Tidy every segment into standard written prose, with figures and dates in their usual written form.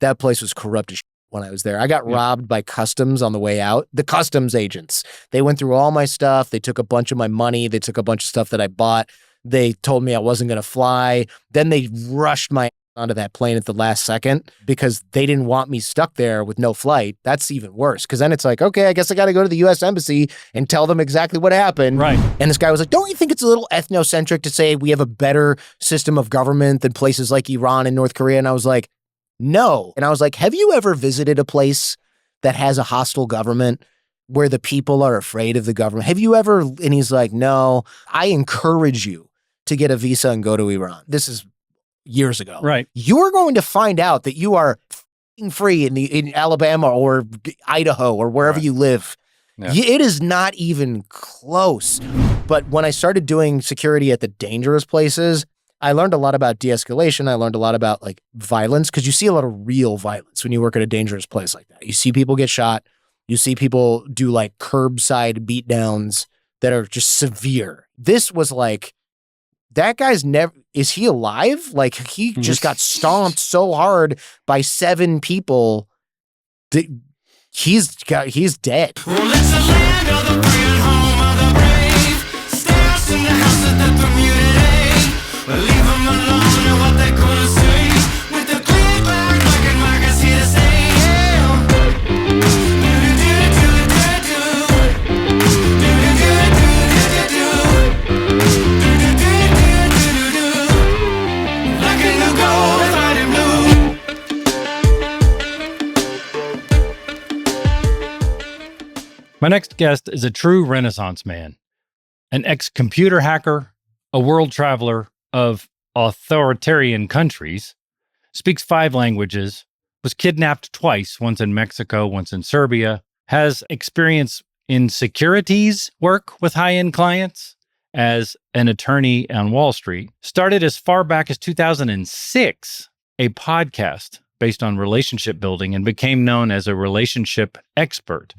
that place was corrupt as shit when I was there. I got robbed by customs on the way out. The customs agents, they went through all my stuff. They took a bunch of my money. They took a bunch of stuff that I bought. They told me I wasn't going to fly. Then they rushed my onto that plane at the last second because they didn't want me stuck there with no flight. That's even worse because then it's like, okay, I guess I got to go to the U.S. Embassy and tell them exactly what happened. Right. And this guy was like, don't you think it's a little ethnocentric to say we have a better system of government than places like Iran and North Korea? And I was like, no. And I was like, have you ever visited a place that has a hostile government where the people are afraid of the government? Have you ever? And he's like, no, I encourage you to get a visa and go to Iran. This is years ago. Right. You're going to find out that you are free in Alabama or Idaho or wherever you live. Yeah. It is not even close. But when I started doing security at the dangerous places, I learned a lot about de-escalation. I learned a lot about like violence because you see a lot of real violence when you work at a dangerous place like that. You see people get shot. You see people do like curbside beatdowns that are just severe. This was like, that guy's never, is he alive? Like he just got stomped so hard by 7 people that he's dead. Well, it's the land of the free and home of the brave. Stairs in the house of the community. But leave them alone and what they're gonna say. With the clean back, fucking markers here to stay. My next guest is a true Renaissance man, an ex-computer hacker, a world traveler of authoritarian countries, speaks 5 languages, was kidnapped twice, once in Mexico, once in Serbia, has experience in securities work with high-end clients as an attorney on Wall Street, started as far back as 2006 a podcast based on relationship building and became known as a relationship expert.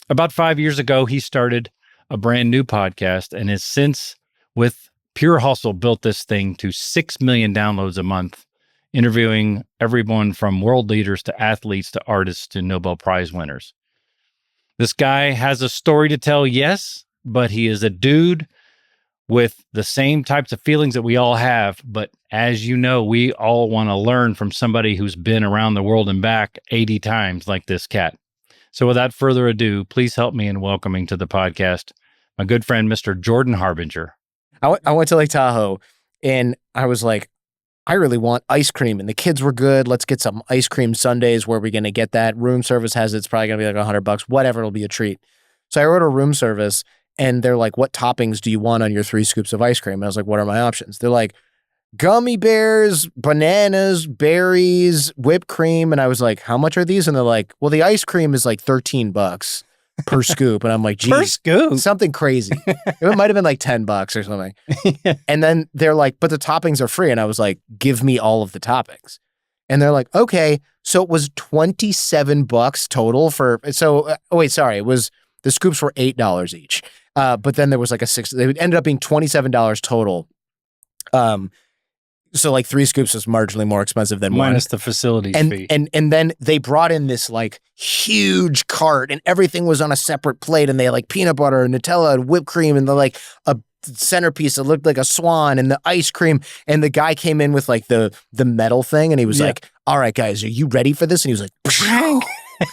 About 5 years ago, he started a brand new podcast and has since, with pure hustle, built this thing to 6 million downloads a month, interviewing everyone from world leaders to athletes to artists to Nobel Prize winners. This guy has a story to tell, yes, but he is a dude with the same types of feelings that we all have. But as you know, we all want to learn from somebody who's been around the world and back 80 times like this cat. So without further ado, please help me in welcoming to the podcast my good friend, Mr. Jordan Harbinger. I went to Lake Tahoe and I was like, I really want ice cream. And the kids were good. Let's get some ice cream sundaes. Where are we going to get that? Room service has it. It's probably going to be like $100. Whatever, it'll be a treat. So I ordered a room service and they're like, what toppings do you want on your 3 scoops of ice cream? And I was like, what are my options? They're like, gummy bears, bananas, berries, whipped cream. And I was like, how much are these? And they're like, well, the ice cream is like $13 per scoop. And I'm like, geez, per scoop? Something crazy. It might have been like $10 or something. Yeah. And then they're like, but the toppings are free. And I was like, give me all of the toppings. And they're like, okay. So it was $27 total for, so, it was, the scoops were $8 each. But then there was like they ended up being $27 total. So like 3 scoops was marginally more expensive than one. Minus the facilities fee. And then they brought in this like huge cart and everything was on a separate plate and they had like peanut butter and Nutella and whipped cream and like a centerpiece that looked like a swan and the ice cream. And the guy came in with like the metal thing and he was like, all right, guys, are you ready for this? And he was like,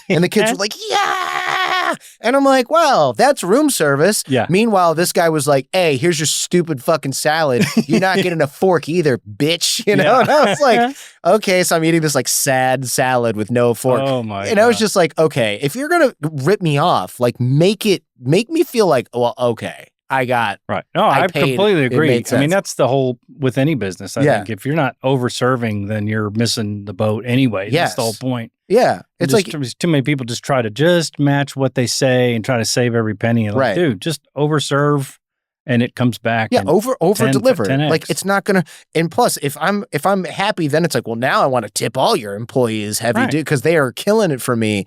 and the kids were like, yeah. And I'm like, well, that's room service. Yeah. Meanwhile, this guy was like, hey, here's your stupid fucking salad. You're not getting a fork either, bitch. You know? Yeah. And I was like, okay, so I'm eating this like sad salad with no fork. Oh my God. I was just like, okay, if you're going to rip me off, like make me feel like, well, okay, I got. Right. No, I completely agree. I mean, that's the whole with any business. I think if you're not over serving, then you're missing the boat anyway. Yes. That's the whole point. Yeah. It's like too many people just try to just match what they say and try to save every penny. And like, dude, just overserve and it comes back. Yeah. Over deliver. Like it's not going to, and plus if I'm happy, then it's like, well, now I want to tip all your employees heavy dude because they are killing it for me.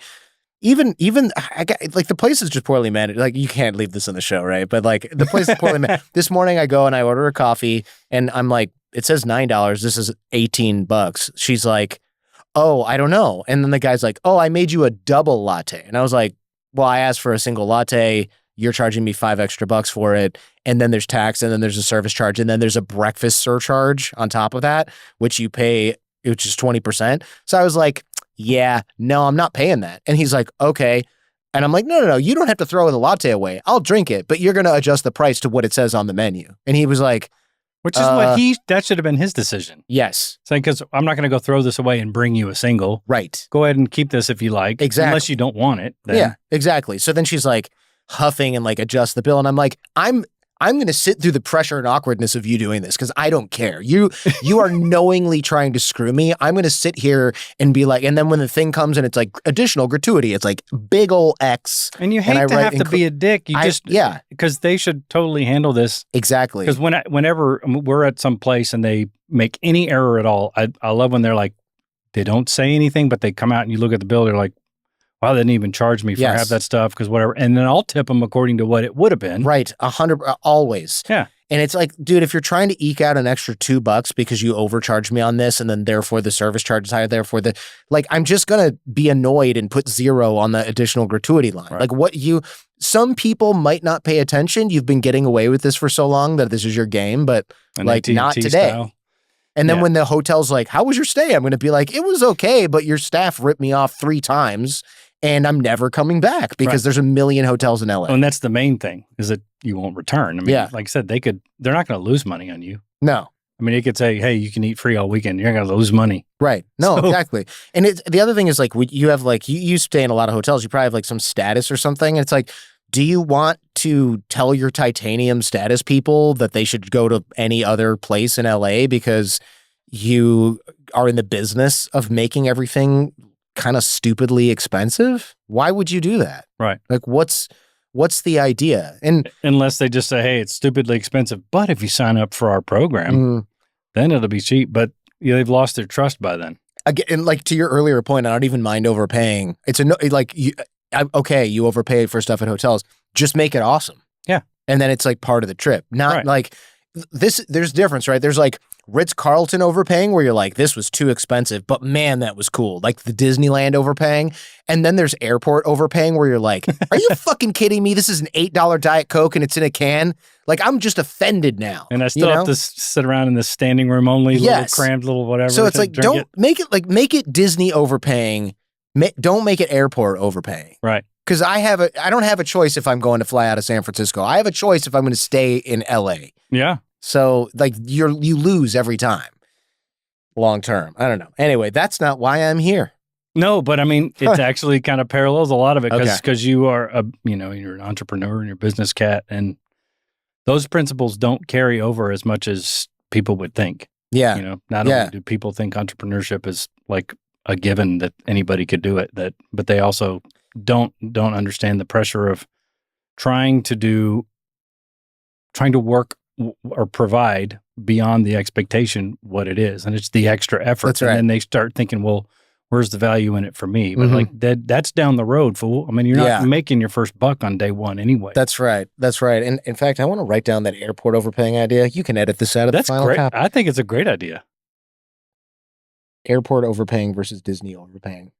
Even I got like the place is just poorly managed. Like you can't leave this in the show, right? But like the place is poorly managed. This morning I go and I order a coffee and I'm like, it says $9. This is $18. She's like, oh, I don't know. And then the guy's like, oh, I made you a double latte. And I was like, well, I asked for a single latte. You're charging me $5 extra for it. And then there's tax, and then there's a service charge, and then there's a breakfast surcharge on top of that, which you pay, which is 20%. So I was like, yeah, no, I'm not paying that. And he's like, okay. And I'm like, no, you don't have to throw the latte away. I'll drink it, but you're going to adjust the price to what it says on the menu. And he was like, which is that should have been his decision. Yes. Saying, because I'm not going to go throw this away and bring you a single. Right. Go ahead and keep this if you like. Exactly. Unless you don't want it. Then. Yeah, exactly. So then she's like huffing and like adjust the bill. And I'm like, I'm going to sit through the pressure and awkwardness of you doing this because I don't care. You are knowingly trying to screw me. I'm going to sit here and be like, and then when the thing comes and it's like additional gratuity, it's like big ol' X. And you hate to have to be a dick. Yeah. Because they should totally handle this. Exactly. Because whenever we're at some place and they make any error at all, I love when they're like, they don't say anything, but they come out and you look at the bill, they're like, wow, they didn't even charge me for half that stuff because whatever. And then I'll tip them according to what it would have been. Right. 100, always. Yeah. And it's like, dude, if you're trying to eke out an extra $2 because you overcharged me on this and then therefore the service charge is higher, therefore I'm just going to be annoyed and put 0 on the additional gratuity line. Right. Like some people might not pay attention. You've been getting away with this for so long that this is your game, but like AT&T not today. Style. And then when the hotel's like, how was your stay? I'm going to be like, it was okay, but your staff ripped me off 3 times. And I'm never coming back because there's a million hotels in LA. And that's the main thing is that you won't return. I mean, like I said, they're not going to lose money on you. No. I mean, they could say, hey, you can eat free all weekend. You're not going to lose money. Right. No, exactly. And the other thing is like, you have like, you stay in a lot of hotels. You probably have like some status or something. It's like, do you want to tell your titanium status people that they should go to any other place in LA because you are in the business of making everything kind of stupidly expensive? Why would you do that? Right. Like what's the idea? And unless they just say, hey, it's stupidly expensive, but if you sign up for our program, then it'll be cheap. But they've lost their trust by then. Again, and like to your earlier point, I don't even mind overpaying. It's you overpay for stuff at hotels. Just make it awesome. Yeah. And then it's like part of the trip. Not like this, there's difference, right? There's like Ritz-Carlton overpaying where you're like, this was too expensive, but man, that was cool. Like the Disneyland overpaying. And then there's airport overpaying where you're like, are you fucking kidding me? This is an $8 Diet Coke and it's in a can. Like I'm just offended now. And I still have to sit around in this standing room only, little cramped, little whatever. So it's like, make it Disney overpaying. Don't make it airport overpaying. Right. Because I don't have a choice if I'm going to fly out of San Francisco. I have a choice if I'm going to stay in LA. Yeah. So like you lose every time long term. I don't know. Anyway, that's not why I'm here. No, but I mean, it actually kind of parallels a lot of it because you are you're an entrepreneur and you're a business cat, and those principles don't carry over as much as people would think. Yeah. Not only do people think entrepreneurship is like a given that anybody could do it, but they also don't understand the pressure of trying to work or provide beyond the expectation what it is, and it's the extra effort. That's right. And then they start thinking, well, where's the value in it for me? But like that's down the road, fool. I mean, you're not making your first buck on day one anyway. That's right. And in fact, I want to write down that airport overpaying idea. You can edit this out of the final great. copy. I think it's a great idea. Airport overpaying versus Disney overpaying.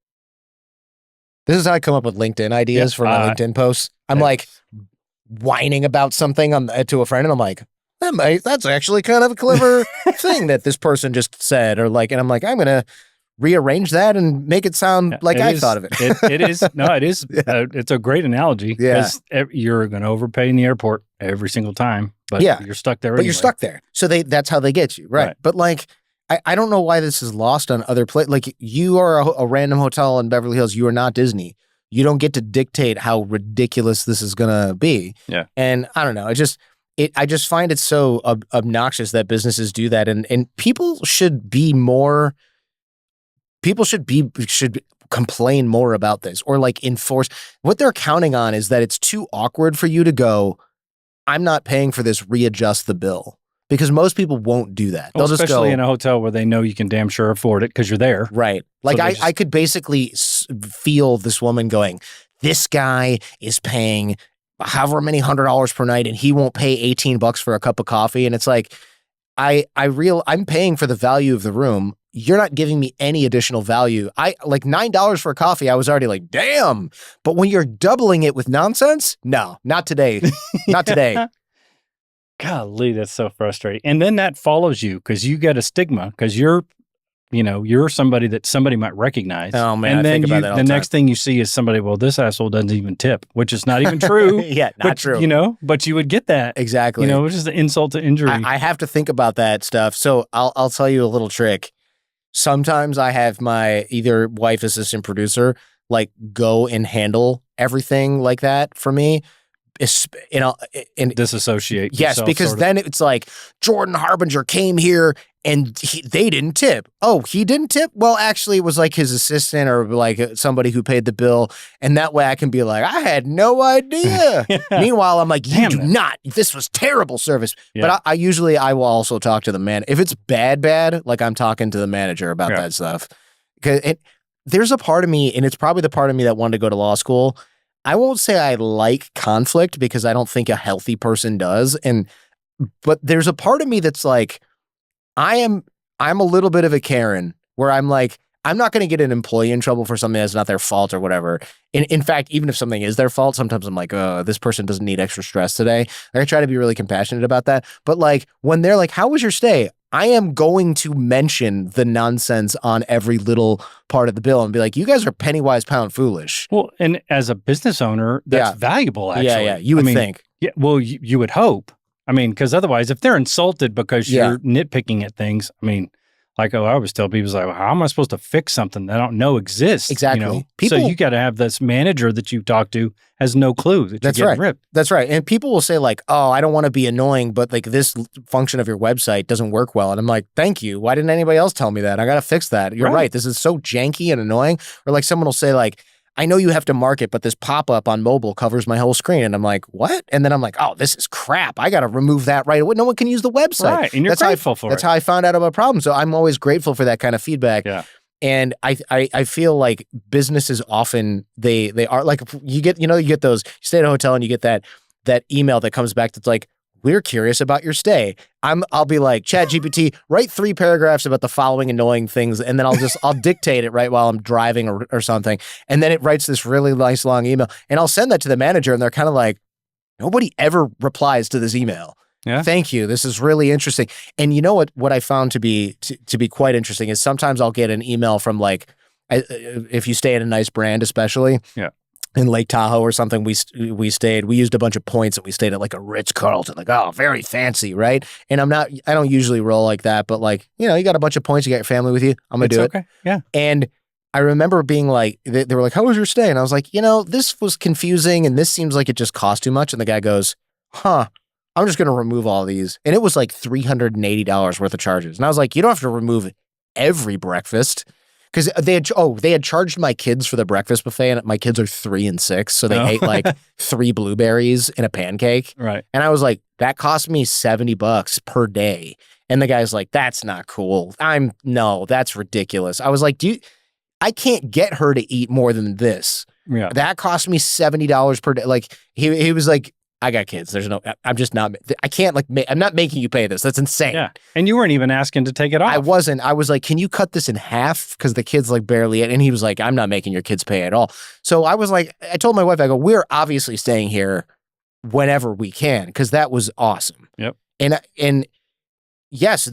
This is how I come up with LinkedIn ideas for my LinkedIn posts. I'm like whining about something to a friend, and I'm like, that's actually kind of a clever thing that this person just said, or like, and I'm like, I'm gonna rearrange that and make it sound like I thought of it. It is. No, it is. It's a great analogy. Yeah. You're going to overpay in the airport every single time, but you're stuck there. But you're stuck there. So that's how they get you. Right. But like, I don't know why this is lost on other places. Like you are a random hotel in Beverly Hills. You are not Disney. You don't get to dictate how ridiculous this is going to be. Yeah. And I don't know. I just find it so obnoxious that businesses do that. And people should complain more about this, or like enforce. What they're counting on is that it's too awkward for you to go, I'm not paying for this, readjust the bill. Because most people won't do that. They'll especially just go, in a hotel where they know you can damn sure afford it because you're there. Right. Like so I could basically feel this woman going, this guy is paying however many $100 per night and he won't pay $18 for a cup of coffee. And it's like, I'm paying for the value of the room. you're not giving me any additional value. I like $9 for a coffee. I was already like, damn. But when you're doubling it with nonsense, no, not today. Not today. Golly, that's so frustrating. And then that follows you because you get a stigma because you're somebody that somebody might recognize. Oh man, and I then think about that all the time. next thing you see is somebody, well, this asshole doesn't even tip, which is not even true. Yeah, not true. But you would get that. Exactly. Which is an insult to injury. I have to think about that stuff. So I'll tell you a little trick. Sometimes I have my either wife, assistant, producer, like go and handle everything like that for me. Disassociate. Yes, because then it's like Jordan Harbinger came here and they didn't tip. Oh, he didn't tip? Well, actually, it was like his assistant or like somebody who paid the bill. And that way I can be like, I had no idea. Meanwhile, I'm like, you do not. This was terrible service. Yeah. But I will also talk to the man. If it's bad, like I'm talking to the manager about that stuff. Because there's a part of me, and it's probably the part of me that wanted to go to law school. I won't say I like conflict because I don't think a healthy person does. But there's a part of me that's like, I'm a little bit of a Karen where I'm like, I'm not going to get an employee in trouble for something that's not their fault or whatever. In fact, even if something is their fault, sometimes I'm like, oh, this person doesn't need extra stress today. I try to be really compassionate about that. But like when they're like, how was your stay? I am going to mention the nonsense on every little part of the bill and be like, you guys are penny wise, pound foolish. Well, and as a business owner, that's valuable, actually. Yeah. You would think. Yeah. Well, you would hope. I mean, because otherwise, if they're insulted because you're nitpicking at things, I mean, like I always tell people, like, well, how am I supposed to fix something that I don't know exists? Exactly. So you got to have this manager that you talk to has no clue that you're getting ripped. That's right. And people will say like, oh, I don't want to be annoying, but like this function of your website doesn't work well. And I'm like, thank you. Why didn't anybody else tell me that? I got to fix that. You're right. This is so janky and annoying. Or like someone will say like, I know you have to mark it, but this pop-up on mobile covers my whole screen. And I'm like, what? And then I'm like, oh, this is crap. I got to remove that right away. No one can use the website. Right, and you're grateful for it. That's how I found out about a problem. So I'm always grateful for that kind of feedback. Yeah. And I feel like businesses often, they are like, you get those, you stay at a hotel and you get that email that comes back that's like, we're curious about your stay. I'll be like, ChatGPT, write 3 paragraphs about the following annoying things, and then I'll dictate it right while I'm driving or something. And then it writes this really nice long email. And I'll send that to the manager, and they're kind of like, nobody ever replies to this email. Yeah. Thank you. This is really interesting. And you know what I found to be quite interesting is sometimes I'll get an email from like, if you stay at a nice brand, especially. Yeah. In Lake Tahoe or something, we used a bunch of points and we stayed at like a Ritz-Carlton, like, oh, very fancy, right? And I don't usually roll like that, but like, you got a bunch of points, you got your family with you, I'm going to do it. Okay. Yeah. And I remember being like, they were like, how was your stay? And I was like, this was confusing and this seems like it just cost too much. And the guy goes, I'm just going to remove all these. And it was like $380 worth of charges. And I was like, you don't have to remove every breakfast. Because they had charged my kids for the breakfast buffet, and my kids are 3 and 6, so they ate like 3 blueberries and a pancake. Right. And I was like, that cost me $70 per day. And the guy's like, that's not cool. No, that's ridiculous. I was like, I can't get her to eat more than this. Yeah. That cost me $70 per day. Like he was like, I got kids. I'm just not, I can't I'm not making you pay this. That's insane. Yeah. And you weren't even asking to take it off. I wasn't. I was like, can you cut this in half? Because the kids like barely ate. And he was like, I'm not making your kids pay at all. So I was like, I told my wife, I go, we're obviously staying here whenever we can. Because that was awesome. Yep. And yes,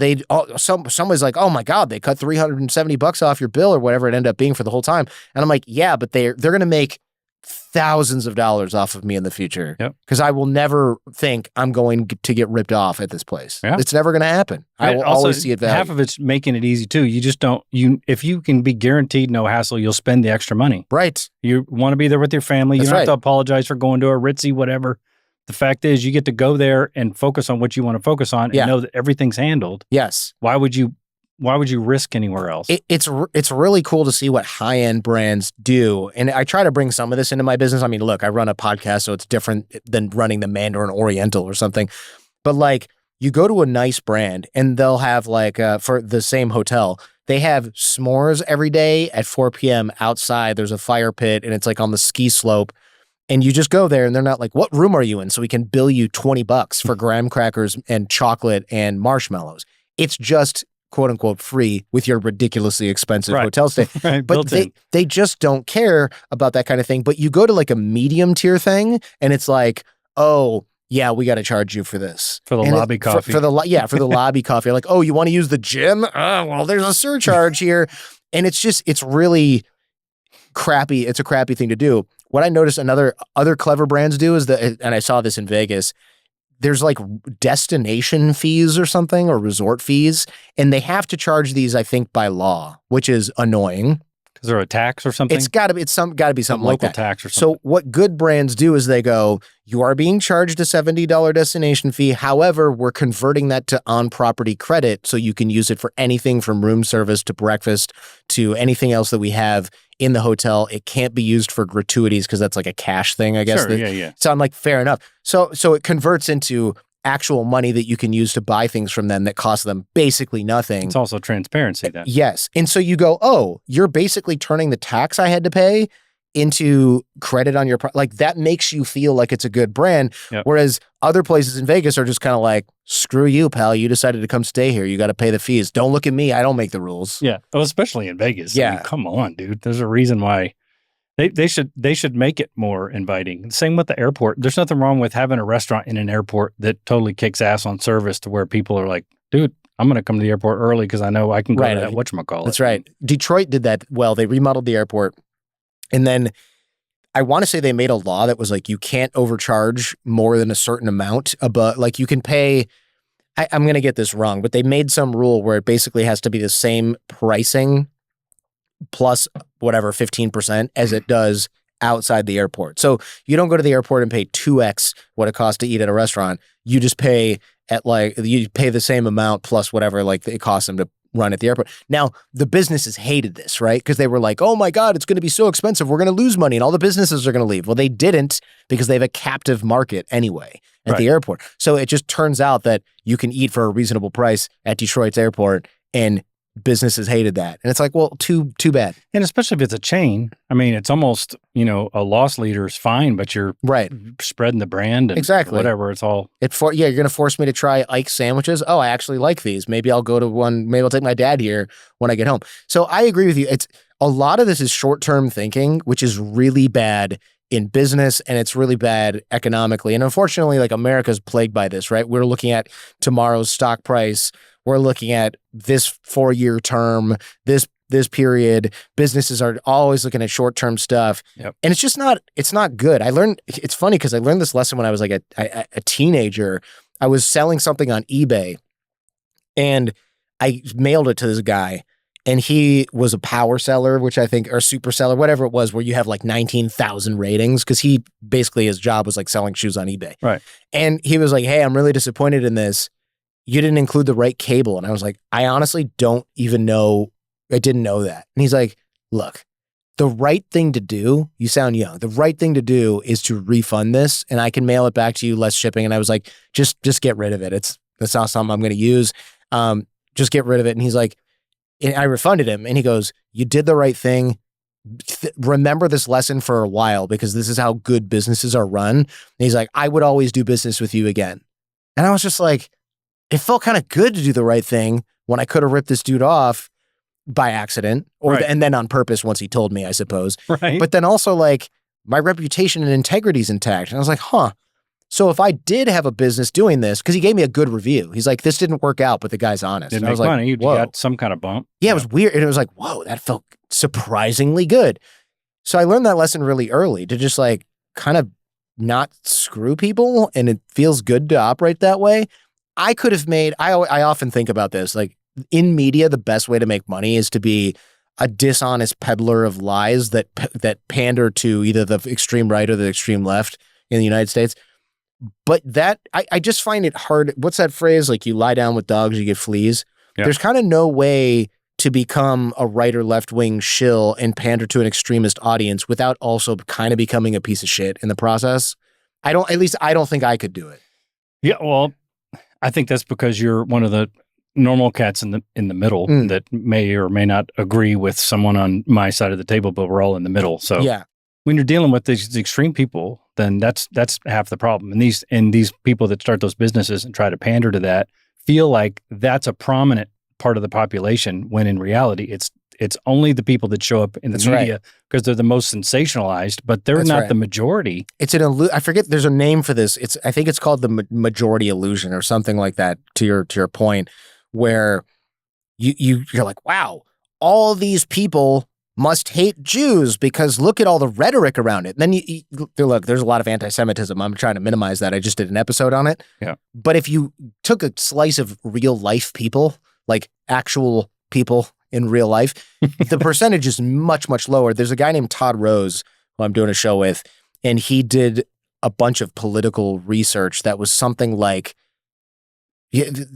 someone's like, oh my God, they cut $370 off your bill or whatever it ended up being for the whole time. And I'm like, yeah, but they're going to make thousands of dollars off of me in the future. Yep. Because I will never think I'm going to get ripped off at this place. Yeah. It's never going to happen. I will always see it value. Half of it's making it easy too. You just don't, if you can be guaranteed no hassle, you'll spend the extra money. Right. You want to be there with your family. You don't have to apologize for going to a ritzy, whatever. The fact is you get to go there and focus on what you want to focus on and know that everything's handled. Yes. Why would you risk anywhere else? It's really cool to see what high-end brands do. And I try to bring some of this into my business. I mean, look, I run a podcast, so it's different than running the Mandarin Oriental or something. But like, you go to a nice brand and they'll have like, for the same hotel, they have s'mores every day at 4 p.m. outside. There's a fire pit and it's like on the ski slope. And you just go there and they're not like, what room are you in? So we can bill you $20 for graham crackers and chocolate and marshmallows. It's just quote unquote free with your ridiculously expensive Right. hotel stay. Right, But built in. they just don't care about that kind of thing. But you go to like a medium tier thing and it's like, oh, yeah, we got to charge you for this. For the And lobby coffee. For the lobby coffee. Like, oh, you want to use the gym? Oh, well, there's a surcharge here. And it's really crappy. It's a crappy thing to do. What I noticed other clever brands do is that, and I saw this in Vegas, there's like destination fees or something, or resort fees, and they have to charge these, I think, by law, which is annoying. Is there a tax or something? It's got to be something like local that. tax or something. So what good brands do is they go, you are being charged a $70 destination fee. However, we're converting that to on-property credit so you can use it for anything from room service to breakfast to anything else that we have in the hotel. It can't be used for gratuities because that's like a cash thing, I guess. Sure, yeah. So I'm like, fair enough. So it converts into actual money that you can use to buy things from them that cost them basically nothing. It's also transparency then. Yes. And so you go, oh, you're basically turning the tax I had to pay into credit on your, like that makes you feel like it's a good brand. Yep. Whereas other places in Vegas are just kind of like, screw you, pal. You decided to come stay here. You got to pay the fees. Don't look at me. I don't make the rules. Yeah. Well, especially in Vegas. Yeah. I mean, come on, dude. There's a reason why they should make it more inviting. Same with the airport. There's nothing wrong with having a restaurant in an airport that totally kicks ass on service to where people are like, dude, I'm going to come to the airport early because I know I can go to that whatchamacallit. That's right. Detroit did that well. They remodeled the airport. And then I want to say they made a law that was like, you can't overcharge more than a certain amount. But like you can pay, I'm going to get this wrong, but they made some rule where it basically has to be the same pricing plus whatever 15% as it does outside the airport. So you don't go to the airport and pay 2x what it costs to eat at a restaurant. You just pay you pay the same amount plus whatever like it costs them to run at the airport. Now, the businesses hated this, right? Because they were like, oh my God, it's going to be so expensive. We're going to lose money and all the businesses are going to leave. Well, they didn't because they have a captive market anyway at the airport. So it just turns out that you can eat for a reasonable price at Detroit's airport and businesses hated that. And it's like, well, too bad. And especially if it's a chain, I mean, it's almost, a loss leader is fine, but you're spreading the brand and exactly whatever. It's all. You're going to force me to try Ike's sandwiches. Oh, I actually like these. Maybe I'll go to one. Maybe I'll take my dad here when I get home. So I agree with you. It's a lot of this is short-term thinking, which is really bad in business and it's really bad economically. And unfortunately, like America's plagued by this, right? We're looking at tomorrow's stock price. We're looking at this 4-year term, this period. Businesses are always looking at short-term stuff. Yep. And it's just it's not good. It's funny because I learned this lesson when I was like a teenager. I was selling something on eBay and I mailed it to this guy and he was a power seller, which I think, or super seller, whatever it was, where you have like 19,000 ratings because he basically, his job was like selling shoes on eBay. Right. And he was like, hey, I'm really disappointed in this. You didn't include the right cable. And I was like, I honestly don't even know. I didn't know that. And he's like, look, the right thing to do, you sound young. The right thing to do is to refund this and I can mail it back to you, less shipping. And I was like, just get rid of it. That's not something I'm going to use. Just get rid of it. And he's like, and I refunded him and he goes, you did the right thing. Remember this lesson for a while because this is how good businesses are run. And he's like, I would always do business with you again. And I was just like, it felt kind of good to do the right thing when I could have ripped this dude off by accident and then on purpose once he told me, I suppose. Right. But then also like my reputation and integrity is intact. And I was like, huh. So if I did have a business doing this, because he gave me a good review. He's like, this didn't work out, but the guy's honest. Didn't and I make was like, money. You whoa. got some kind of bump. Yeah, it was weird. And it was like, whoa, that felt surprisingly good. So I learned that lesson really early to just like kind of not screw people. And it feels good to operate that way. I could have made, I often think about this, like in media, the best way to make money is to be a dishonest peddler of lies that pander to either the extreme right or the extreme left in the United States. But that, I just find it hard. What's that phrase? Like you lie down with dogs, you get fleas. Yeah. There's kind of no way to become a right or left wing shill and pander to an extremist audience without also kind of becoming a piece of shit in the process. I don't think I could do it. Yeah. Well, I think that's because you're one of the normal cats in the middle that may or may not agree with someone on my side of the table, but we're all in the middle. So yeah. When you're dealing with these extreme people, then that's half the problem. And these people that start those businesses and try to pander to that feel like that's a prominent part of the population, when in reality, it's only the people that show up in the media because they're the most sensationalized, but they're not the majority. It's I forget, there's a name for this. I think it's called the majority illusion or something like that, to your point, where you're like, wow, all these people must hate Jews because look at all the rhetoric around it. And then look, there's a lot of anti-Semitism. I'm trying to minimize that. I just did an episode on it. Yeah. But if you took a slice of real life people, like actual people in real life, the percentage is much, much lower. There's a guy named Todd Rose who I'm doing a show with, and he did a bunch of political research that was something like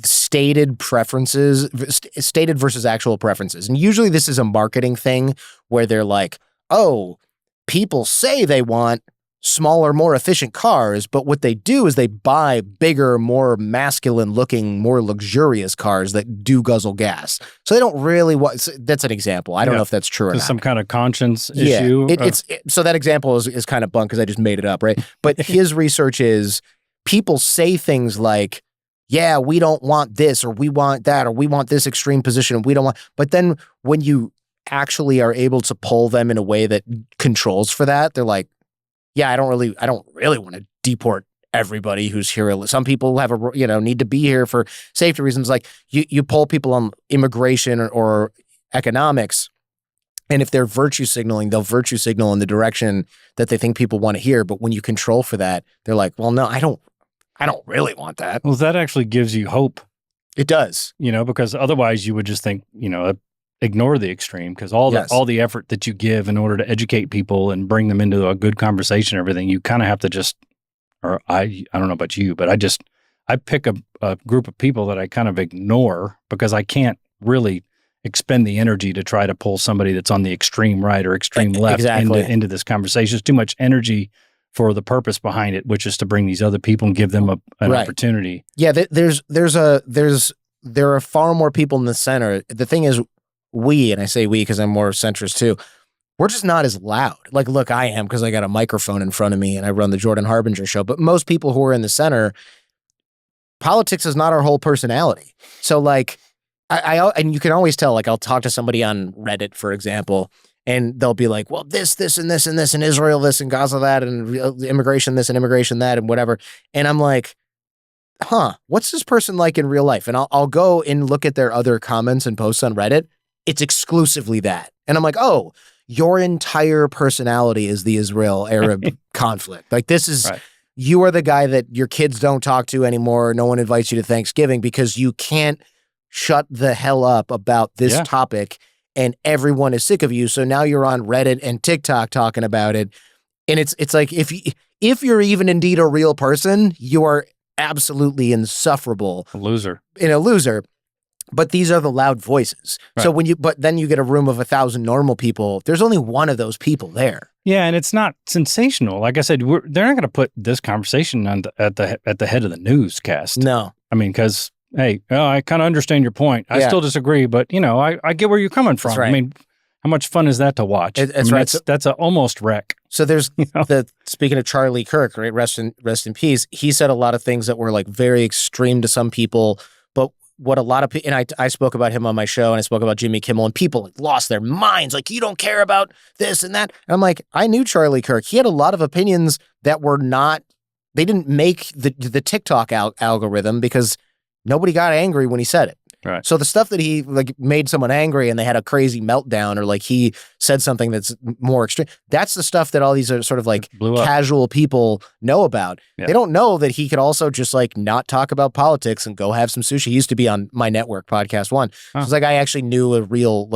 stated preferences, stated versus actual preferences. And usually this is a marketing thing where they're like, oh, people say they want smaller, more efficient cars, but what they do is they buy bigger, more masculine looking, more luxurious cars that do guzzle gas. So they don't really want, that's an example. I don't know if that's true or not. Some kind of conscience issue. So that example is kind of bunk because I just made it up, right? But his research is people say things like, yeah, we don't want this, or we want that, or we want this extreme position, and we don't want, but then when you actually are able to poll them in a way that controls for that, they're like, yeah, I don't really want to deport everybody who's here. Some people have need to be here for safety reasons. Like you poll people on immigration or economics, and if they're virtue signaling, they'll virtue signal in the direction that they think people want to hear. But when you control for that, they're like, well, no, I don't really want that. Well, that actually gives you hope. It does. Because otherwise you would just think, ignore the extreme, because all the effort that you give in order to educate people and bring them into a good conversation and everything, you kind of have to just, or I don't know about you, but I pick a group of people that I kind of ignore because I can't really expend the energy to try to pull somebody that's on the extreme right or extreme left into this conversation. It's too much energy for the purpose behind it, which is to bring these other people and give them an opportunity. Yeah, there are far more people in the center. The thing is, and I say we because I'm more centrist too, we're just not as loud. Like, look, I am because I got a microphone in front of me and I run the Jordan Harbinger show. But most people who are in the center, politics is not our whole personality. So like, and you can always tell, like I'll talk to somebody on Reddit, for example, and they'll be like, well, this, and this, and this, and Israel, this, and Gaza, that, and immigration, this, and immigration, that, and whatever. And I'm like, what's this person like in real life? And I'll go and look at their other comments and posts on Reddit. It's exclusively that. And I'm like, oh, your entire personality is the Israel-Arab conflict. Like this is, you are the guy that your kids don't talk to anymore. No one invites you to Thanksgiving because you can't shut the hell up about this topic and everyone is sick of you. So now you're on Reddit and TikTok talking about it. And it's like, if you're even indeed a real person, you are absolutely insufferable. A loser. But these are the loud voices. Right. So but then you get a room of 1,000 normal people. There's only one of those people there. Yeah, and it's not sensational. Like I said, they're not going to put this conversation at the head of the newscast. No, I mean, because hey, I kind of understand your point. I still disagree, but I get where you're coming from. Right. I mean, how much fun is that to watch? That's an almost wreck. So there's speaking of Charlie Kirk, right? Rest in peace. He said a lot of things that were like very extreme to some people. What a lot of people, and I spoke about him on my show, and I spoke about Jimmy Kimmel, and people like lost their minds. Like, you don't care about this and that. And I'm like, I knew Charlie Kirk. He had a lot of opinions that were not, they didn't make the TikTok algorithm because nobody got angry when he said it. Right. So the stuff that he like made someone angry and they had a crazy meltdown, or like he said something that's more extreme, that's the stuff that all these are sort of like casual people know about. Yeah. They don't know that he could also just like not talk about politics and go have some sushi. He used to be on my network, Podcast One. So it's like I actually knew a version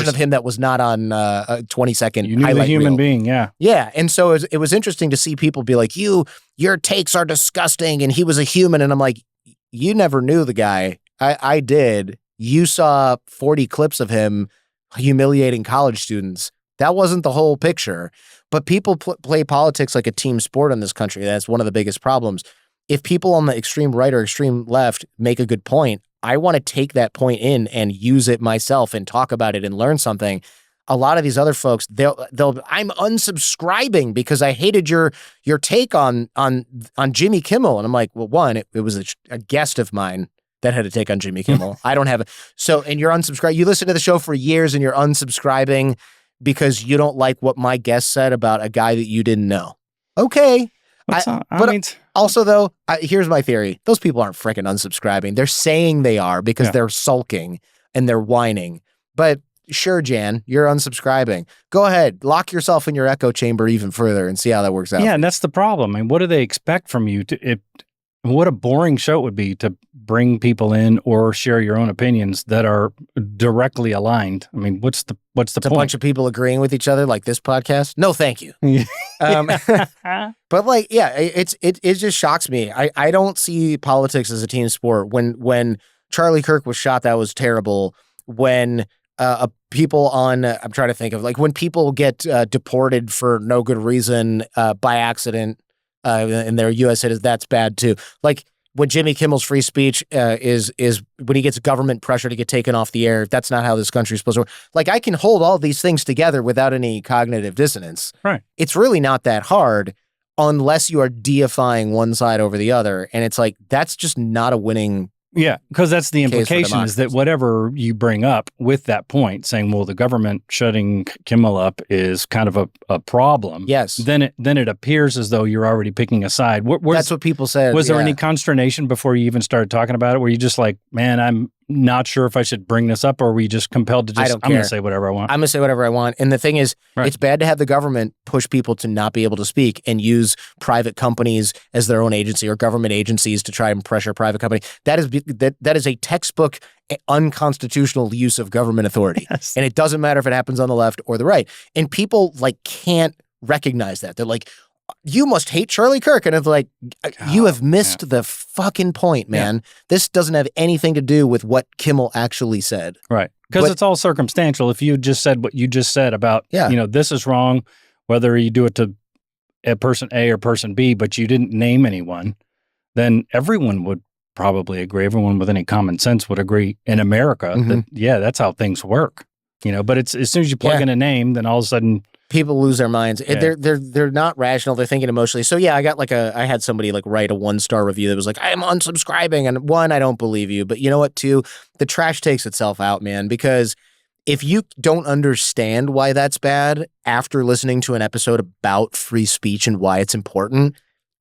of him that was not on a 20-second You knew the human being, yeah. Yeah, and so it was interesting to see people be like, your takes are disgusting, and he was a human, and I'm like, you never knew the guy. I did. You saw 40 clips of him humiliating college students. That wasn't the whole picture. But people play politics like a team sport in this country. That's one of the biggest problems. If people on the extreme right or extreme left make a good point, I want to take that point in and use it myself and talk about it and learn something. A lot of these other folks, I'm unsubscribing because I hated your take on Jimmy Kimmel. And I'm like, well, one, it was a guest of mine. that had to take on Jimmy Kimmel. I don't have it. So, and you're unsubscribed. You listen to the show for years and you're unsubscribing because you don't like what my guest said about a guy that you didn't know. Okay. Also, though, here's my theory. Those people aren't freaking unsubscribing. They're saying they are because they're sulking and they're whining. But sure, Jan, you're unsubscribing. Go ahead. Lock yourself in your echo chamber even further and see how that works out. Yeah, and that's the problem. I mean, what do they expect from you? What a boring show it would be to bring people in or share your own opinions that are directly aligned. I mean, what's the point? A bunch of people agreeing with each other like this podcast? No, thank you. But like, yeah, it just shocks me. I don't see politics as a team sport. When Charlie Kirk was shot, that was terrible. When people on, I'm trying to think of, like when people get deported for no good reason by accident and they're U.S. citizens, that's bad too. Like when Jimmy Kimmel's free speech is when he gets government pressure to get taken off the air, that's not how this country's supposed to work. Like I can hold all these things together without any cognitive dissonance. Right. It's really not that hard unless you are deifying one side over the other. And it's like, that's just not a winning. Yeah, because that's the implication is that whatever you bring up with that point, saying, well, the government shutting Kimmel up is kind of a problem. Yes. Then it appears as though you're already picking a side. That's what people said. Was there any consternation before you even started talking about it? Were you just like, man, I'm not sure if I should bring this up, or were you just compelled to just, I'm going to say whatever I want? I'm going to say whatever I want. And the thing is, It's bad to have the government push people to not be able to speak and use private companies as their own agency or government agencies to try and pressure private company. That is a textbook unconstitutional use of government authority. Yes. And it doesn't matter if it happens on the left or the right. And people like can't recognize that. They're like, you must hate Charlie Kirk. And it's like, you have missed the fucking point, man. Yeah. This doesn't have anything to do with what Kimmel actually said. Right. Because it's all circumstantial. If you just said what you just said about, this is wrong, whether you do it to a person A or person B, but you didn't name anyone, then everyone would probably agree. Everyone with any common sense would agree in America that, that's how things work. But it's as soon as you plug in a name, then all of a sudden people lose their minds. Yeah. They're not rational. They're thinking emotionally. So yeah, I had somebody like write a 1-star review that was like, I'm unsubscribing. And one, I don't believe you. But you know what? Two, the trash takes itself out, man. Because if you don't understand why that's bad after listening to an episode about free speech and why it's important,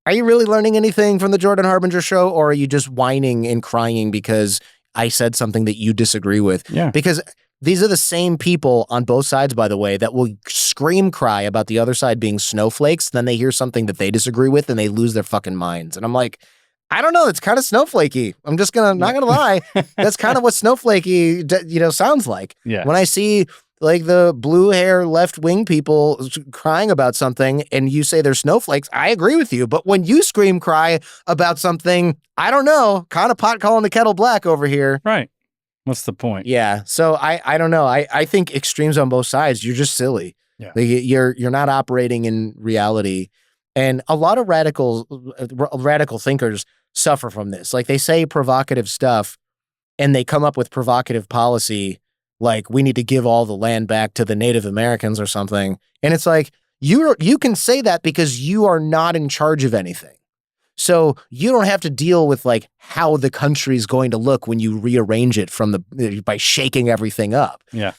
are you really learning anything from the Jordan Harbinger show? Or are you just whining and crying because I said something that you disagree with? Yeah. Because these are the same people on both sides, by the way, that will scream cry about the other side being snowflakes. Then they hear something that they disagree with and they lose their fucking minds. And I'm like, I don't know. It's kind of snowflakey. I'm just not going to lie. That's kind of what snowflakey, sounds like. Yeah. When I see like the blue hair left wing people crying about something and you say they're snowflakes, I agree with you. But when you scream cry about something, I don't know, kind of pot calling the kettle black over here. Right. What's the point? Yeah. So I don't know. I think extremes on both sides, you're just silly. Yeah. Like you're not operating in reality. And a lot of radical thinkers suffer from this. Like they say provocative stuff and they come up with provocative policy. Like we need to give all the land back to the Native Americans or something. And it's like, you can say that because you are not in charge of anything. So you don't have to deal with like how the country's going to look when you rearrange it by shaking everything up. Yeah.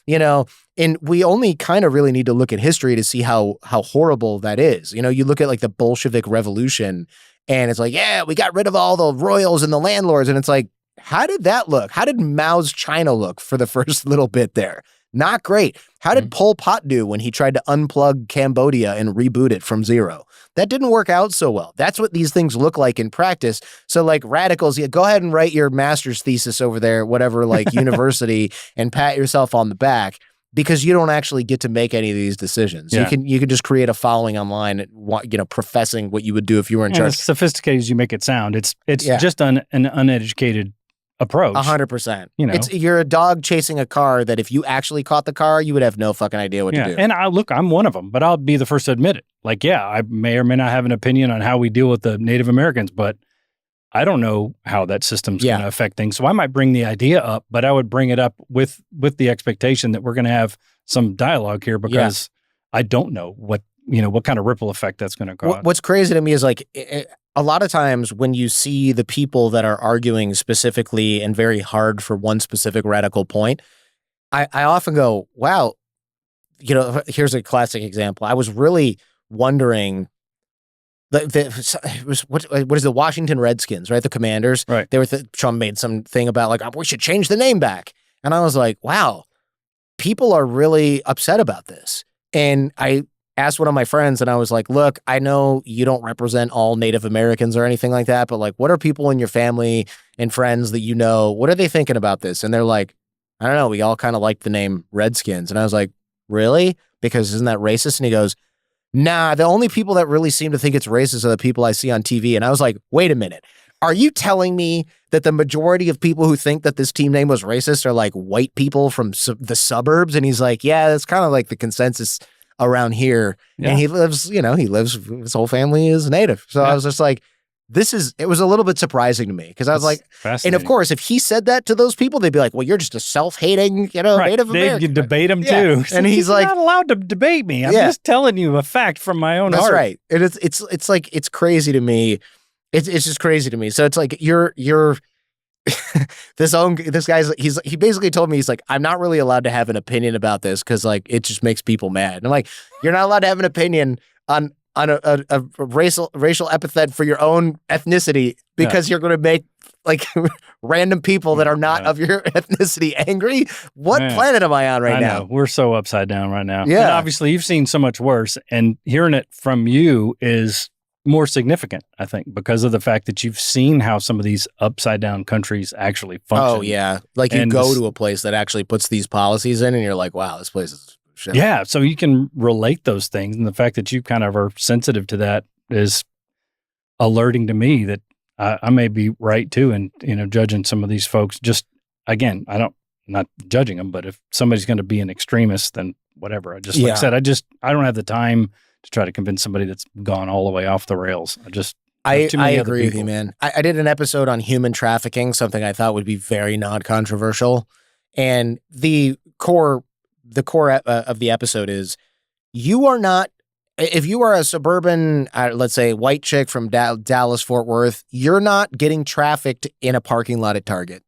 And we only kind of really need to look at history to see how horrible that is. You look at like the Bolshevik Revolution and it's like, yeah, we got rid of all the royals and the landlords. And it's like, how did that look? How did Mao's China look for the first little bit there? Not great. How did Pol Pot do when he tried to unplug Cambodia and reboot it from zero? That didn't work out so well. That's what these things look like in practice. So like radicals, go ahead and write your master's thesis over there, whatever, like university, and pat yourself on the back because you don't actually get to make any of these decisions. Yeah. You can just create a following online, professing what you would do if you were in charge. As sophisticated as you make it sound, it's just an uneducated approach. 100%. You're a dog chasing a car that if you actually caught the car, you would have no fucking idea what to do. And I'm one of them, but I'll be the first to admit it. Like, yeah, I may or may not have an opinion on how we deal with the Native Americans, but I don't know how that system's going to affect things. So I might bring the idea up, but I would bring it up with the expectation that we're going to have some dialogue here because I don't know what kind of ripple effect that's going to cause. What's crazy to me is like, a lot of times when you see the people that are arguing specifically and very hard for one specific radical point, I often go, wow, here's a classic example. I was really wondering, it was what is the Washington Redskins, right? The Commanders, right? They were Trump made some thing about like, we should change the name back, and I was like, wow, people are really upset about this. And I asked one of my friends, and I was like, look, I know you don't represent all Native Americans or anything like that, but like, what are people in your family and friends that what are they thinking about this? And they're like, I don't know, we all kind of like the name Redskins. And I was like, really? Because isn't that racist? And he goes, nah, the only people that really seem to think it's racist are the people I see on TV. And I was like, wait a minute. Are you telling me that the majority of people who think that this team name was racist are like white people from the suburbs? And he's like, yeah, that's kind of like the consensus around here. Yeah. And he lives, his whole family is Native. So I was just like, it was a little bit surprising to me because I was like, and of course, if he said that to those people, they'd be like, well, you're just a self-hating, Native American. They'd debate him too. And he's like, you're not allowed to debate me. I'm just telling you a fact from my own heart. That's right. And it's like, it's crazy to me. It's just crazy to me. So it's like, you're this guy's, he basically told me, he's like, I'm not really allowed to have an opinion about this because like, it just makes people mad. And I'm like, you're not allowed to have an opinion on a racial epithet for your own ethnicity because you're going to make like random people that are not of your ethnicity angry. What planet am I on right now? We're so upside down right now. Yeah. And obviously you've seen so much worse, and hearing it from you is more significant, I think, because of the fact that you've seen how some of these upside down countries actually function. Oh yeah. Like you go to a place that actually puts these policies in and you're like, wow, this place is shit. Yeah, so you can relate those things, and the fact that you kind of are sensitive to that is alerting to me that I may be right too, and judging some of these folks. Just again, not judging them, but if somebody's going to be an extremist, then whatever. Like I said, I don't have the time to try to convince somebody that's gone all the way off the rails. I agree with you, man. I did an episode on human trafficking, something I thought would be very non-controversial, and the core of the episode is you are not, if you are a suburban, let's say white chick from Dallas, Fort Worth, you're not getting trafficked in a parking lot at Target.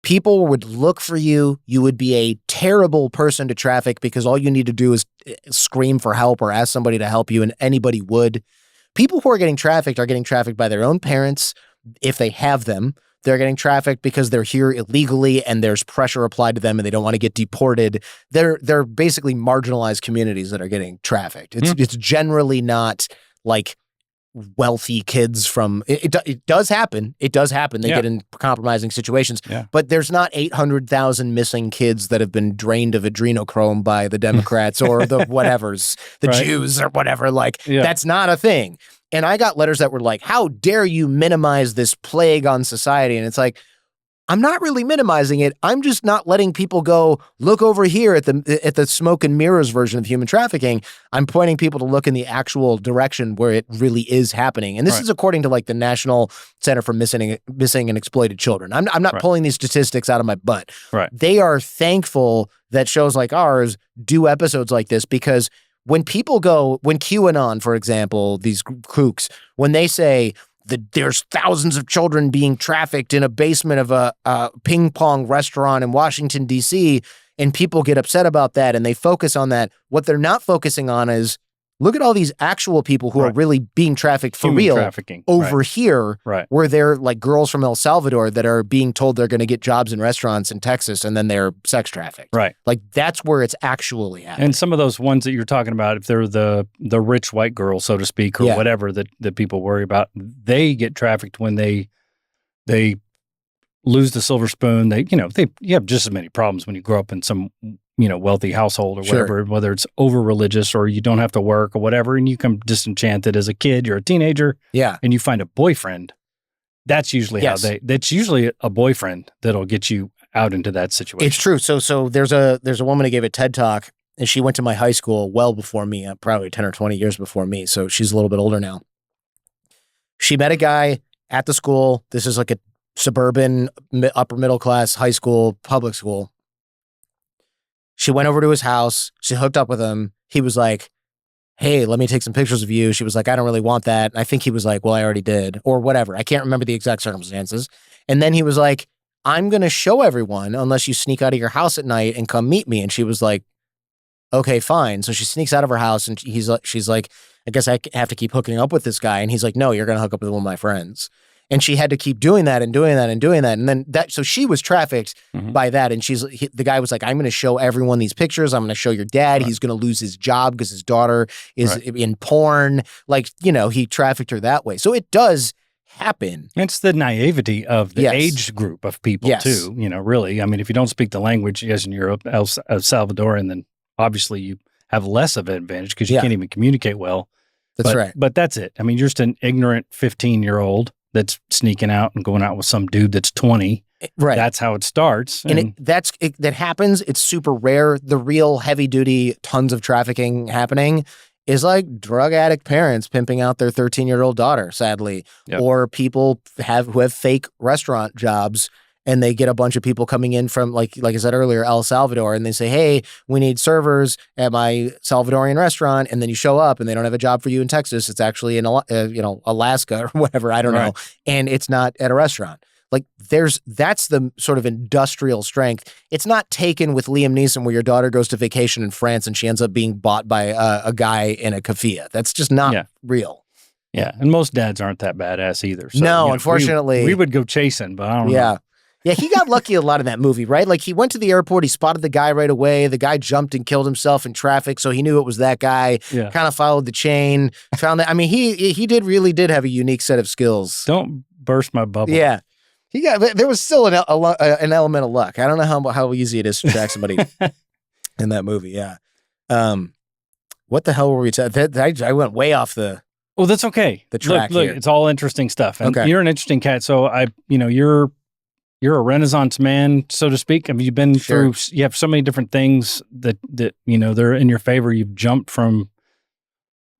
People would look for you. You would be a terrible person to traffic because all you need to do is scream for help or ask somebody to help you, and anybody would. People who are getting trafficked by their own parents, if they have them. They're getting trafficked because they're here illegally and there's pressure applied to them and they don't want to get deported. They're basically marginalized communities that are getting trafficked. It's generally not like wealthy kids from it does happen. It does happen. They get in compromising situations, but there's not 800,000 missing kids that have been drained of adrenochrome by the Democrats or the whatevers, the Jews or whatever. Like that's not a thing. And I got letters that were like, how dare you minimize this plague on society? And it's like, I'm not really minimizing it. I'm just not letting people go, look over here at the smoke and mirrors version of human trafficking. I'm pointing people to look in the actual direction where it really is happening. And this is according to like the National Center for Missing and Exploited Children. I'm not pulling these statistics out of my butt. Right. They are thankful that shows like ours do episodes like this because when QAnon, for example, these kooks, when they say that there's thousands of children being trafficked in a basement of a ping pong restaurant in Washington, D.C., and people get upset about that and they focus on that, what they're not focusing on is, look at all these actual people who are really being trafficked for real over here, where they're like girls from El Salvador that are being told they're going to get jobs in restaurants in Texas and then they're sex trafficked. Right. Like that's where it's actually happening. And some of those ones that you're talking about, if they're the rich white girl, so to speak, or whatever that people worry about, they get trafficked when they lose the silver spoon. You have just as many problems when you grow up in some wealthy household or whatever, whether it's over religious or you don't have to work or whatever, and you come disenchanted as a kid, you're a teenager, and you find a boyfriend. That's usually that's usually a boyfriend that'll get you out into that situation. It's true. So there's a woman who gave a TED Talk, and she went to my high school well before me, probably 10 or 20 years before me. So she's a little bit older now. She met a guy at the school. This is like a suburban upper middle class high school, public school. She went over to his house. She hooked up with him. He was like, hey, let me take some pictures of you. She was like, I don't really want that. And I think he was like, well, I already did, or whatever. I can't remember the exact circumstances. And then he was like, I'm going to show everyone unless you sneak out of your house at night and come meet me. And she was like, okay, fine. So she sneaks out of her house and she's like, I guess I have to keep hooking up with this guy. And he's like, no, you're going to hook up with one of my friends. And she had to keep doing that and doing that and doing that. And then so she was trafficked by that. And the guy was like, I'm going to show everyone these pictures. I'm going to show your dad. Right. He's going to lose his job because his daughter is in porn. Like, he trafficked her that way. So it does happen. It's the naivety of the age group of people too, really. I mean, if you don't speak the language, yes, in Europe, El Salvadoran, then obviously you have less of an advantage because you can't even communicate well. That's right. But that's it. I mean, you're just an ignorant 15-year-old that's sneaking out and going out with some dude that's 20. Right. That's how it starts. And that happens. It's super rare. The real heavy duty, tons of trafficking happening is like drug addict parents pimping out their 13-year-old daughter, sadly, or people who have fake restaurant jobs. And they get a bunch of people coming in from, like I said earlier, El Salvador, and they say, hey, we need servers at my Salvadorian restaurant. And then you show up and they don't have a job for you in Texas. It's actually in, Alaska or whatever. I don't know. And it's not at a restaurant. Like that's the sort of industrial strength. It's not Taken with Liam Neeson where your daughter goes to vacation in France and she ends up being bought by a guy in a kafia. That's just not real. Yeah. And most dads aren't that badass either. So, no, unfortunately. We would go chasing, but I don't know. Yeah, he got lucky a lot in that movie, right? Like he went to the airport, he spotted the guy right away. The guy jumped and killed himself in traffic, so he knew it was that guy. Yeah. Kind of followed the chain, found that. I mean, he really did have a unique set of skills. Don't burst my bubble. Yeah, there was still an element of luck. I don't know how easy it is to track somebody in that movie. Yeah. What the hell were we talking? I went way off the. Well, that's okay. The track. Look, it's all interesting stuff. And you're an interesting cat. So you're a Renaissance man, so to speak. Have you been through? You have so many different things that they're in your favor. You've jumped from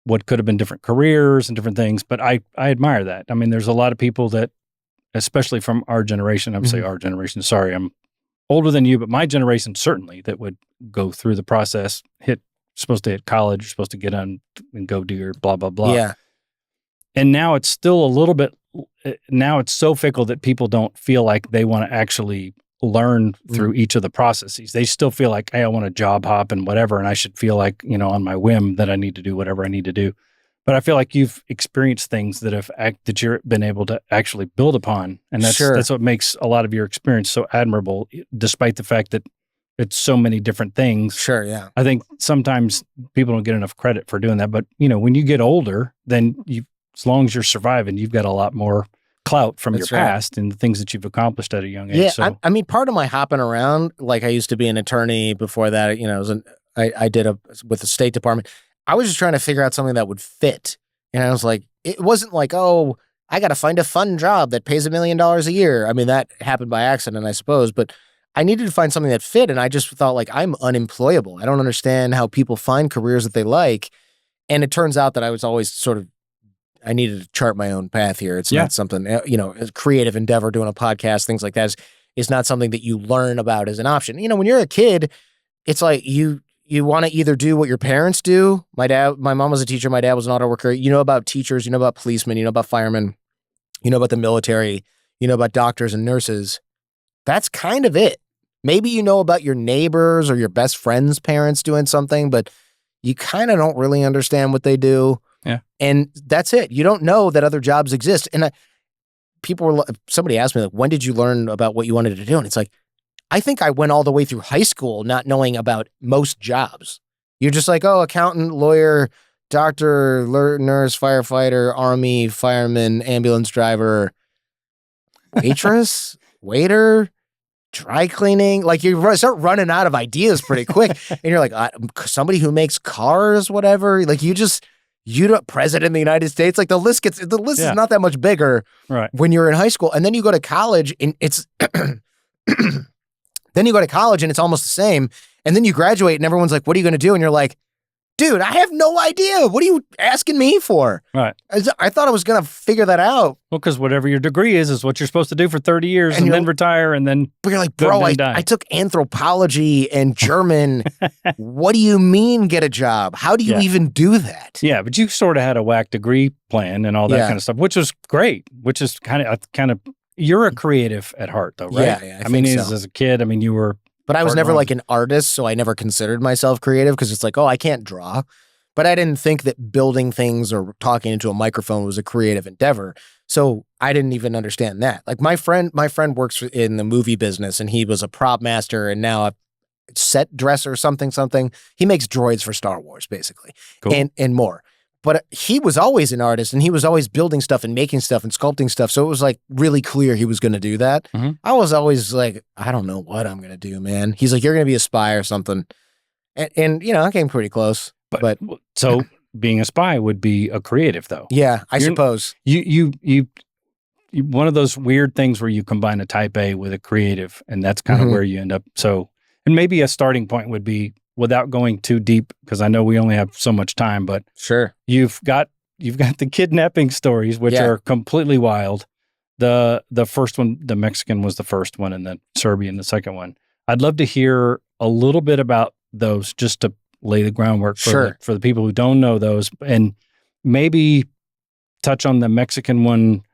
what could have been different careers and different things, but I admire that. I mean, there's a lot of people that, especially from our generation. I would say our generation. Sorry, I'm older than you, but my generation certainly that would go through the process. Supposed to hit college. You're supposed to get on and go do your blah blah blah. Yeah. And now it's still a little bit. Now it's so fickle that people don't feel like they want to actually learn through each of the processes. They still feel like, hey, I want to job hop and whatever, and I should feel like, on my whim that I need to do whatever I need to do. But I feel like you've experienced things that you've been able to actually build upon, and that's what makes a lot of your experience so admirable, despite the fact that it's so many different things. Sure, yeah. I think sometimes people don't get enough credit for doing that, but when you get older, then as long as you're surviving, you've got a lot more clout from your past and the things that you've accomplished at a young age. Yeah, so. I mean, part of my hopping around, like I used to be an attorney before that. I did with the State Department. I was just trying to figure out something that would fit, and I was like, it wasn't like, oh, I got to find a fun job that pays $1 million a year. I mean, that happened by accident, I suppose, but I needed to find something that fit, and I just thought like I'm unemployable. I don't understand how people find careers that they like, and it turns out that I was always I needed to chart my own path here. It's not something, a creative endeavor, doing a podcast, things like that is not something that you learn about as an option. When you're a kid, it's like you want to either do what your parents do. My mom was a teacher. My dad was an auto worker. You know about teachers, you know about policemen, you know about firemen, you know about the military, you know about doctors and nurses. That's kind of it. Maybe you know about your neighbors or your best friend's parents doing something, but you kind of don't really understand what they do. Yeah. And that's it. You don't know that other jobs exist. And somebody asked me, like, when did you learn about what you wanted to do? And it's like, I think I went all the way through high school not knowing about most jobs. You're just like, oh, accountant, lawyer, doctor, nurse, firefighter, army, fireman, ambulance driver, waitress, waiter, dry cleaning. Like you start running out of ideas pretty quick. And you're like, somebody who makes cars, whatever. Like you're president of the United States. Like the list is not that much bigger when you're in high school. And then you go to college and it's, then you go to college and it's almost the same. And then you graduate and everyone's like, what are you going to do? And you're like, dude, I have no idea. What are you asking me for? Right. I thought I was going to figure that out. Well, because whatever your degree is what you're supposed to do for 30 years and then retire and then. But you're like, bro, I took anthropology and German. What do you mean get a job? How do you even do that? Yeah, but you sort of had a whack degree plan and all that kind of stuff, which was great, which is kind of, you're a creative at heart though, right? Yeah, I mean, as a kid, I mean, you were. But I was never like an artist, so I never considered myself creative because it's like, oh, I can't draw. But I didn't think that building things or talking into a microphone was a creative endeavor. So I didn't even understand that. Like my friend works in the movie business and he was a prop master and now a set dresser, something. He makes droids for Star Wars, basically, and more. But he was always an artist and he was always building stuff and making stuff and sculpting stuff. So it was like really clear he was going to do that. Mm-hmm. I was always like, I don't know what I'm going to do, man. He's like, you're going to be a spy or something. And I came pretty close. But so being a spy would be a creative though. Yeah, I suppose. You one of those weird things where you combine a type A with a creative and that's kind of where you end up. So, and maybe a starting point would be, without going too deep, because I know we only have so much time, but sure, you've got the kidnapping stories, which are completely wild. The first one, the Mexican was the first one, and the Serbian the second one. I'd love to hear a little bit about those, just to lay the groundwork for the people who don't know those, and maybe touch on the Mexican one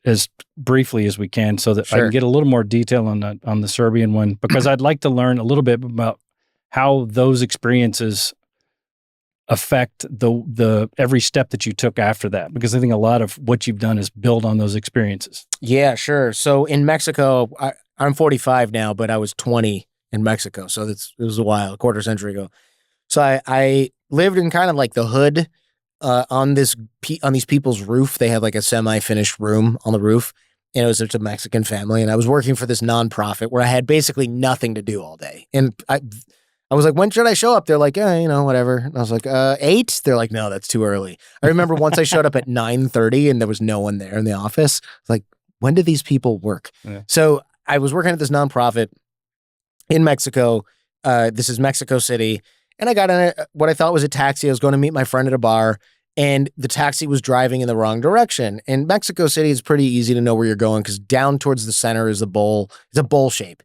as briefly as we can, so that I can get a little more detail on the Serbian one, because I'd like to learn a little bit about how those experiences affect the every step that you took after that, because I think a lot of what you've done is build on those experiences. Yeah, sure. So in Mexico, I'm 45 now, but I was 20 in Mexico, so it was a while, a quarter century ago. So I lived in kind of like the hood on these people's roof. They had like a semi-finished room on the roof, and it was just a Mexican family, and I was working for this nonprofit where I had basically nothing to do all day, and I was like, when should I show up? They're like, whatever. And I was like, 8? They're like, no, that's too early. I remember once I showed up at 9:30 and there was no one there in the office. Like, when do these people work? Yeah. So I was working at this nonprofit in Mexico. This is Mexico City. And I got in what I thought was a taxi. I was going to meet my friend at a bar, and the taxi was driving in the wrong direction. And Mexico City is pretty easy to know where you're going because down towards the center is a bowl. It's a bowl shape.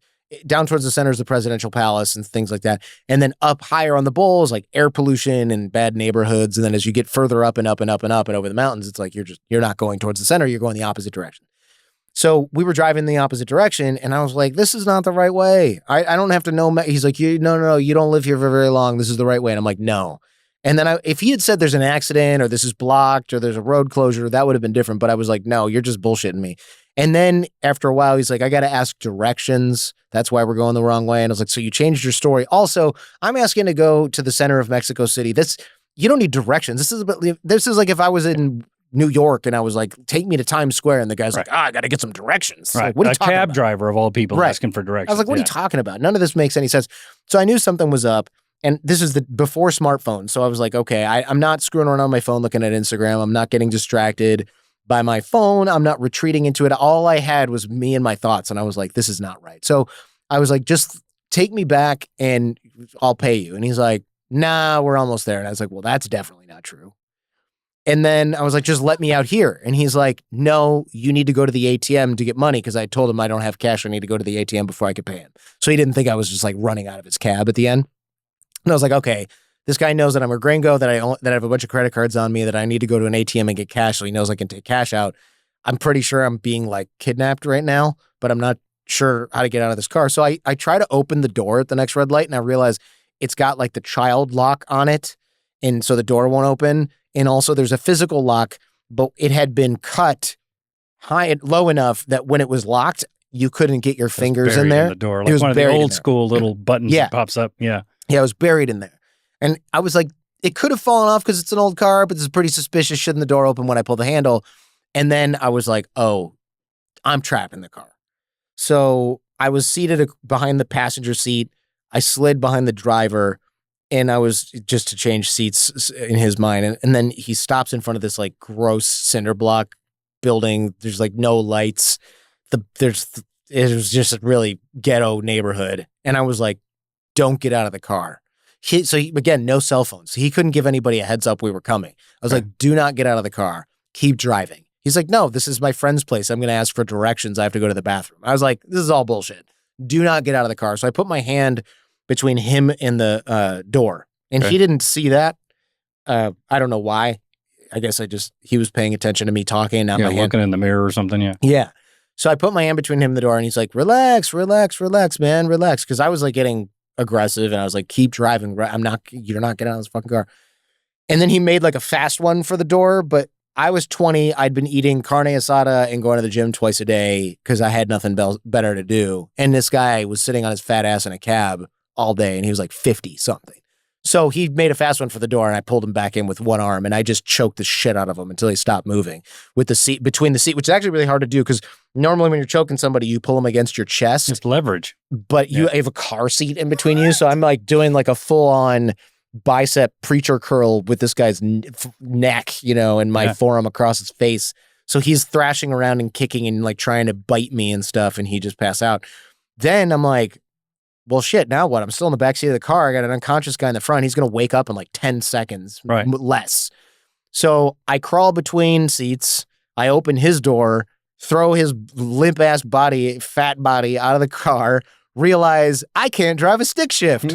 Down towards the center is the presidential palace and things like that. And then up higher on the bowl is like air pollution and bad neighborhoods. And then as you get further up and up and up and up and over the mountains, it's like you're not going towards the center, you're going the opposite direction. So we were driving the opposite direction, and I was like, this is not the right way. I don't have to know. He's like, no, you don't live here for very long. This is the right way. And I'm like, no. And then if he had said there's an accident or this is blocked or there's a road closure, that would have been different. But I was like, no, you're just bullshitting me. And then after a while, he's like, I got to ask directions. That's why we're going the wrong way. And I was like, so you changed your story. Also, I'm asking to go to the center of Mexico City. You don't need directions. This is like if I was in New York and I was like, take me to Times Square. And the guy's like, I got to get some directions. Right. Like, what are you talking about? A cab driver of all people asking for directions. I was like, what are you talking about? None of this makes any sense. So I knew something was up. And this is before smartphones. So I was like, okay, I'm not screwing around on my phone looking at Instagram. I'm not getting distracted by my phone. I'm not retreating into it. All I had was me and my thoughts. And I was like, this is not right. So I was like, just take me back and I'll pay you. And he's like, nah, we're almost there. And I was like, well, that's definitely not true. And then I was like, just let me out here. And he's like, no, you need to go to the ATM to get money. Because I told him I don't have cash. I need to go to the ATM before I could pay him. So he didn't think I was just like running out of his cab at the end. And I was like, okay, this guy knows that I'm a gringo, that I have a bunch of credit cards on me, that I need to go to an ATM and get cash, so he knows I can take cash out. I'm pretty sure I'm being like kidnapped right now, but I'm not sure how to get out of this car. So I try to open the door at the next red light, and I realize it's got like the child lock on it, and so the door won't open. And also there's a physical lock, but it had been cut low enough that when it was locked, you couldn't get your fingers in there. In the door, like it was one of the old school little buttons that pops up. Yeah. Yeah, it was buried in there. And I was like, it could have fallen off because it's an old car, but this is pretty suspicious. Shouldn't the door open when I pull the handle? And then I was like, oh, I'm trapped in the car. So I was seated behind the passenger seat. I slid behind the driver, and I was just to change seats in his mind. And then he stops in front of this like gross cinder block building. There's like no lights. It was just a really ghetto neighborhood. And I was like, don't get out of the car. Again, no cell phones. He couldn't give anybody a heads up we were coming. I was like, do not get out of the car. Keep driving. He's like, no, this is my friend's place. I'm going to ask for directions. I have to go to the bathroom. I was like, this is all bullshit. Do not get out of the car. So I put my hand between him and the door, and he didn't see that. I don't know why. I guess he was paying attention to me talking, not my hand. Looking in the mirror or something, Yeah. So I put my hand between him and the door, and he's like, relax, man, relax. Because I was like getting aggressive, and I was like, keep driving. You're not getting out of this fucking car. And then he made like a fast one for the door, but I was 20. I'd been eating carne asada and going to the gym twice a day because I had nothing better to do. And this guy was sitting on his fat ass in a cab all day, and he was like 50 something. So he made a fast one for the door, and I pulled him back in with one arm, and I just choked the shit out of him until he stopped moving with the seat between the seat, which is actually really hard to do because normally when you're choking somebody, you pull them against your chest. It's leverage. But you have a car seat in between you. So I'm like doing like a full on bicep preacher curl with this guy's neck, and my forearm across his face. So he's thrashing around and kicking and like trying to bite me and stuff, and he just passed out. Then I'm like, well, shit, now what? I'm still in the backseat of the car. I got an unconscious guy in the front. He's going to wake up in like 10 seconds, less. So I crawl between seats. I open his door, throw his limp-ass body, fat body out of the car, realize I can't drive a stick shift.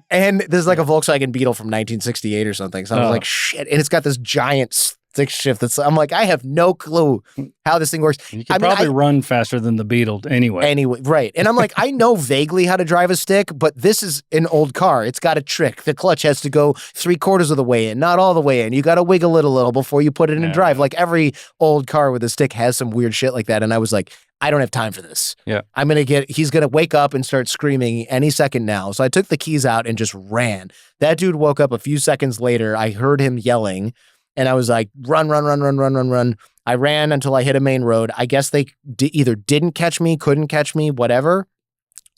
And this is like a Volkswagen Beetle from 1968 or something. So I was like, shit. And it's got this giant stick shift. I'm like, I have no clue how this thing works. You can probably run faster than the Beetle anyway. Right. And I'm like, I know vaguely how to drive a stick, but this is an old car. It's got a trick. The clutch has to go 3/4 of the way in, not all the way in. You got to wiggle it a little before you put it in drive. Like every old car with a stick has some weird shit like that. And I was like, I don't have time for this. Yeah. He's going to wake up and start screaming any second now. So I took the keys out and just ran. That dude woke up a few seconds later. I heard him yelling. And I was like, run. I ran until I hit a main road. I guess they either didn't catch me, couldn't catch me, whatever.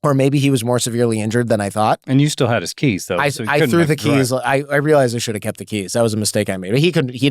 Or maybe he was more severely injured than I thought. And you still had his keys, though. I threw the keys. I realized I should have kept the keys. That was a mistake I made. But he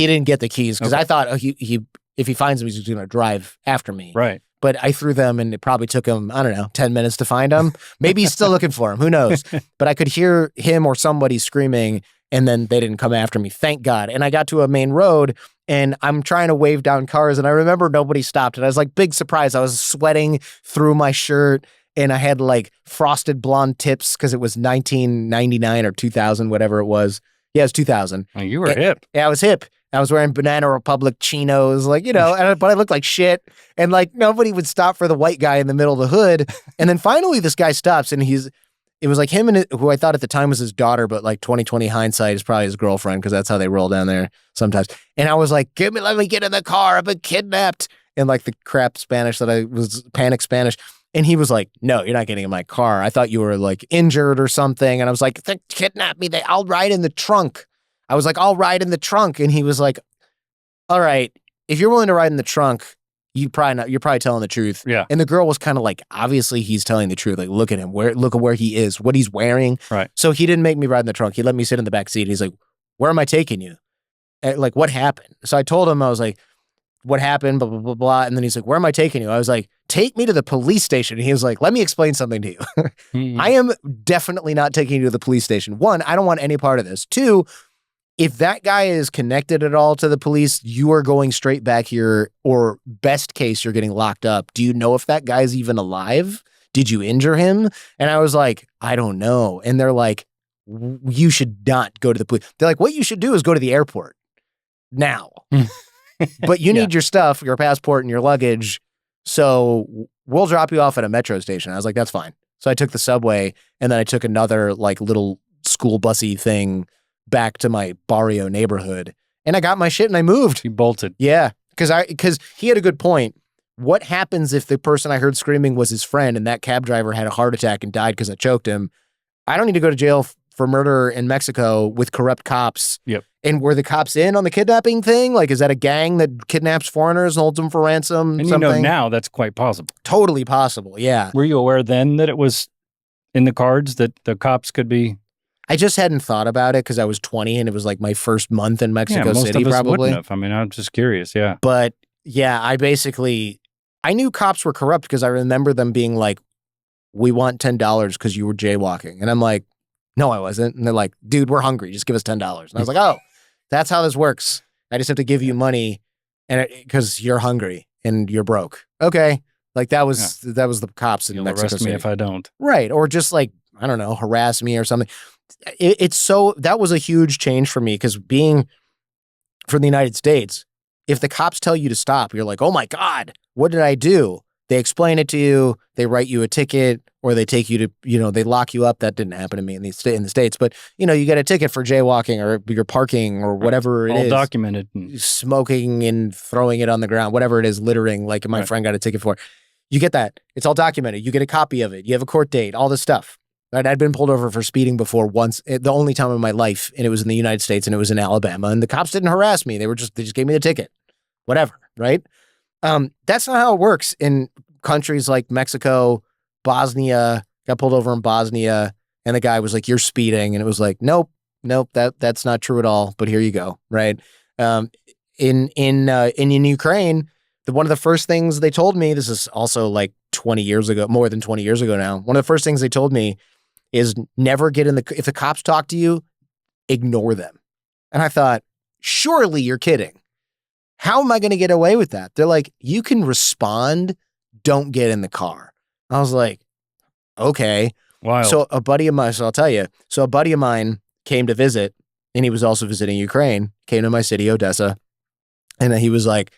didn't get the keys because I thought if he finds them, he's going to drive after me. Right. But I threw them, and it probably took him, 10 minutes to find them. Maybe he's still looking for him. Who knows? But I could hear him or somebody screaming, and then they didn't come after me. Thank God. And I got to a main road, and I'm trying to wave down cars, and I remember nobody stopped. And I was like, big surprise. I was sweating through my shirt, and I had like frosted blonde tips because it was 1999 or 2000, whatever it was. Yeah, it was 2000. Oh, you were hip. Yeah, I was hip. I was wearing Banana Republic chinos, but I looked like shit. And like nobody would stop for the white guy in the middle of the hood. And then finally this guy stops, and it was like him and who I thought at the time was his daughter, but like 2020 hindsight is probably his girlfriend because that's how they roll down there sometimes. And I was like, let me get in the car. I've been kidnapped. And like the crap Spanish that I was panic Spanish. And he was like, no, you're not getting in my car. I thought you were like injured or something. And I was like, they kidnapped me. I'll ride in the trunk. I was like, I'll ride in the trunk. And he was like, all right, if you're willing to ride in the trunk, you're probably telling the truth. Yeah. And the girl was kind of like, obviously he's telling the truth. Like, look at him. Look at where he is, what he's wearing. Right. So he didn't make me ride in the trunk. He let me sit in the back seat. He's like, where am I taking you? And like, what happened? So I told him, I was like, what happened? Blah, blah, blah, blah. And then he's like, where am I taking you? I was like, take me to the police station. And he was like, let me explain something to you. I am definitely not taking you to the police station. One, I don't want any part of this. Two, if that guy is connected at all to the police, you are going straight back here, or best case, you're getting locked up. Do you know if that guy's even alive? Did you injure him? And I was like, I don't know. And they're like, you should not go to the police. They're like, what you should do is go to the airport now. But you need your stuff, your passport and your luggage. So we'll drop you off at a metro station. I was like, that's fine. So I took the subway, and then I took another like little school bussy thing back to my barrio neighborhood, and I got my shit and I moved. You bolted. Yeah. Because he had a good point. What happens if the person I heard screaming was his friend and that cab driver had a heart attack and died because I choked him? I don't need to go to jail for murder in Mexico with corrupt cops. Yep. And were the cops in on the kidnapping thing? Like, is that a gang that kidnaps foreigners and holds them for ransom? And something? now that's quite possible. Totally possible. Yeah. Were you aware then that it was in the cards that the cops could be? I just hadn't thought about it because I was 20 and it was like my first month in Mexico City, of us probably. Wouldn't have. I mean, I'm just curious. Yeah. But yeah, I knew cops were corrupt because I remember them being like, we want $10 because you were jaywalking. And I'm like, No, I wasn't. And they're like, dude, we're hungry. Just give us $10. And I was like, oh, that's how this works. I just have to give you money and because you're hungry and you're broke. Okay. Like that was the cops in You'll Mexico arrest City. me if I don't. Right. Or just like, I don't know, harass me or something. That was a huge change for me because being from the United States, if the cops tell you to stop, you're like, oh my God, what did I do? They explain it to you, they write you a ticket, or they take you to, they lock you up. That didn't happen to me in the States, but you get a ticket for jaywalking or you're parking or whatever it is. All documented. Smoking and throwing it on the ground, whatever it is, littering, like my friend got a ticket for. You get that. It's all documented. You get a copy of it. You have a court date, all this stuff. Right? I'd been pulled over for speeding before once, the only time in my life, and it was in the United States and it was in Alabama, and the cops didn't harass me. They just gave me the ticket, whatever. Right? That's not how it works in countries like Mexico, Bosnia. Got pulled over in Bosnia, and the guy was like, "You're speeding," and it was like, "Nope, that's not true at all." But here you go. Right? In Ukraine, one of the first things they told me, this is also like 20 years ago, more than 20 years ago now. One of the first things they told me is never get if the cops talk to you, ignore them. And I thought, surely you're kidding. How am I going to get away with that? They're like, you can respond, don't get in the car. I was like, okay. Wow. So a buddy of mine, a buddy of mine came to visit, and he was also visiting Ukraine, came to my city, Odessa. And he was like,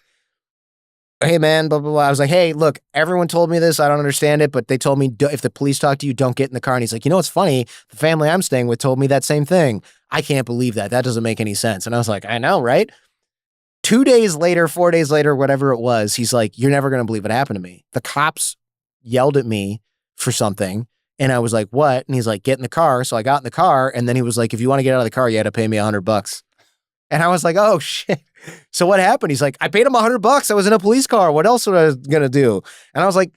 hey man, blah, blah, blah. I was like, hey, look, everyone told me this. I don't understand it, but they told me if the police talk to you, don't get in the car. And he's like, what's funny? The family I'm staying with told me that same thing. I can't believe that. That doesn't make any sense. And I was like, I know, right? 2 days later, 4 days later, whatever it was, he's like, you're never going to believe what happened to me. The cops yelled at me for something. And I was like, what? And he's like, get in the car. So I got in the car. And then he was like, if you want to get out of the car, you had to pay me $100. And I was like, oh shit. So what happened? He's like, I paid him $100. I was in a police car. What else was I going to do? And I was like,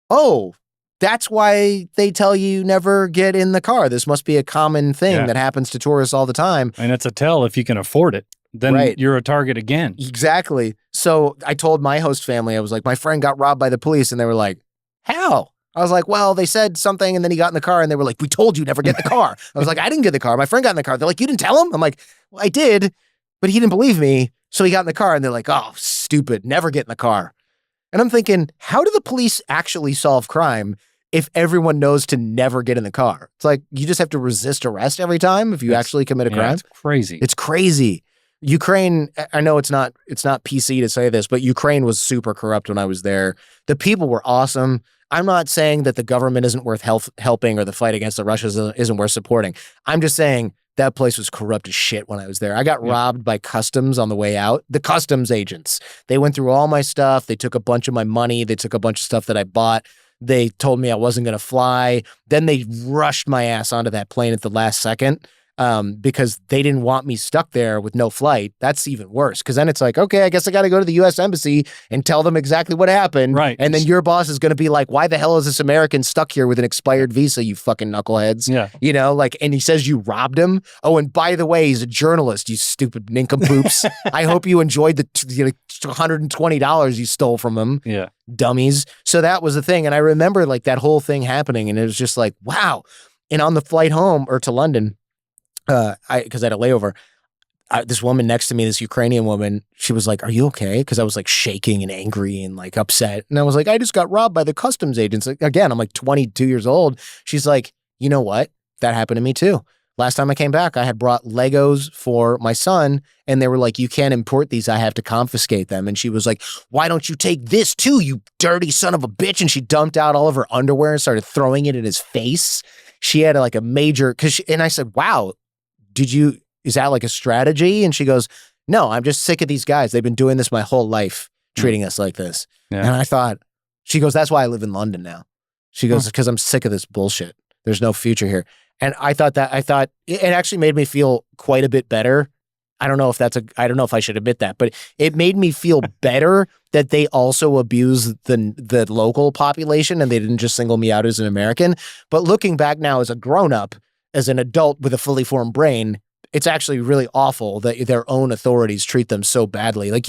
oh, that's why they tell you never get in the car. This must be a common thing that happens to tourists all the time. And it's a tell if you can afford it. Then you're a target again. Exactly. So I told my host family, I was like, my friend got robbed by the police. And they were like, how? I was like, well, they said something and then he got in the car and they were like, we told you never get in the car. I was like, I didn't get in the car. My friend got in the car. They're like, you didn't tell him? I'm like, well, I did, but he didn't believe me. So he got in the car and they're like, oh, stupid, never get in the car. And I'm thinking, how do the police actually solve crime if everyone knows to never get in the car? It's like, you just have to resist arrest every time if you actually commit a crime. It's crazy. It's crazy. Ukraine, I know it's not PC to say this, but Ukraine was super corrupt when I was there. The people were awesome. I'm not saying that the government isn't worth helping or the fight against the Russians isn't worth supporting. I'm just saying that place was corrupt as shit when I was there. I got robbed by customs on the way out. The customs agents, they went through all my stuff. They took a bunch of my money. They took a bunch of stuff that I bought. They told me I wasn't going to fly. Then they rushed my ass onto that plane at the last second. Because they didn't want me stuck there with no flight. That's even worse. Because then it's like, okay, I guess I got to go to the U.S. Embassy and tell them exactly what happened. Right. And then your boss is going to be like, why the hell is this American stuck here with an expired visa, you fucking knuckleheads? Yeah. And he says you robbed him. Oh, and by the way, he's a journalist, you stupid nincompoops. I hope you enjoyed the $120 you stole from him. Yeah. Dummies. So that was the thing. And I remember like that whole thing happening and it was just like, wow. And on the flight home or to London, because I had a layover, this woman next to me, this Ukrainian woman, she was like, are you okay? Because I was like shaking and angry and like upset. And I was like, I just got robbed by the customs agents. Again, I'm like 22 years old. She's like, you know what? That happened to me too. Last time I came back, I had brought Legos for my son and they were like, you can't import these. I have to confiscate them. And she was like, why don't you take this too, you dirty son of a bitch? And she dumped out all of her underwear and started throwing it in his face. She had like a major, and I said, wow, is that like a strategy? And she goes, no, I'm just sick of these guys. They've been doing this my whole life, treating us like this. Yeah. And I thought, she goes, that's why I live in London now. She goes, because I'm sick of this bullshit. There's no future here. And I thought it actually made me feel quite a bit better. I don't know if I should admit that, but it made me feel better that they also abuse the local population and they didn't just single me out as an American. But looking back now as a grown-up, as an adult with a fully formed brain, it's actually really awful that their own authorities treat them so badly. Like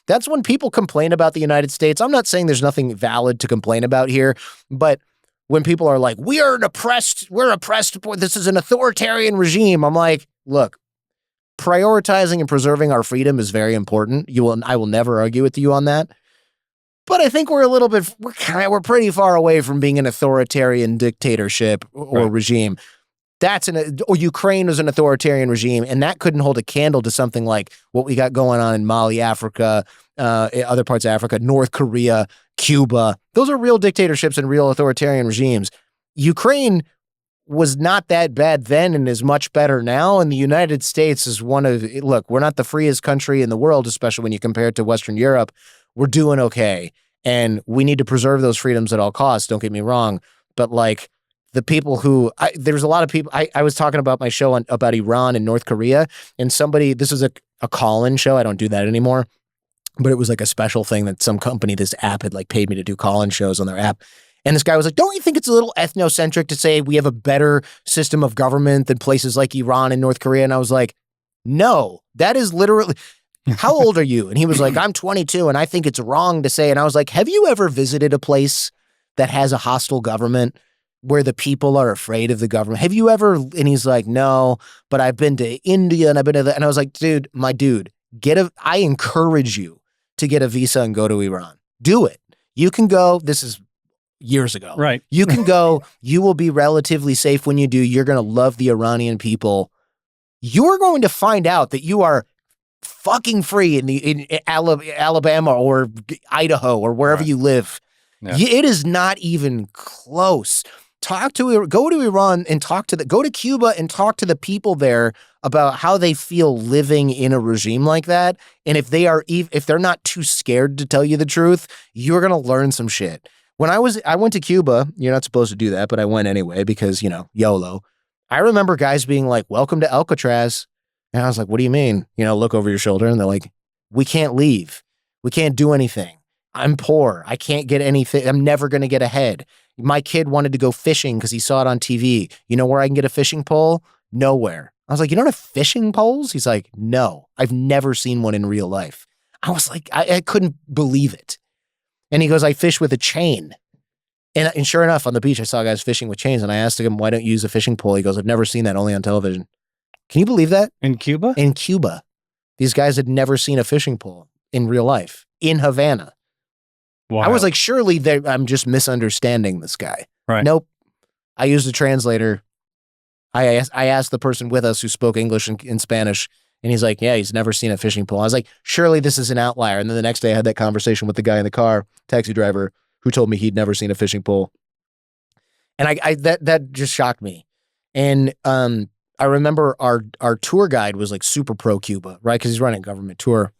that's when people complain about the United States. I'm not saying there's nothing valid to complain about here, but when people are like, we're oppressed, this is an authoritarian regime. I'm like, look, prioritizing and preserving our freedom is very important. I will never argue with you on that. But I think we're pretty far away from being an authoritarian dictatorship or regime. Or Ukraine was an authoritarian regime, and that couldn't hold a candle to something like what we got going on in Mali, Africa, other parts of Africa, North Korea, Cuba. Those are real dictatorships and real authoritarian regimes. Ukraine was not that bad then and is much better now. And the United States is look, we're not the freest country in the world, especially when you compare it to Western Europe. We're doing okay. And we need to preserve those freedoms at all costs. Don't get me wrong. But like the people there's a lot of people, I was talking about my show about Iran and North Korea, and this was a call-in show. I don't do that anymore, but it was like a special thing that some company, this app had like paid me to do call-in shows on their app. And this guy was like, don't you think it's a little ethnocentric to say we have a better system of government than places like Iran and North Korea? And I was like, no, that is literally, how old are you? And he was like, I'm 22 and I think it's wrong to say. And I was like, have you ever visited a place that has a hostile government where the people are afraid of the government? Have you ever? And he's like, no, but I've been to India and I've been to and I was like, dude, I encourage you to get a visa and go to Iran. Do it. You can go. This is years ago. Right. You can go. You will be relatively safe when you do. You're going to love the Iranian people. You're going to find out that you are fucking free in Alabama or Idaho or wherever you live. Yeah. It is not even close. Go to Iran and go to Cuba and talk to the people there about how they feel living in a regime like that. And if they're not too scared to tell you the truth, you're going to learn some shit. When I went to Cuba, you're not supposed to do that, but I went anyway because, YOLO. I remember guys being like, welcome to Alcatraz. And I was like, what do you mean? Look over your shoulder. And they're like, we can't leave. We can't do anything. I'm poor. I can't get anything. I'm never going to get ahead. My kid wanted to go fishing because he saw it on TV. You know where I can get a fishing pole? Nowhere. I was like, you don't have fishing poles? He's like, no, I've never seen one in real life. I was like, I couldn't believe it. And he goes, I fish with a chain. And sure enough, on the beach, I saw guys fishing with chains. And I asked him, why don't you use a fishing pole? He goes, I've never seen that, only on television. Can you believe that? In Cuba? In Cuba. These guys had never seen a fishing pole in real life. In Havana. Wow. I was like, surely I'm just misunderstanding this guy. Right. Nope. I used a translator. I asked the person with us who spoke English and Spanish, and he's like, yeah, he's never seen a fishing pole. I was like, surely this is an outlier. And then the next day I had that conversation with the guy in the car, taxi driver, who told me he'd never seen a fishing pole. And that just shocked me. And I remember our tour guide was like super pro Cuba, right? Because he's running a government tour.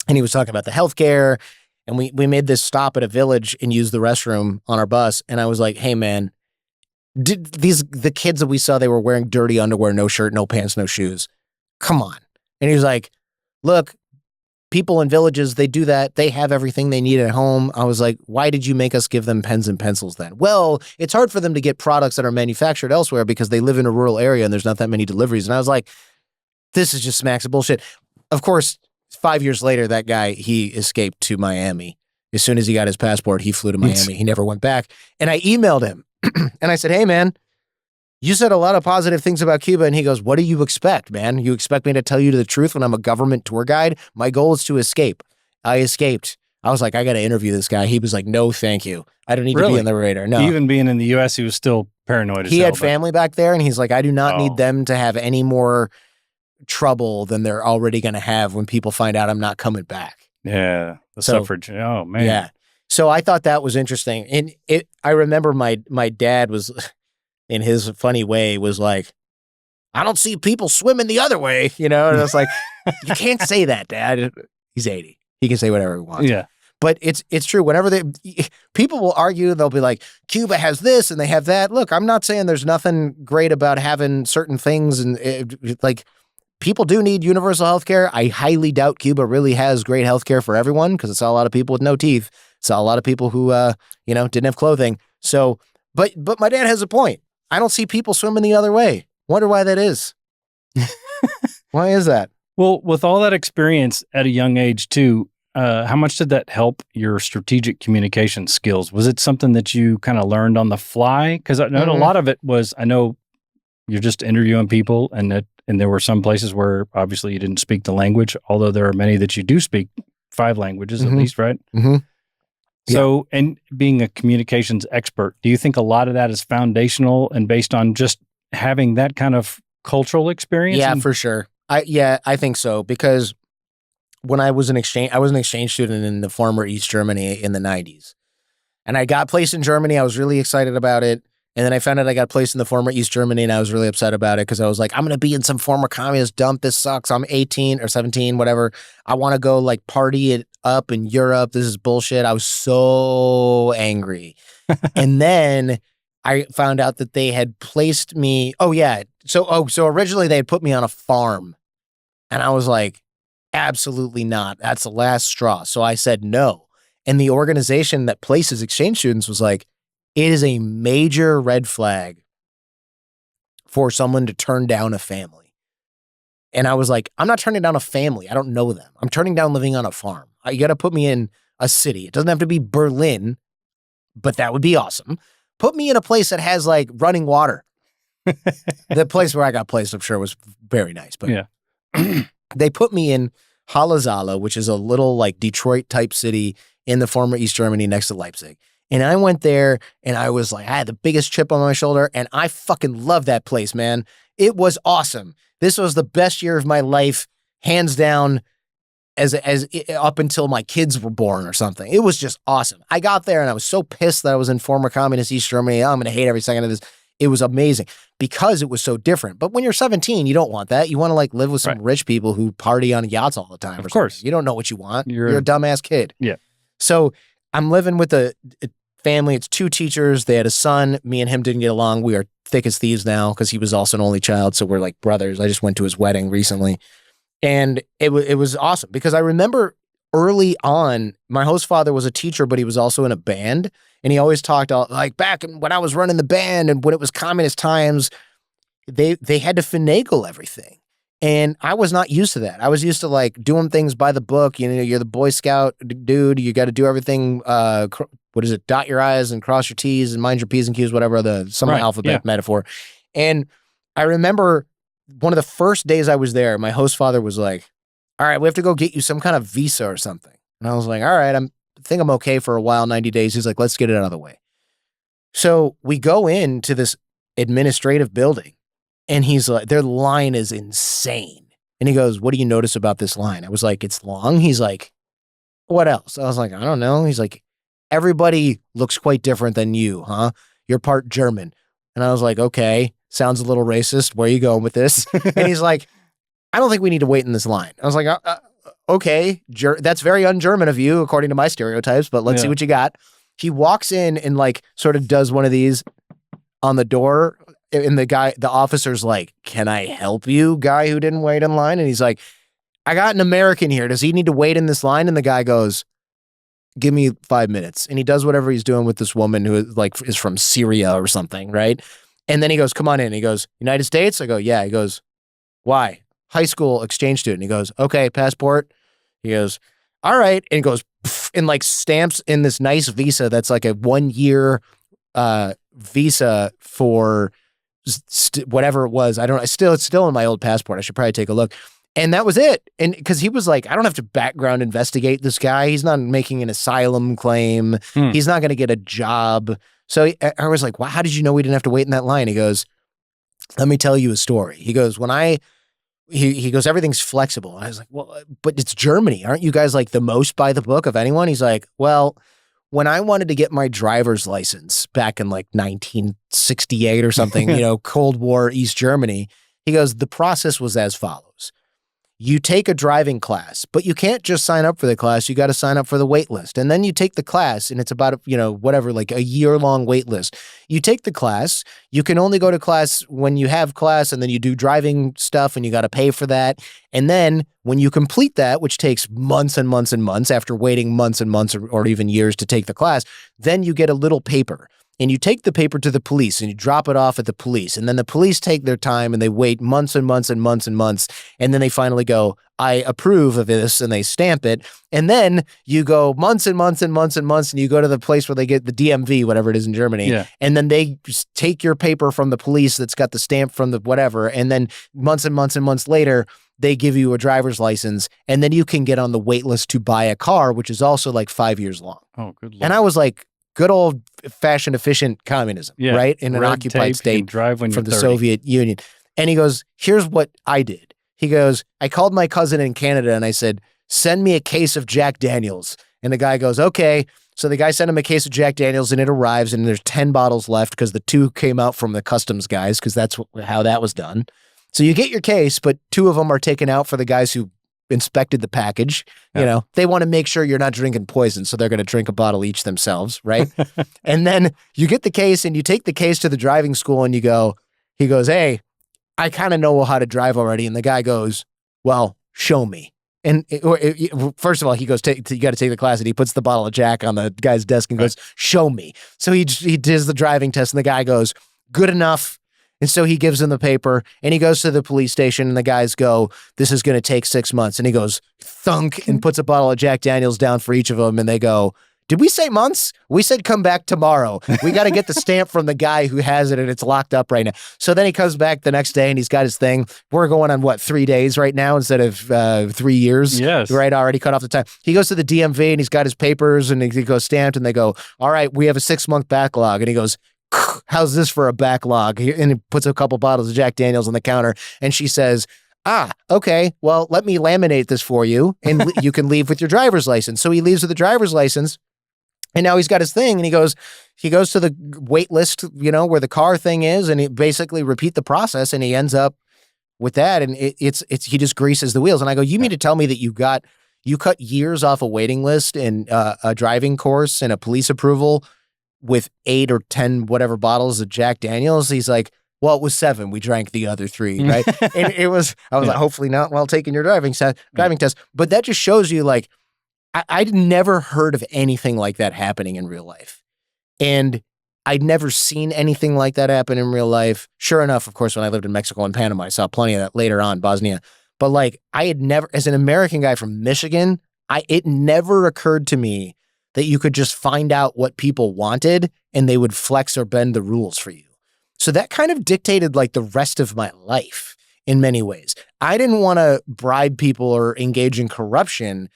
And he was talking about the healthcare. And we made this stop at a village and used the restroom on our bus. And I was like, hey, man, the kids that we saw, they were wearing dirty underwear, no shirt, no pants, no shoes. Come on. And he was like, look, people in villages, they do that. They have everything they need at home. I was like, why did you make us give them pens and pencils then? Well, it's hard for them to get products that are manufactured elsewhere because they live in a rural area and there's not that many deliveries. And I was like, this is just smacks of bullshit. Of course, 5 years later, that guy, he escaped to Miami. As soon as he got his passport, he flew to Miami. He never went back. And I emailed him and I said, hey, man, you said a lot of positive things about Cuba. And he goes, what do you expect, man? You expect me to tell you the truth when I'm a government tour guide? My goal is to escape. I escaped. I was like, I got to interview this guy. He was like, no, thank you. I don't need to be on the radar. No. Even being in the U.S., he was still paranoid as hell. He had family back there, and he's like, I do not need them to have any more trouble than they're already going to have when people find out I'm not coming back. Yeah, the suffrage. Oh, man. Yeah. So I thought that was interesting. And I remember my dad was, in his funny way, was like, I don't see people swimming the other way, And I was like, you can't say that, Dad. He's 80. He can say whatever he wants. Yeah. But it's true. Whenever people will argue, they'll be like, Cuba has this and they have that. Look, I'm not saying there's nothing great about having certain things. And like, people do need universal health care. I highly doubt Cuba really has great health care for everyone because it's a lot of people with no teeth. It's a lot of people who, didn't have clothing. So, but my dad has a point. I don't see people swimming the other way. Wonder why that is. Why is that? Well, with all that experience at a young age too, how much did that help your strategic communication skills? Was it something that you kind of learned on the fly? Because I know a lot of it was, I know you're just interviewing people, and there were some places where obviously you didn't speak the language, although there are many that you do speak 5 languages at least, right? Mm-hmm. So, and being a communications expert, do you think a lot of that is foundational and based on just having that kind of cultural experience? Yeah, for sure. I think so, because when I was an exchange student in the former East Germany in the 90s. And I got placed in Germany. I was really excited about it. And then I found out I got placed in the former East Germany, and I was really upset about it because I was like, I'm going to be in some former communist dump. This sucks. I'm 18 or 17, whatever. I want to go like party it up in Europe. This is bullshit. I was so angry. And then I found out that they had placed me. Oh, yeah. So originally they had put me on a farm. And I was like, absolutely not. That's the last straw. So I said no. And the organization that places exchange students was like, it is a major red flag for someone to turn down a family. And I was like, I'm not turning down a family. I don't know them. I'm turning down living on a farm. You got to put me in a city. It doesn't have to be Berlin, but that would be awesome. Put me in a place that has like running water. The place where I got placed, I'm sure, was very nice. But yeah. They put me in Halle, which is a little like Detroit type city in the former East Germany next to Leipzig. And I went there and I was like, I had the biggest chip on my shoulder, and I fucking love that place, man. It was awesome. This was the best year of my life, hands down, as up until my kids were born or something. It was just awesome. I got there and I was so pissed that I was in former communist East Germany. Oh, I'm going to hate every second of this. It was amazing because it was so different. But when you're 17, you don't want that. You want to like live with some rich people who party on yachts all the time. Of course. You don't know what you want. You're a dumbass kid. Yeah. So I'm living with a family. It's 2 teachers. They had a son. Me and him didn't get along. We are thick as thieves now because he was also an only child. So we're like brothers. I just went to his wedding recently. And it was awesome because I remember early on, my host father was a teacher, but he was also in a band. And he always talked like back when I was running the band and when it was communist times, they had to finagle everything. And I was not used to that. I was used to like doing things by the book. You know, you're the Boy Scout dude. You got to do everything. What is it? Dot your I's and cross your T's and mind your P's and Q's, whatever some alphabet metaphor. And I remember one of the first days I was there, my host father was like, all right, we have to go get you some kind of visa or something. And I was like, all right, I think I'm okay for a while, 90 days. He's like, let's get it out of the way. So we go into this administrative building and he's like, their line is insane. And he goes, what do you notice about this line? I was like, it's long. He's like, what else? I was like, I don't know. He's like, everybody looks quite different than you, huh? You're part German. And I was like, okay, sounds a little racist. Where are you going with this? And he's like, I don't think we need to wait in this line. I was like, okay, that's very un-German of you, according to my stereotypes, but let's see what you got. He walks in and like sort of does one of these on the door. And the officer's like, can I help you, guy who didn't wait in line? And he's like, I got an American here. Does he need to wait in this line? And the guy goes, give me 5 minutes. And he does whatever he's doing with this woman who is from Syria or something, right? And then he goes, come on in. He goes, United States? I go, yeah. He goes, why? High school exchange student. He goes, okay, passport. He goes, all right. And he goes, and like stamps in this nice visa that's like a 1-year visa for whatever it was. I don't know. It's still in my old passport. I should probably take a look. And that was it. And because he was like, I don't have to background investigate this guy. He's not making an asylum claim. He's not going to get a job. So I was like, wow, how did you know we didn't have to wait in that line? He goes, let me tell you a story. He goes, he goes, everything's flexible. And I was like, well, but it's Germany. Aren't you guys like the most by the book of anyone? He's like, well, when I wanted to get my driver's license back in like 1968 or something, Cold War East Germany, he goes, the process was as follows. You take a driving class, but you can't just sign up for the class. You got to sign up for the wait list. And then you take the class, and it's about, whatever, like a year-long wait list. You take the class. You can only go to class when you have class, and then you do driving stuff, and you got to pay for that. And then when you complete that, which takes months and months and months after waiting months and months or even years to take the class, then you get a little paper. and you take the paper to the police and you drop it off at the police. And then the police take their time and they wait months and months and months and months. And then they finally go, I approve of this, and they stamp it. And then you go months and months and months and months, and you go to the place where they get the DMV, whatever it is in Germany. Yeah. And then they just take your paper from the police that's got the stamp from the whatever. And then months and months and months later, they give you a driver's license, and then you can get on the wait list to buy a car, which is also like 5 years long. Oh, good Lord. And I was like, good old fashioned efficient communism, Yeah. right? In an Red occupied tape, you state can drive when from you're the 30. Soviet Union. And he goes, here's what I did. He goes, I called my cousin in Canada and I said, send me a case of Jack Daniels. And the guy goes, okay. So the guy sent him a case of Jack Daniels, and it arrives, and there's 10 bottles left because the 2 came out from the customs guys, because that's how that was done. So you get your case, but 2 of them are taken out for the guys who inspected the package. Yeah. You know, they want to make sure you're not drinking poison, so they're going to drink a bottle each themselves, right? And then you get the case, and you take the case to the driving school, and he goes, hey, I kind of know how to drive already. And the guy goes, well, show me. And first of all, he goes, you got to take the class, and he puts the bottle of Jack on the guy's desk and goes, show me. So he does the driving test, and the guy goes, good enough. And so he gives him the paper, and he goes to the police station, and the guys go, this is going to take 6 months. And he goes, thunk, and puts a bottle of Jack Daniels down for each of them. And they go, did we say months? We said come back tomorrow. We got to get the stamp from the guy who has it, and it's locked up right now. So then he comes back the next day, and he's got his thing. We're going on, 3 days right now instead of 3 years? Yes. Right, already cut off the time. He goes to the DMV, and he's got his papers, and he goes stamped, and they go, all right, we have a 6-month backlog. And he goes, how's this for a backlog? And he puts a couple bottles of Jack Daniels on the counter, and she says, okay, well, let me laminate this for you, and you can leave with your driver's license. So he leaves with the driver's license. And now he's got his thing, and he goes to the wait list, where the car thing is, and he basically repeat the process, and he ends up with that. And he just greases the wheels. And I go, you mean to tell me that you cut years off a waiting list and a driving course and a police approval with 8 or 10 whatever bottles of Jack Daniels? He's like, well, it was 7. We drank the other 3, right? And I was like, hopefully not while taking your driving test. But that just shows you, like, I'd never heard of anything like that happening in real life. And I'd never seen anything like that happen in real life. Sure enough, of course, when I lived in Mexico and Panama, I saw plenty of that later on, Bosnia. But like, I had never, as an American guy from Michigan, it never occurred to me that you could just find out what people wanted and they would flex or bend the rules for you. So that kind of dictated like the rest of my life in many ways. I didn't want to bribe people or engage in corruption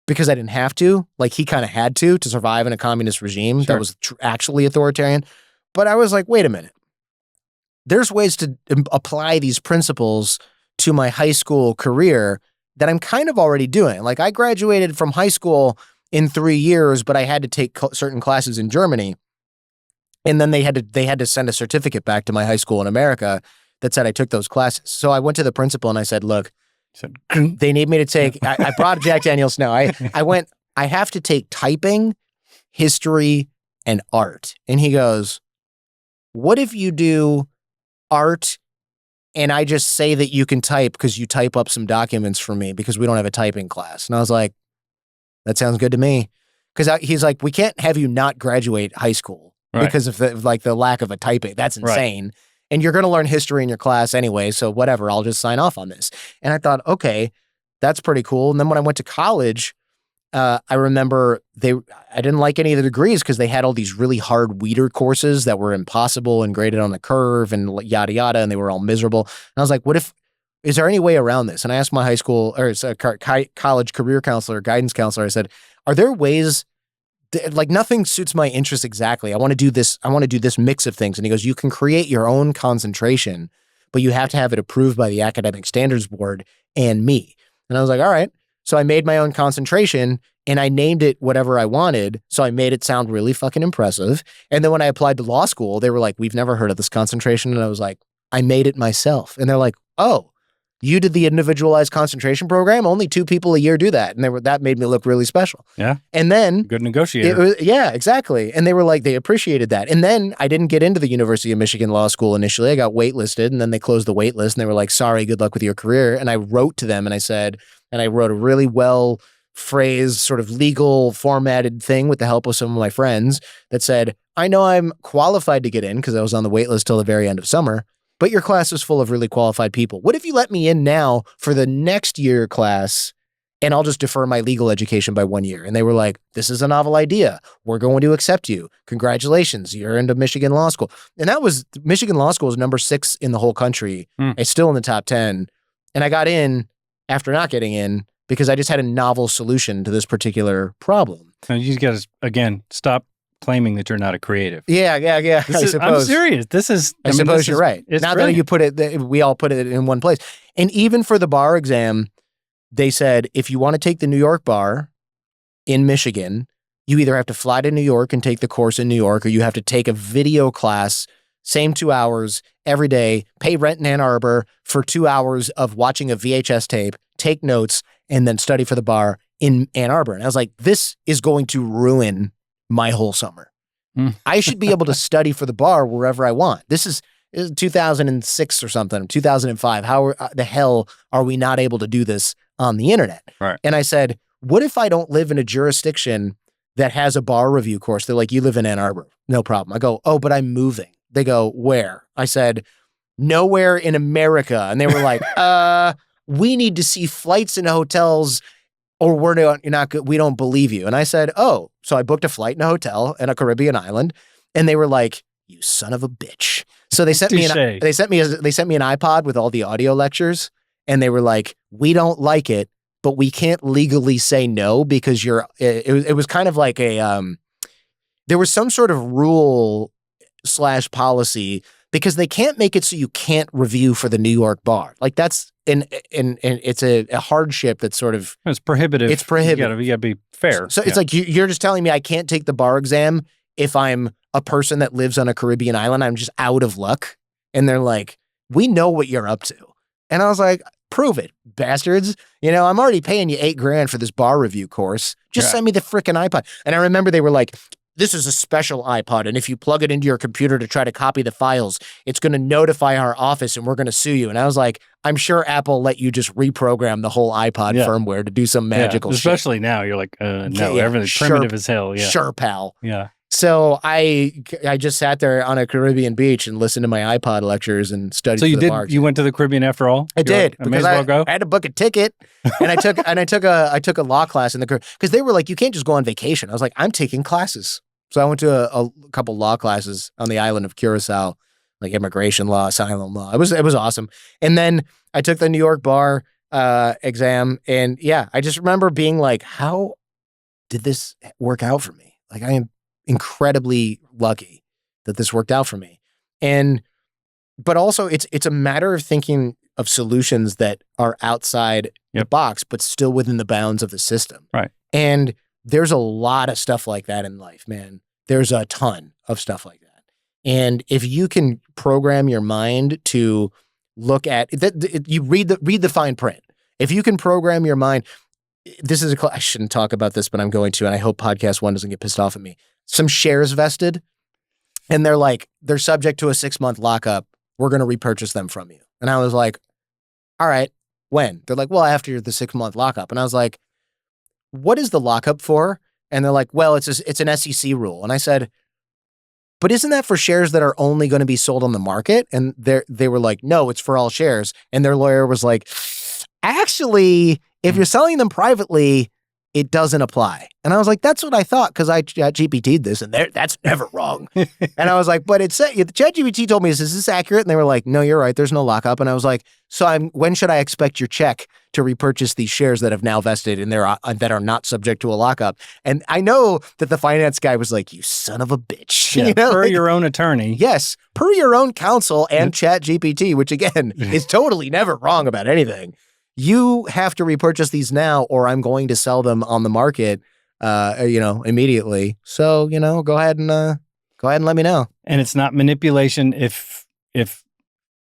because I didn't have to. Like, he kind of had to survive in a communist regime that was actually authoritarian. But I was like, wait a minute. There's ways to apply these principles to my high school career that I'm kind of already doing. Like, I graduated from high school in 3 years, but I had to take certain classes in Germany. And then they had to send a certificate back to my high school in America that said I took those classes. So I went to the principal and I said, look, they need me to take, I brought Jack Daniels now. I went, I have to take typing, history, and art. And he goes, what if you do art and I just say that you can type because you type up some documents for me because we don't have a typing class? And I was like, that sounds good to me. Because he's like, we can't have you not graduate high school because of the lack of a typing. That's insane. Right. And you're going to learn history in your class anyway, so whatever, I'll just sign off on this. And I thought, okay, that's pretty cool. And then when I went to college, I remember I didn't like any of the degrees because they had all these really hard weeder courses that were impossible and graded on a curve and yada, yada, and they were all miserable. And I was like, is there any way around this? And I asked my high school or college career counselor, guidance counselor, I said, are there ways, like nothing suits my interest exactly. I want to do this mix of things. And he goes, you can create your own concentration, but you have to have it approved by the Academic Standards Board and me. And I was like, all right. So I made my own concentration and I named it whatever I wanted. So I made it sound really fucking impressive. And then when I applied to law school, they were like, we've never heard of this concentration. And I was like, I made it myself. And they're like, oh, you did the individualized concentration program? Only 2 people a year do that. And that made me look really special. Yeah. And then good negotiator. Yeah, exactly. And they were like, they appreciated that. And then I didn't get into the University of Michigan Law School initially. I got waitlisted and then they closed the wait list and they were like, sorry, good luck with your career. And I wrote to them and I said, and I wrote a really well phrased sort of legal formatted thing with the help of some of my friends that said, I know I'm qualified to get in because I was on the wait list till the very end of summer, but your class is full of really qualified people. What if you let me in now for the next year class and I'll just defer my legal education by 1 year? And they were like, this is a novel idea. We're going to accept you. Congratulations. You're into Michigan Law School. And Michigan Law School is number 6 in the whole country. It's still in the top 10. And I got in after not getting in because I just had a novel solution to this particular problem. And you got to, again, stop claiming that you're not a creative. Yeah. I'm serious. I suppose you're right. Now that you put it, we all put it in one place. And even for the bar exam, they said, if you want to take the New York bar in Michigan, you either have to fly to New York and take the course in New York, or you have to take a video class, same 2 hours every day, pay rent in Ann Arbor for 2 hours of watching a VHS tape, take notes, and then study for the bar in Ann Arbor. And I was like, this is going to ruin my whole summer. I should be able to study for the bar wherever I want. This is 2006 or something, 2005. How the hell are we not able to do this on the internet? Right. And I said, what if I don't live in a jurisdiction that has a bar review course? They're like, you live in Ann Arbor. No problem. I go, oh, but I'm moving. They go, where? I said, nowhere in America. And they were like, we need to see flights and hotels, or we don't believe you. And I said, oh, so I booked a flight and a hotel in a Caribbean island. And they were like, you son of a bitch. So they sent me an iPod with all the audio lectures. And they were like, we don't like it, but we can't legally say no because it was kind of like there was some sort of rule / policy because they can't make it so you can't review for the New York bar. Like that's, and it's a hardship that's sort of. It's prohibitive. It's prohibitive. You gotta be fair. So it's like, you're just telling me I can't take the bar exam if I'm a person that lives on a Caribbean island. I'm just out of luck. And they're like, we know what you're up to. And I was like, prove it, bastards. I'm already paying you $8,000 for this bar review course. Just send me the frickin' iPod. And I remember they were like, this is a special iPod. And if you plug it into your computer to try to copy the files, it's going to notify our office and we're going to sue you. And I was like, I'm sure Apple let you just reprogram the whole iPod firmware to do some magical shit. Especially now, you're like, no, everything's primitive as hell. Yeah. Sure, pal. Yeah. So I just sat there on a Caribbean beach and listened to my iPod lectures and studied. So you went to the Caribbean after all? I did. I may as well go. I had to book a ticket, and I took a law class in the because they were like, you can't just go on vacation. I was like, I'm taking classes. So I went to a couple law classes on the island of Curacao, like immigration law, asylum law. It was awesome. And then I took the New York bar exam, and I just remember being like, how did this work out for me? Like, I am incredibly lucky that this worked out for me. But also it's a matter of thinking of solutions that are outside the box, but still within the bounds of the system. Right. And there's a lot of stuff like that in life, man. There's a ton of stuff like that. And if you can program your mind to look at that, you read the fine print. If you can program your mind, I shouldn't talk about this, but I'm going to, and I hope podcast 1 doesn't get pissed off at me. Some shares vested, and they're subject to a 6-month lockup. We're going to repurchase them from you. And I was like, all right, when? They're like, well, after the 6-month lockup. And I was like, what is the lockup for? And they're like, well, it's an SEC rule. And I said, but isn't that for shares that are only going to be sold on the market? And they were like, no, it's for all shares. And their lawyer was like, actually, if you're selling them privately, it doesn't apply. And I was like, that's what I thought, because I ChatGPT'd this, and that's never wrong. And I was like, but ChatGPT told me, is this accurate? And they were like, no, you're right, there's no lockup. And I was like, so when should I expect your check to repurchase these shares that have now vested and that are not subject to a lockup? And I know that the finance guy was like, you son of a bitch. Yeah, per your own attorney. Yes, per your own counsel and ChatGPT, which again is totally never wrong about anything. You have to repurchase these now, or I'm going to sell them on the market, immediately. So, go ahead and let me know. And it's not manipulation if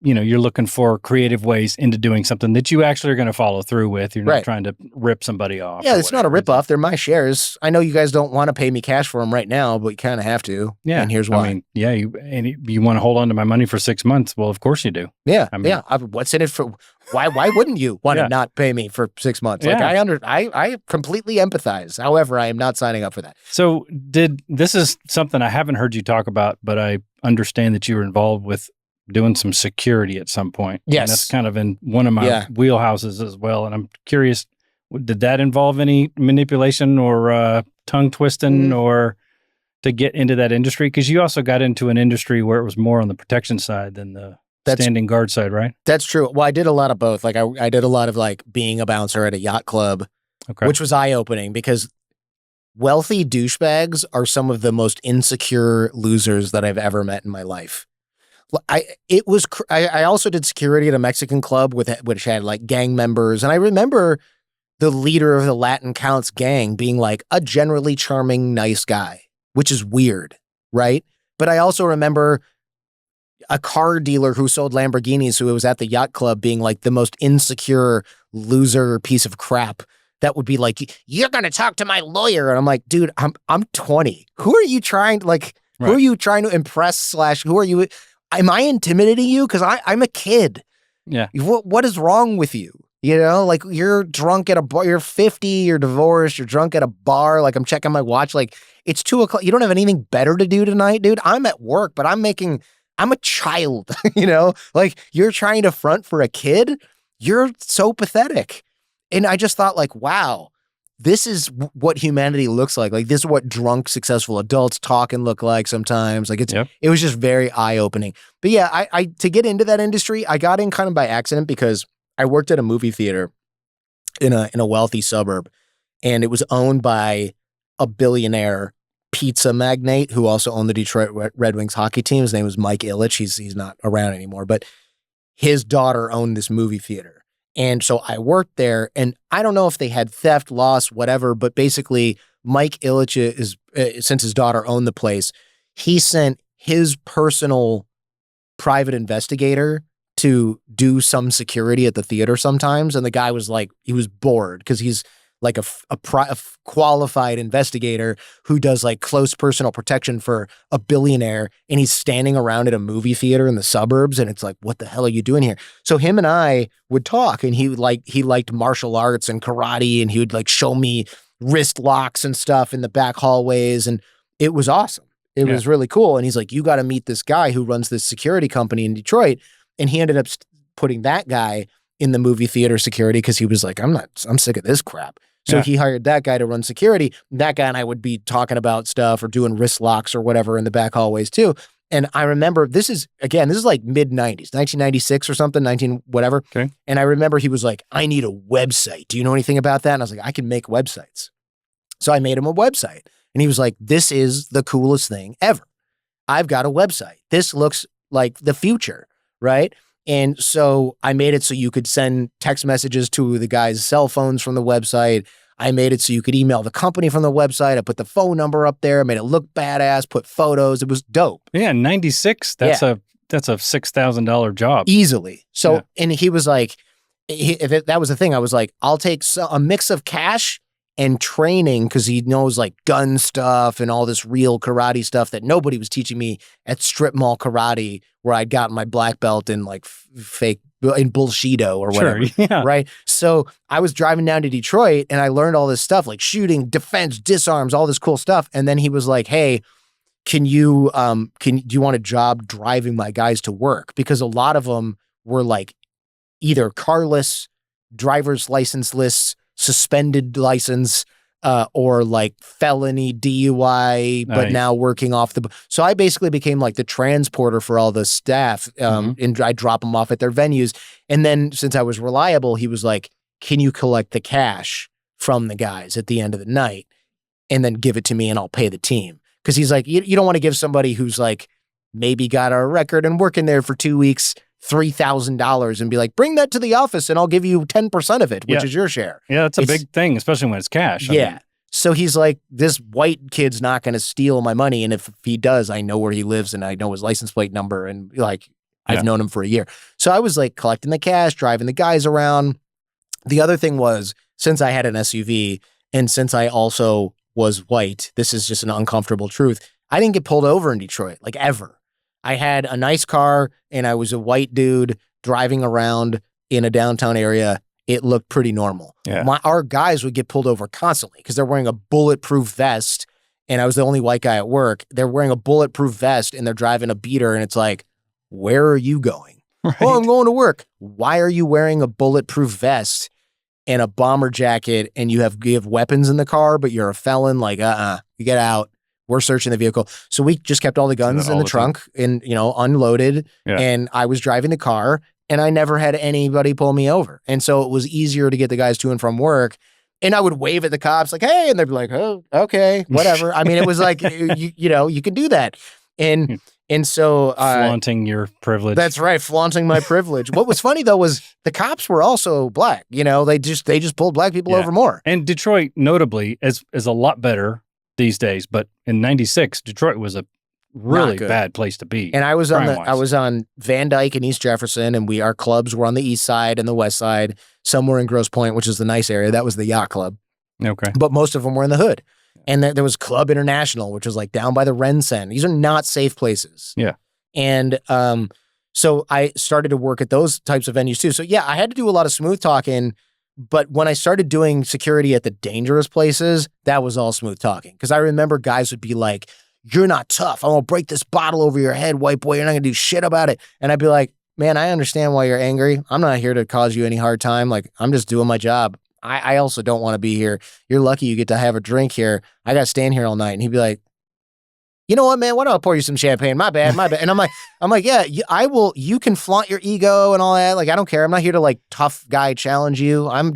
you're looking for creative ways into doing something that you actually are going to follow through with. You're not trying to rip somebody off. Yeah, it's not a rip off. They're my shares. I know you guys don't want to pay me cash for them right now, but you kind of have to. Yeah. And here's why. I mean, yeah, you want to hold on to my money for 6 months. Well, of course you do. Yeah. What's in it for? Why wouldn't you want to not pay me for 6 months? Like I completely empathize. However, I am not signing up for that. So this is something I haven't heard you talk about, but I understand that you were involved with doing some security at some point. Yes. And that's kind of in one of my wheelhouses as well. And I'm curious, did that involve any manipulation or tongue twisting or to get into that industry? Because you also got into an industry where it was more on the protection side than the standing guard side, right? That's true. Well, I did a lot of both. Like I did a lot of like being a bouncer at a yacht club, which was eye-opening because wealthy douchebags are some of the most insecure losers that I've ever met in my life. I also did security at a Mexican club which had like gang members. And I remember the leader of the Latin Counts gang being like a generally charming, nice guy, which is weird, right? But I also remember a car dealer who sold Lamborghinis who was at the yacht club being like the most insecure loser piece of crap that would be like, you're going to talk to my lawyer. And I'm like, dude, I'm 20. Who are you trying who are you trying to impress / who are you? Am I intimidating you? Because I'm a kid. Yeah. What is wrong with you? Like you're drunk at a bar, you're 50, you're divorced, you're drunk at a bar. Like I'm checking my watch. Like it's 2:00. You don't have anything better to do tonight, dude. I'm at work, but I'm a child, like you're trying to front for a kid. You're so pathetic. And I just thought like, wow, this is what humanity looks like. Like this is what drunk, successful adults talk and look like sometimes. Like it was just very eye-opening. But yeah, I to get into that industry, I got in kind of by accident because I worked at a movie theater in a wealthy suburb, and it was owned by a billionaire pizza magnate who also owned the Detroit Red Wings hockey team. His name was Mike Ilitch. He's not around anymore, but his daughter owned this movie theater. And so I worked there, and I don't know if they had theft, loss, whatever, but basically Mike Ilitch is, since his daughter owned the place, he sent his personal private investigator to do some security at the theater sometimes. And the guy was like, he was bored because he's like a qualified investigator who does like close personal protection for a billionaire. And he's standing around at a movie theater in the suburbs. And it's like, what the hell are you doing here? So him and I would talk, and he liked martial arts and karate, and he would like show me wrist locks and stuff in the back hallways. And it was awesome. It was really cool. And he's like, you got to meet this guy who runs this security company in Detroit. And he ended up putting that guy in the movie theater security because he was like, I'm sick of this crap. So he hired that guy to run security. That guy and I would be talking about stuff or doing wrist locks or whatever in the back hallways too. And I remember this is like mid-90s, 1996 or something, 19 whatever. Okay. And I remember he was like, I need a website. Do you know anything about that? And I was like, I can make websites. So I made him a website. And he was like, this is the coolest thing ever. I've got a website. This looks like the future, right? And so I made it so you could send text messages to the guy's cell phones from the website. I made it so you could email the company from the website. I put the phone number up there, made it look badass, put photos. It was dope. Yeah, 96. That's a $6,000 job. Easily. So, and he was like, that was the thing. I was like, I'll take a mix of cash and training, because he knows like gun stuff and all this real karate stuff that nobody was teaching me at strip mall karate, where I'd gotten my black belt in like fake in Bullshido or whatever. Sure, yeah. Right. So I was driving down to Detroit and I learned all this stuff like shooting, defense, disarms, all this cool stuff. And then he was like, hey, do you want a job driving my guys to work? Because a lot of them were like either carless, driver's licenseless, suspended license, or like felony DUI, but now working off the. So I basically became like the transporter for all the staff, and I drop them off at their venues. And then since I was reliable, he was like, "Can you collect the cash from the guys at the end of the night, and then give it to me, and I'll pay the team?" Because he's like, you don't want to give somebody who's like maybe got a record and working there for 2 weeks $3,000 and be like, bring that to the office and I'll give you 10% of it, which is your share. Yeah, that's a big thing, especially when it's cash. I mean. So he's like, this white kid's not going to steal my money. And if he does, I know where he lives and I know his license plate number. And like, I've known him for a year. So I was like collecting the cash, driving the guys around. The other thing was, since I had an SUV and since I also was white, this is just an uncomfortable truth, I didn't get pulled over in Detroit, like ever. I had a nice car and I was a white dude driving around in a downtown area. It looked pretty normal. Yeah. Our guys would get pulled over constantly because they're wearing a bulletproof vest, and I was the only white guy at work. They're wearing a bulletproof vest and they're driving a beater, and it's like, where are you going? Right. Oh, I'm going to work. Why are you wearing a bulletproof vest and a bomber jacket and you have weapons in the car, but you're a felon? Like, you get out. We're searching the vehicle. So we just kept all the guns in the trunk and, unloaded. Yeah. And I was driving the car and I never had anybody pull me over. And so it was easier to get the guys to and from work. And I would wave at the cops like, hey, and they'd be like, oh, okay, whatever. I mean, it was like, you can do that. And so flaunting your privilege. That's right. Flaunting my privilege. What was funny though, was the cops were also black. They just pulled black people over more. And Detroit notably is a lot better these days. But in '96, Detroit was a really bad place to be. And I was on Van Dyke and East Jefferson, and our clubs were on the east side and the west side, somewhere in Grosse Pointe, which is the nice area. That was the yacht club. Okay. But most of them were in the hood. And there was Club International, which was like down by the Rensen. These are not safe places. Yeah. And so I started to work at those types of venues too. So yeah, I had to do a lot of smooth talking. But when I started doing security at the dangerous places, that was all smooth talking. Because I remember guys would be like, you're not tough. I'm going to break this bottle over your head, white boy. You're not going to do shit about it. And I'd be like, man, I understand why you're angry. I'm not here to cause you any hard time. Like, I'm just doing my job. I also don't want to be here. You're lucky you get to have a drink here. I got to stand here all night. And he'd be like, you know what, man? Why don't I pour you some champagne? My bad. And I'm like, yeah, I will. You can flaunt your ego and all that. Like, I don't care. I'm not here to like tough guy challenge you. I'm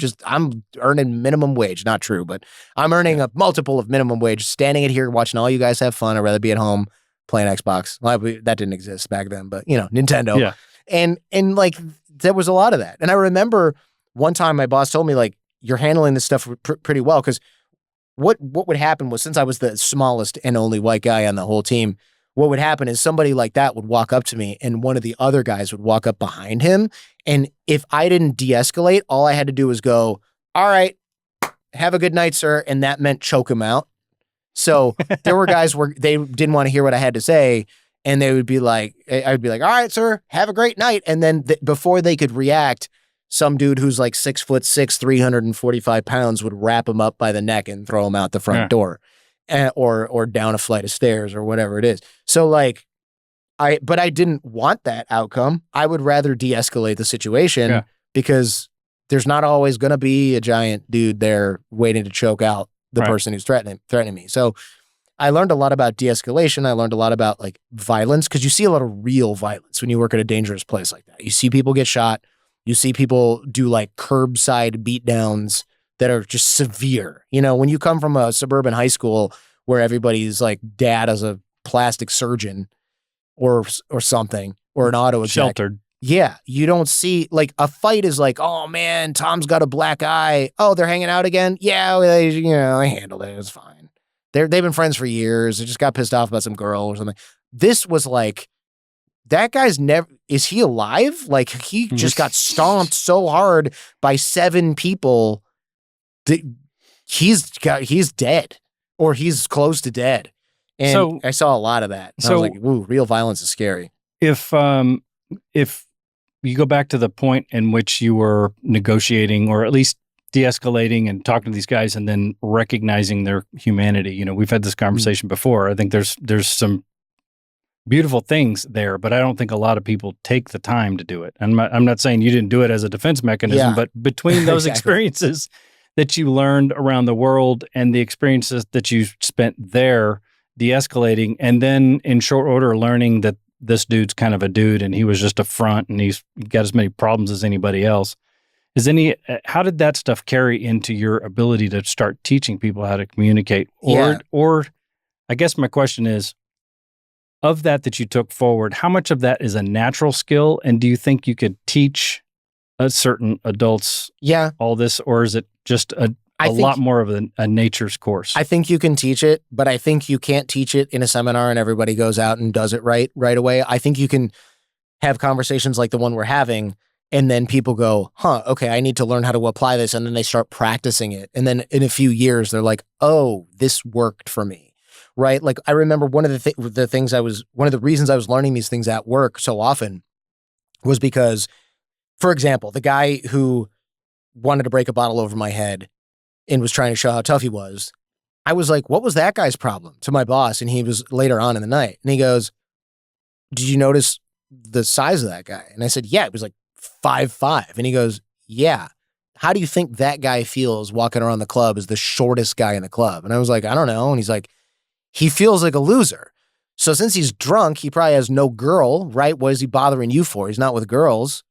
earning minimum wage. Not true, but I'm earning a multiple of minimum wage, standing in here watching all you guys have fun. I'd rather be at home playing Xbox. Well, that didn't exist back then, but Nintendo. Yeah. And like there was a lot of that. And I remember one time my boss told me like, you're handling this stuff pretty well, because what would happen was, since I was the smallest and only white guy on the whole team, what would happen is somebody like that would walk up to me and one of the other guys would walk up behind him. And if I didn't de-escalate, all I had to do was go, all right, have a good night, sir. And that meant choke him out. So there were guys where they didn't want to hear what I had to say. And they would be like, I'd be like, all right, sir, have a great night. And then before they could react, some dude who's like 6'6", 345 pounds would wrap him up by the neck and throw him out the front door, or down a flight of stairs or whatever it is. So like, but I didn't want that outcome. I would rather de-escalate the situation because there's not always going to be a giant dude there waiting to choke out the person who's threatening me. So I learned a lot about de-escalation. I learned a lot about like violence, because you see a lot of real violence when you work at a dangerous place like that. You see people get shot. You see people do like curbside beatdowns that are just severe. When you come from a suburban high school where everybody's like dad is a plastic surgeon or something, or an auto exec. Sheltered. Yeah. You don't see like a fight is like, oh man, Tom's got a black eye. Oh, they're hanging out again. Yeah. They handled it. It's fine. They've been friends for years. They just got pissed off about some girl or something. This was like, that guy's is he alive? Like, he just got stomped so hard by 7 people that he's dead, or he's close to dead. And so, I saw a lot of that. So I was like, ooh, real violence is scary. If you go back to the point in which you were negotiating, or at least de-escalating and talking to these guys and then recognizing their humanity, we've had this conversation before. I think there's some beautiful things there, but I don't think a lot of people take the time to do it. And I'm not saying you didn't do it as a defense mechanism, but between those experiences that you learned around the world and the experiences that you spent there de-escalating, and then in short order learning that this dude's kind of a dude and he was just a front and he's got as many problems as anybody else. How did that stuff carry into your ability to start teaching people how to communicate? Or I guess my question is, of that you took forward, how much of that is a natural skill? And do you think you could teach certain adults all this, or is it just a lot more of a nature's course? I think you can teach it, but I think you can't teach it in a seminar and everybody goes out and does it right away. I think you can have conversations like the one we're having, and then people go, huh, okay, I need to learn how to apply this. And then they start practicing it. And then in a few years, they're like, oh, this worked for me. Right? Like I remember one of the reasons I was learning these things at work so often was because, for example, the guy who wanted to break a bottle over my head and was trying to show how tough he was, I was like, what was that guy's problem, to my boss? And he was later on in the night. And he goes, did you notice the size of that guy? And I said, yeah, it was like 5'5". And he goes, yeah. How do you think that guy feels walking around the club as the shortest guy in the club? And I was like, I don't know. And he's like, he feels like a loser. So since he's drunk, he probably has no girl, right? What is he bothering you for? He's not with girls.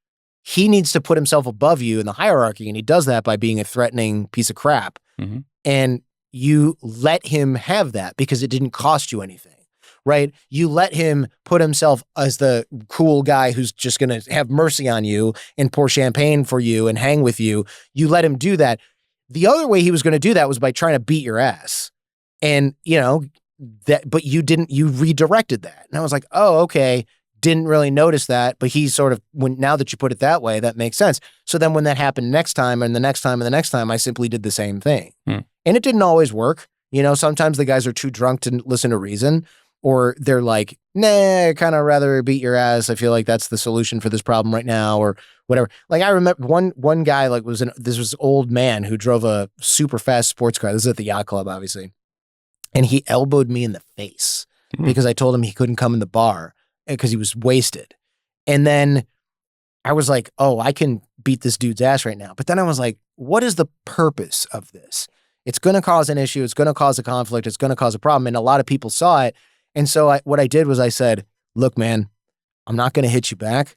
He needs to put himself above you in the hierarchy, and he does that by being a threatening piece of crap. Mm-hmm. And you let him have that because it didn't cost you anything, right? You let him put himself as the cool guy who's just going to have mercy on you and pour champagne for you and hang with you. You let him do that. The other way he was going to do that was by trying to beat your ass. And, but you redirected that. And I was like, oh, okay. Didn't really notice that, but he sort of, now that you put it that way, that makes sense. So then when that happened next time and the next time and the next time, I simply did the same thing. And it didn't always work. Sometimes the guys are too drunk to listen to reason, or they're like, nah, I kind of rather beat your ass. I feel like that's the solution for this problem right now, or whatever. Like I remember one guy, like this was old man who drove a super fast sports car. This is at the yacht club, obviously. And he elbowed me in the face because I told him he couldn't come in the bar because he was wasted. And then I was like, oh, I can beat this dude's ass right now. But then I was like, what is the purpose of this? It's going to cause an issue. It's going to cause a conflict. It's going to cause a problem. And a lot of people saw it. And so what I did was I said, look, man, I'm not going to hit you back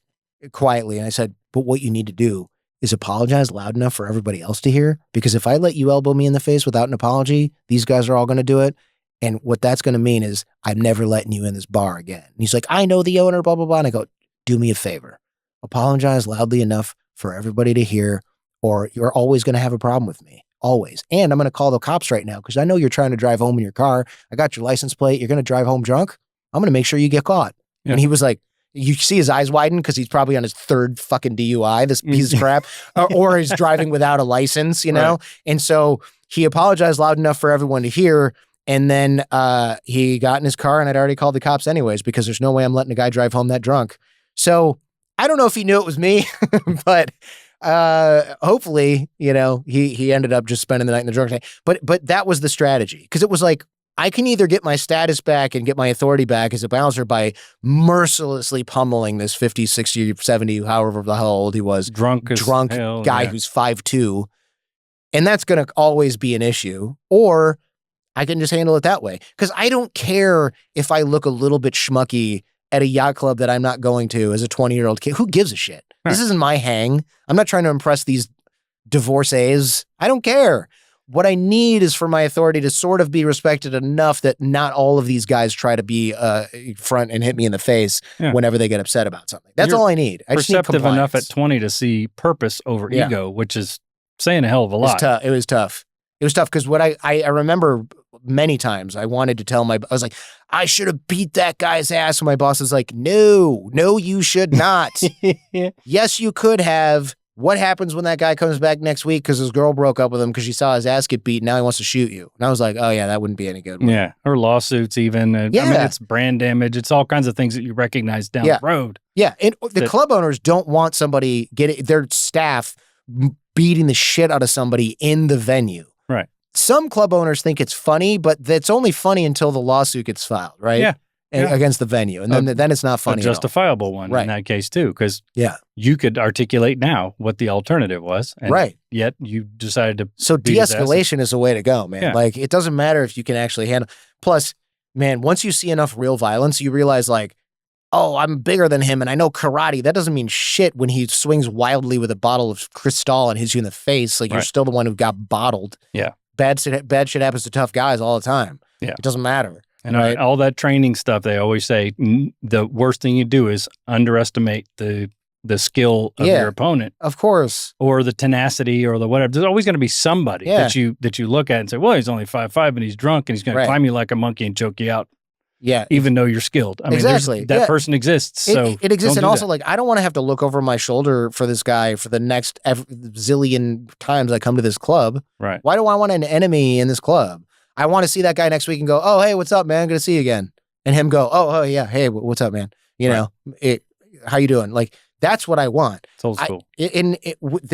quietly. And I said, but what you need to do is apologize loud enough for everybody else to hear. Because if I let you elbow me in the face without an apology, these guys are all going to do it. And what that's going to mean is I'm never letting you in this bar again. And he's like, I know the owner, blah, blah, blah. And I go, do me a favor. Apologize loudly enough for everybody to hear, or you're always going to have a problem with me. Always. And I'm going to call the cops right now because I know you're trying to drive home in your car. I got your license plate. You're going to drive home drunk. I'm going to make sure you get caught. Yeah. And he was like, you see his eyes widen because he's probably on his third fucking DUI, this piece of crap, or he's driving without a license, Right. And so he apologized loud enough for everyone to hear. And then he got in his car, and I'd already called the cops anyways because there's no way I'm letting a guy drive home that drunk. So I don't know if he knew it was me, but hopefully, he ended up just spending the night in the drunk tank. But that was the strategy, because it was like, I can either get my status back and get my authority back as a bouncer by mercilessly pummeling this 50, 60, 70, however the hell old he was, drunk guy who's 5'2", and that's going to always be an issue, or I can just handle it that way. Because I don't care if I look a little bit schmucky at a yacht club that I'm not going to as a 20-year-old kid. Who gives a shit? Huh. This isn't my hang. I'm not trying to impress these divorcees. I don't care. What I need is for my authority to sort of be respected enough that not all of these guys try to be front and hit me in the face whenever they get upset about something. That's all I need. I just need perceptive enough at 20 to see purpose over ego, which is saying a hell of a lot. It was tough. It was tough because what I remember many times I wanted to tell I was like, I should have beat that guy's ass. And my boss is like, no, you should not. Yes, you could have. What happens when that guy comes back next week because his girl broke up with him because she saw his ass get beat? Now he wants to shoot you. And I was like, oh yeah, that wouldn't be any good. Yeah. Or lawsuits even. I mean, it's brand damage. It's all kinds of things that you recognize down the road. Yeah. And the club owners don't want somebody their staff beating the shit out of somebody in the venue. Right. Some club owners think it's funny, but that's only funny until the lawsuit gets filed, right? Yeah. Against the venue. And then it's not funny. A justifiable one in that case too, because you could articulate now what the alternative was. And yet you decided to. So de-escalation is the way to go, man. Yeah. Like, it doesn't matter if you can actually handle. Plus, man, once you see enough real violence, you realize like, oh, I'm bigger than him and I know karate. That doesn't mean shit when he swings wildly with a bottle of Cristal and hits you in the face. Like, you're still the one who got bottled. Yeah. Bad shit happens to tough guys all the time. Yeah. It doesn't matter. And all that training stuff, they always say the worst thing you do is underestimate the skill of your opponent. Of course. Or the tenacity or the whatever. There's always going to be somebody that you look at and say, well, he's only 5'5", and he's drunk and he's going to climb you like a monkey and choke you out. Yeah. even though you're skilled. I mean, Exactly. that Yeah. person exists. So It exists. don't And do also, that. like, I don't want to have to look over my shoulder for this guy for the next zillion times I come to this club. Right. Why do I want an enemy in this club? I want to see that guy next week and go, oh, hey, what's up, man? Good to see you again. And him go, oh, yeah. Hey, what's up, man? You know, how you doing? Like, that's what I want. It's old school.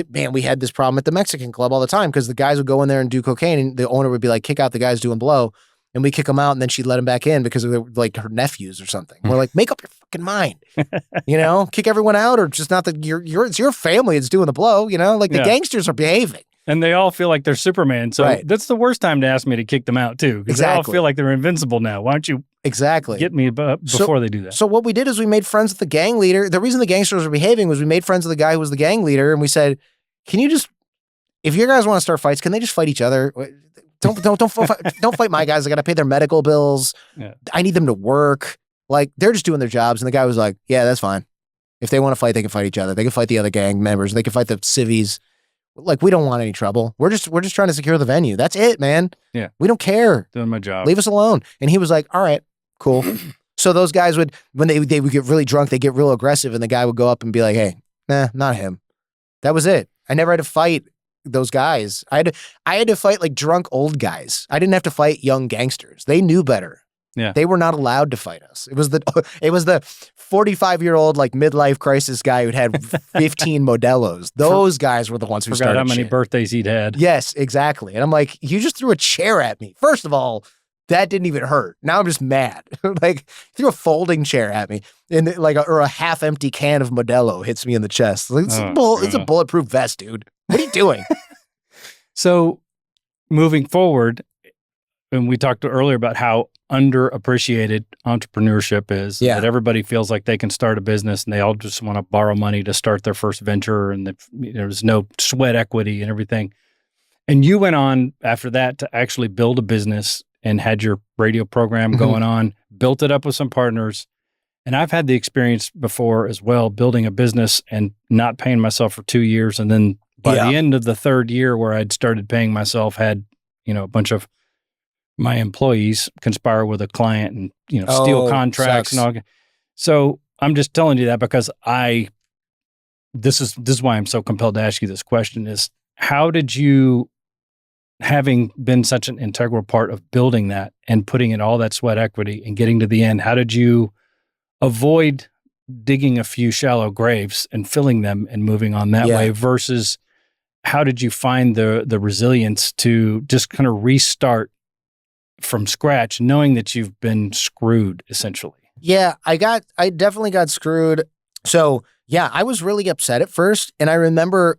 Man, we had this problem at the Mexican club all the time because the guys would go in there and do cocaine and the owner would be like, kick out the guys doing blow. And we kick them out and then she'd let them back in because they were like her nephews or something. We're like, make up your fucking mind, you know, kick everyone out or just not that it's your family that's doing the blow, you know, like the gangsters are behaving. And they all feel like they're Superman. So that's the worst time to ask me to kick them out too. Because they all feel like they're invincible now. Why don't you get me before they do that? So what we did is we made friends with the gang leader. The reason the gangsters were behaving was we made friends with the guy who was the gang leader. And we said, can you just, if you guys want to start fights, can they just fight each other? Don't fight my guys. I got to pay their medical bills. Yeah. I need them to work. Like they're just doing their jobs. And the guy was like, yeah, that's fine. If they want to fight, they can fight each other. They can fight the other gang members. They can fight the civvies. Like we don't want any trouble. We're just trying to secure the venue. That's it, man. Yeah. We don't care. Doing my job. Leave us alone. And he was like, all right, cool. So those guys would, when they would get really drunk, they get real aggressive and the guy would go up and be like, hey, nah, not him. That was it. I never had to fight those guys. I had to fight like drunk old guys. I didn't have to fight young gangsters. They knew better. Yeah. They were not allowed to fight us. It was the 45-year-old like midlife crisis guy who'd had 15 Modelos. Those guys were the ones who started how many birthdays he'd had. Yes, exactly. And I'm like, you just threw a chair at me. First of all, that didn't even hurt. Now I'm just mad. Like threw a folding chair at me and like or a half empty can of Modelo hits me in the chest. Like, it's a bulletproof vest, dude. What are you doing? So moving forward, and we talked earlier about how underappreciated entrepreneurship is. Yeah. That everybody feels like they can start a business and they all just want to borrow money to start their first venture and there's no sweat equity and everything. And you went on after that to actually build a business and had your radio program going on, built it up with some partners. And I've had the experience before as well, building a business and not paying myself for 2 years. And then by the end of the third year where I'd started paying myself, had, a bunch of my employees conspire with a client and, steal contracts and all. So I'm just telling you that because this is why I'm so compelled to ask you this question is how did you, having been such an integral part of building that and putting in all that sweat equity and getting to the end, how did you avoid digging a few shallow graves and filling them and moving on that way versus how did you find the resilience to just kind of restart from scratch, knowing that you've been screwed essentially? Yeah, I definitely got screwed. So yeah, I was really upset at first. And I remember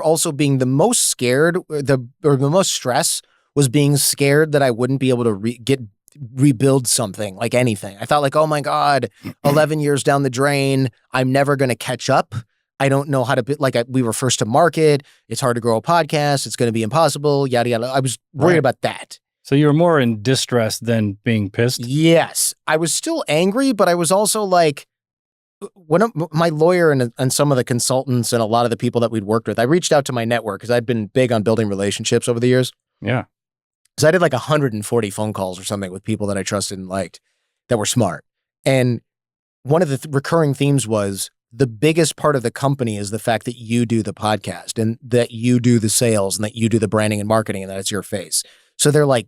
also being the most scared, the most stress was being scared that I wouldn't be able to rebuild something, like anything. I thought like, oh my God, 11 years down the drain, I'm never going to catch up. I don't know how to we were first to market. It's hard to grow a podcast. It's going to be impossible, yada, yada. I was worried about that. So you were more in distress than being pissed? Yes. I was still angry, but I was also like, my lawyer and some of the consultants and a lot of the people that we'd worked with, I reached out to my network because I'd been big on building relationships over the years. Yeah. So I did like 140 phone calls or something with people that I trusted and liked that were smart. And one of the recurring themes was the biggest part of the company is the fact that you do the podcast and that you do the sales and that you do the branding and marketing and that it's your face. So they're like,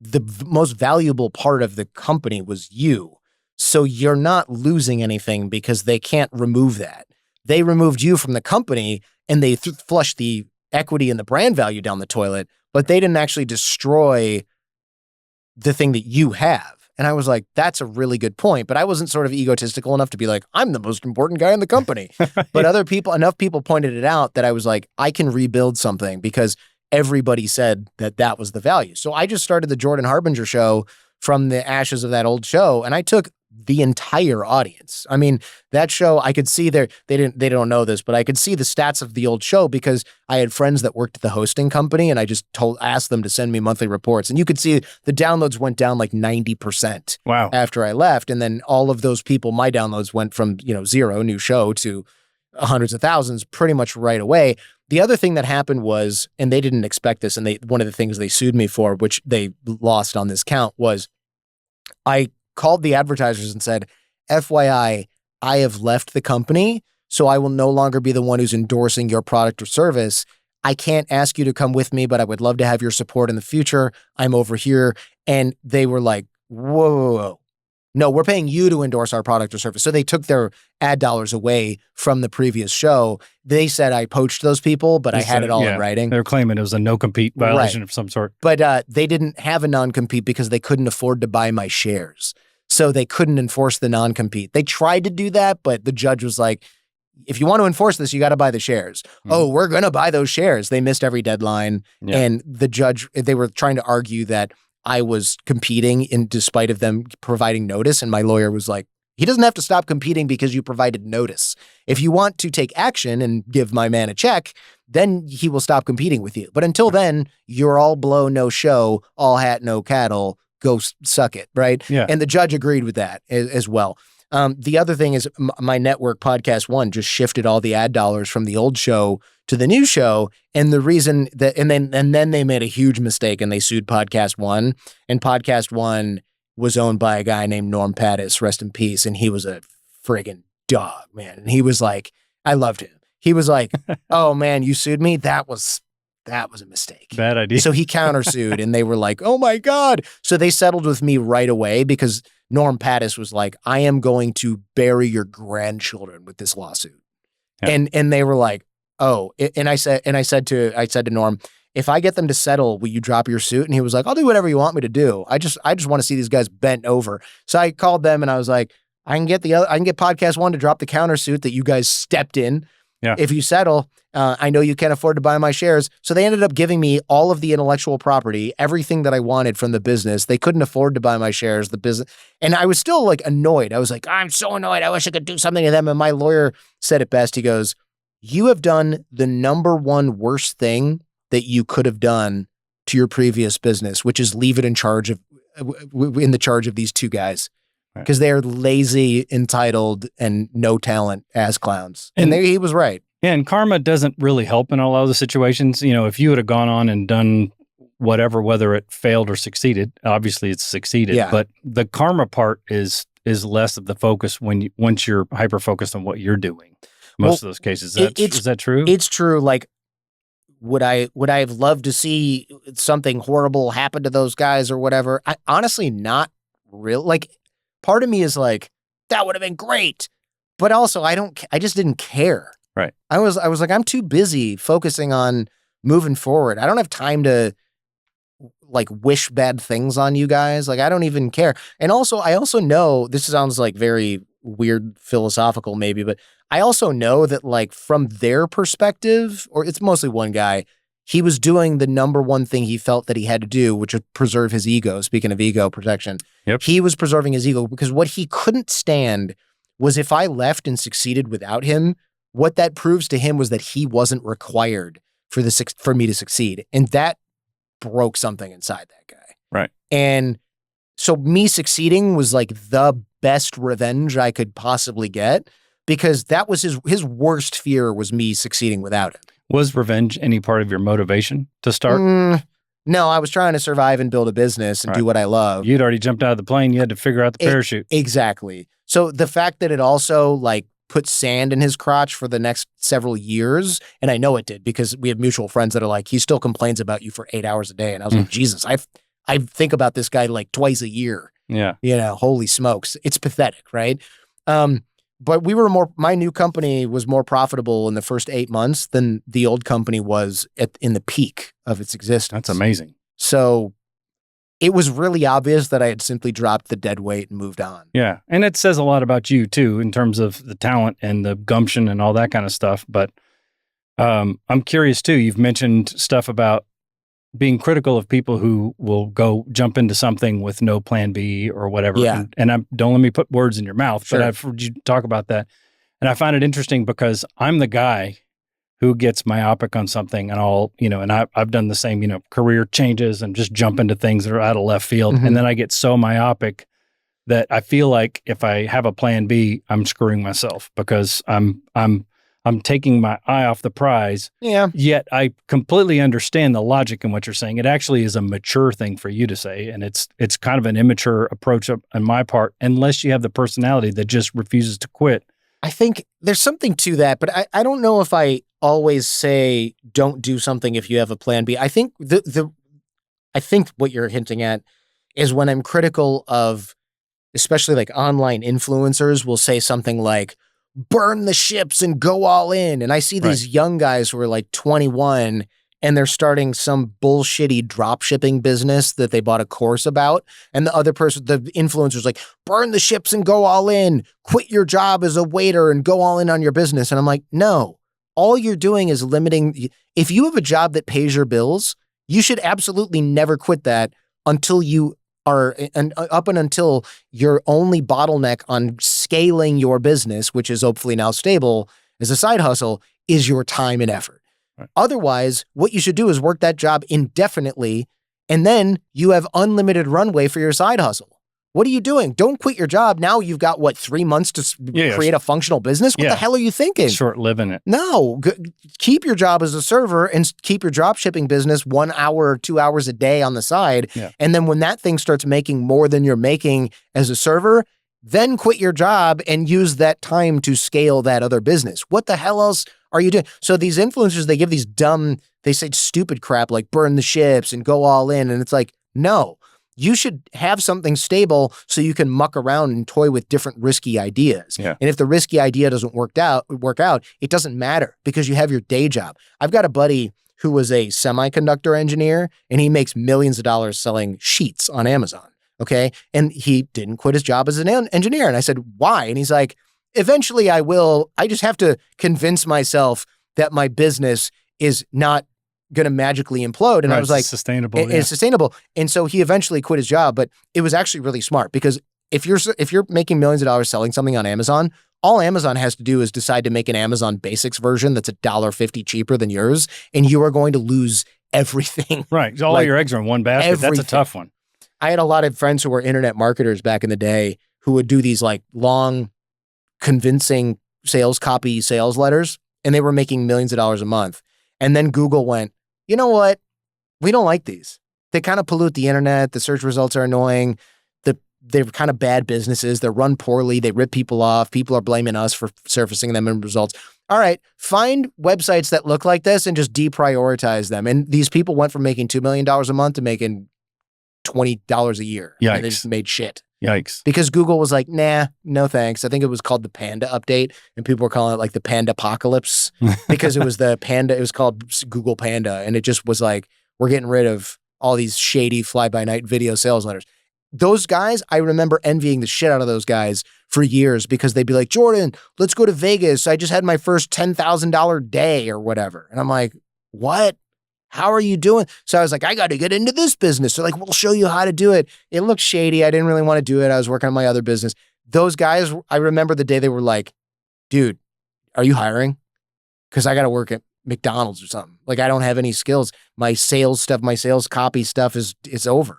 the most valuable part of the company was you. So you're not losing anything because they can't remove that. They removed you from the company and they flushed the equity and the brand value down the toilet, but they didn't actually destroy the thing that you have. And I was like, that's a really good point. But I wasn't sort of egotistical enough to be like, I'm the most important guy in the company. But enough people pointed it out that I was like, I can rebuild something because everybody said that was the value. So I just started the Jordan Harbinger show from the ashes of that old show. And I took the entire audience. I mean, that show, I could see they don't know this, but I could see the stats of the old show because I had friends that worked at the hosting company and I just asked them to send me monthly reports. And you could see the downloads went down like 90%. Wow. After I left. And then all of those people, my downloads went from, 0, new show, to hundreds of thousands pretty much right away. The other thing that happened was, and they didn't expect this, and one of the things they sued me for, which they lost on this count, was I called the advertisers and said, FYI, I have left the company, so I will no longer be the one who's endorsing your product or service. I can't ask you to come with me, but I would love to have your support in the future. I'm over here. And they were like, whoa. No, we're paying you to endorse our product or service. So they took their ad dollars away from the previous show. They said I poached those people, but I had it all in writing. They were claiming it was a no-compete violation of some sort. But they didn't have a non-compete because they couldn't afford to buy my shares. So they couldn't enforce the non-compete. They tried to do that, but the judge was like, if you want to enforce this, you got to buy the shares. Oh, we're going to buy those shares. They missed every deadline. Yeah. And the judge, they were trying to argue that I was competing in despite of them providing notice. And my lawyer was like, he doesn't have to stop competing because you provided notice. If you want to take action and give my man a check, then he will stop competing with you. But until then, you're all blow, no show, all hat, no cattle, go suck it, right? Yeah. And the judge agreed with that as well. The other thing is my network, Podcast One, just shifted all the ad dollars from the old show to the new show. And the reason that, and then they made a huge mistake and they sued Podcast One. And Podcast One was owned by a guy named Norm Pattis, rest in peace. And he was a friggin' dog, man. And he was like, I loved him. He was like, oh man, you sued me? That was a mistake. Bad idea. So he countersued and they were like, oh my God. So they settled with me right away because Norm Pattis was like, I am going to bury your grandchildren with this lawsuit. Yeah. And they were like, oh, and I said to Norm, if I get them to settle, will you drop your suit? And he was like, I'll do whatever you want me to do. I just want to see these guys bent over. So I called them and I was like, I can get Podcast One to drop the countersuit that you guys stepped in. Yeah. If you settle, I know you can't afford to buy my shares. So they ended up giving me all of the intellectual property, everything that I wanted from the business. They couldn't afford to buy my shares, the business. And I was still like annoyed. I was like, I'm so annoyed. I wish I could do something to them. And my lawyer said it best. He goes, you have done the number one worst thing that you could have done to your previous business, which is leave it in the charge of these two guys. Because they are lazy, entitled, and no talent as clowns. And he was right. Yeah, and karma doesn't really help in a lot of the situations. You know, if you would have gone on and done whatever, whether it failed or succeeded, obviously it's succeeded. Yeah. But the karma part is less of the focus once you're hyper-focused on what you're doing. Most of those cases. Is that true? It's true. Like, would I have loved to see something horrible happen to those guys or whatever? Honestly, not real. Like, part of me is like, that would have been great. But also I just didn't care. Right. I was like, I'm too busy focusing on moving forward. I don't have time to like wish bad things on you guys. Like, I don't even care. And also, I also know, this sounds like very weird philosophical maybe, but I also know that like from their perspective, or it's mostly one guy, he was doing the number one thing he felt that he had to do, which was preserve his ego. Speaking of ego protection, He was preserving his ego because what he couldn't stand was if I left and succeeded without him, what that proves to him was that he wasn't required for me to succeed. And that broke something inside that guy. Right. And so me succeeding was like the best revenge I could possibly get because that was his worst fear was me succeeding without him. Was revenge any part of your motivation to start? No, I was trying to survive and build a business and do what I love. You'd already jumped out of the plane. You had to figure out the parachute. Exactly. So the fact that it also like put sand in his crotch for the next several years, and I know it did because we have mutual friends that are like, he still complains about you for 8 hours a day. And I was like, Jesus, I think about this guy like twice a year. Yeah. You know, holy smokes. It's pathetic, right? But my new company was more profitable in the first 8 months than the old company was in the peak of its existence. That's amazing. So it was really obvious that I had simply dropped the dead weight and moved on. Yeah. And it says a lot about you too, in terms of the talent and the gumption and all that kind of stuff. But I'm curious too, you've mentioned stuff about being critical of people who will go jump into something with no plan B or whatever. Yeah. And don't let me put words in your mouth, Sure. but I've heard you talk about that. And I find it interesting because I'm the guy who gets myopic on something and I've done the same, career changes and just jump into things that are out of left field. Mm-hmm. And then I get so myopic that I feel like if I have a plan B, I'm screwing myself because I'm I'm taking my eye off the prize. Yeah. Yet I completely understand the logic in what you're saying. It actually is a mature thing for you to say, and it's kind of an immature approach on my part, unless you have the personality that just refuses to quit. I think there's something to that, but I don't know if I always say don't do something if you have a plan B. I think I think what you're hinting at is when I'm critical of, especially like online influencers will say something like, burn the ships and go all in. And I see these young guys who are like 21 and they're starting some bullshitty drop shipping business that they bought a course about. And the other person, the influencer's like, burn the ships and go all in, quit your job as a waiter and go all in on your business. And I'm like, no, all you're doing is limiting. If you have a job that pays your bills, you should absolutely never quit that until you are up and until your only bottleneck on scaling your business, which is hopefully now stable as a side hustle, is your time and effort. Right. Otherwise, what you should do is work that job indefinitely, and then you have unlimited runway for your side hustle. What are you doing? Don't quit your job. Now you've got, 3 months to create a functional business? What the hell are you thinking? Short-living it. No. Keep your job as a server and keep your drop shipping business 1 hour or 2 hours a day on the side. Yeah. And then when that thing starts making more than you're making as a server, then quit your job and use that time to scale that other business. What the hell else are you doing? So these influencers, they give these they say stupid crap like burn the ships and go all in. And it's like, no. You should have something stable so you can muck around and toy with different risky ideas. Yeah. And if the risky idea doesn't work out, it doesn't matter because you have your day job. I've got a buddy who was a semiconductor engineer and he makes millions of dollars selling sheets on Amazon. Okay. And he didn't quit his job as an engineer. And I said, why? And he's like, eventually I will. I just have to convince myself that my business is not going to magically implode. And I was like, sustainable. It's sustainable. And so he eventually quit his job, but it was actually really smart because if you're making millions of dollars selling something on Amazon, all Amazon has to do is decide to make an Amazon Basics version that's $1.50 cheaper than yours, and you are going to lose everything. Right. All your eggs are in one basket. Everything. That's a tough one. I had a lot of friends who were internet marketers back in the day who would do these like long, convincing sales letters, and they were making millions of dollars a month. And then Google went, you know what? We don't like these. They kind of pollute the internet. The search results are annoying. They're kind of bad businesses. They're run poorly. They rip people off. People are blaming us for surfacing them in results. All right, find websites that look like this and just deprioritize them. And these people went from making $2 million a month to making $20 a year. Yikes. And they just made shit. Yikes. Because Google was like, nah, no thanks. I think it was called the Panda update, and people were calling it like the Panda apocalypse because it was the Panda. It was called Google Panda, and it just was like, we're getting rid of all these shady fly-by-night video sales letters. Those guys, I remember envying the shit out of those guys for years because they'd be like, Jordan, let's go to Vegas. I just had my first $10,000 day or whatever. And I'm like, what? How are you doing? So I was like, I got to get into this business. They're like, we'll show you how to do it. It looked shady. I didn't really want to do it. I was working on my other business. Those guys, I remember the day they were like, dude, are you hiring? Because I got to work at McDonald's or something. Like, I don't have any skills. My sales stuff, my sales copy stuff is over.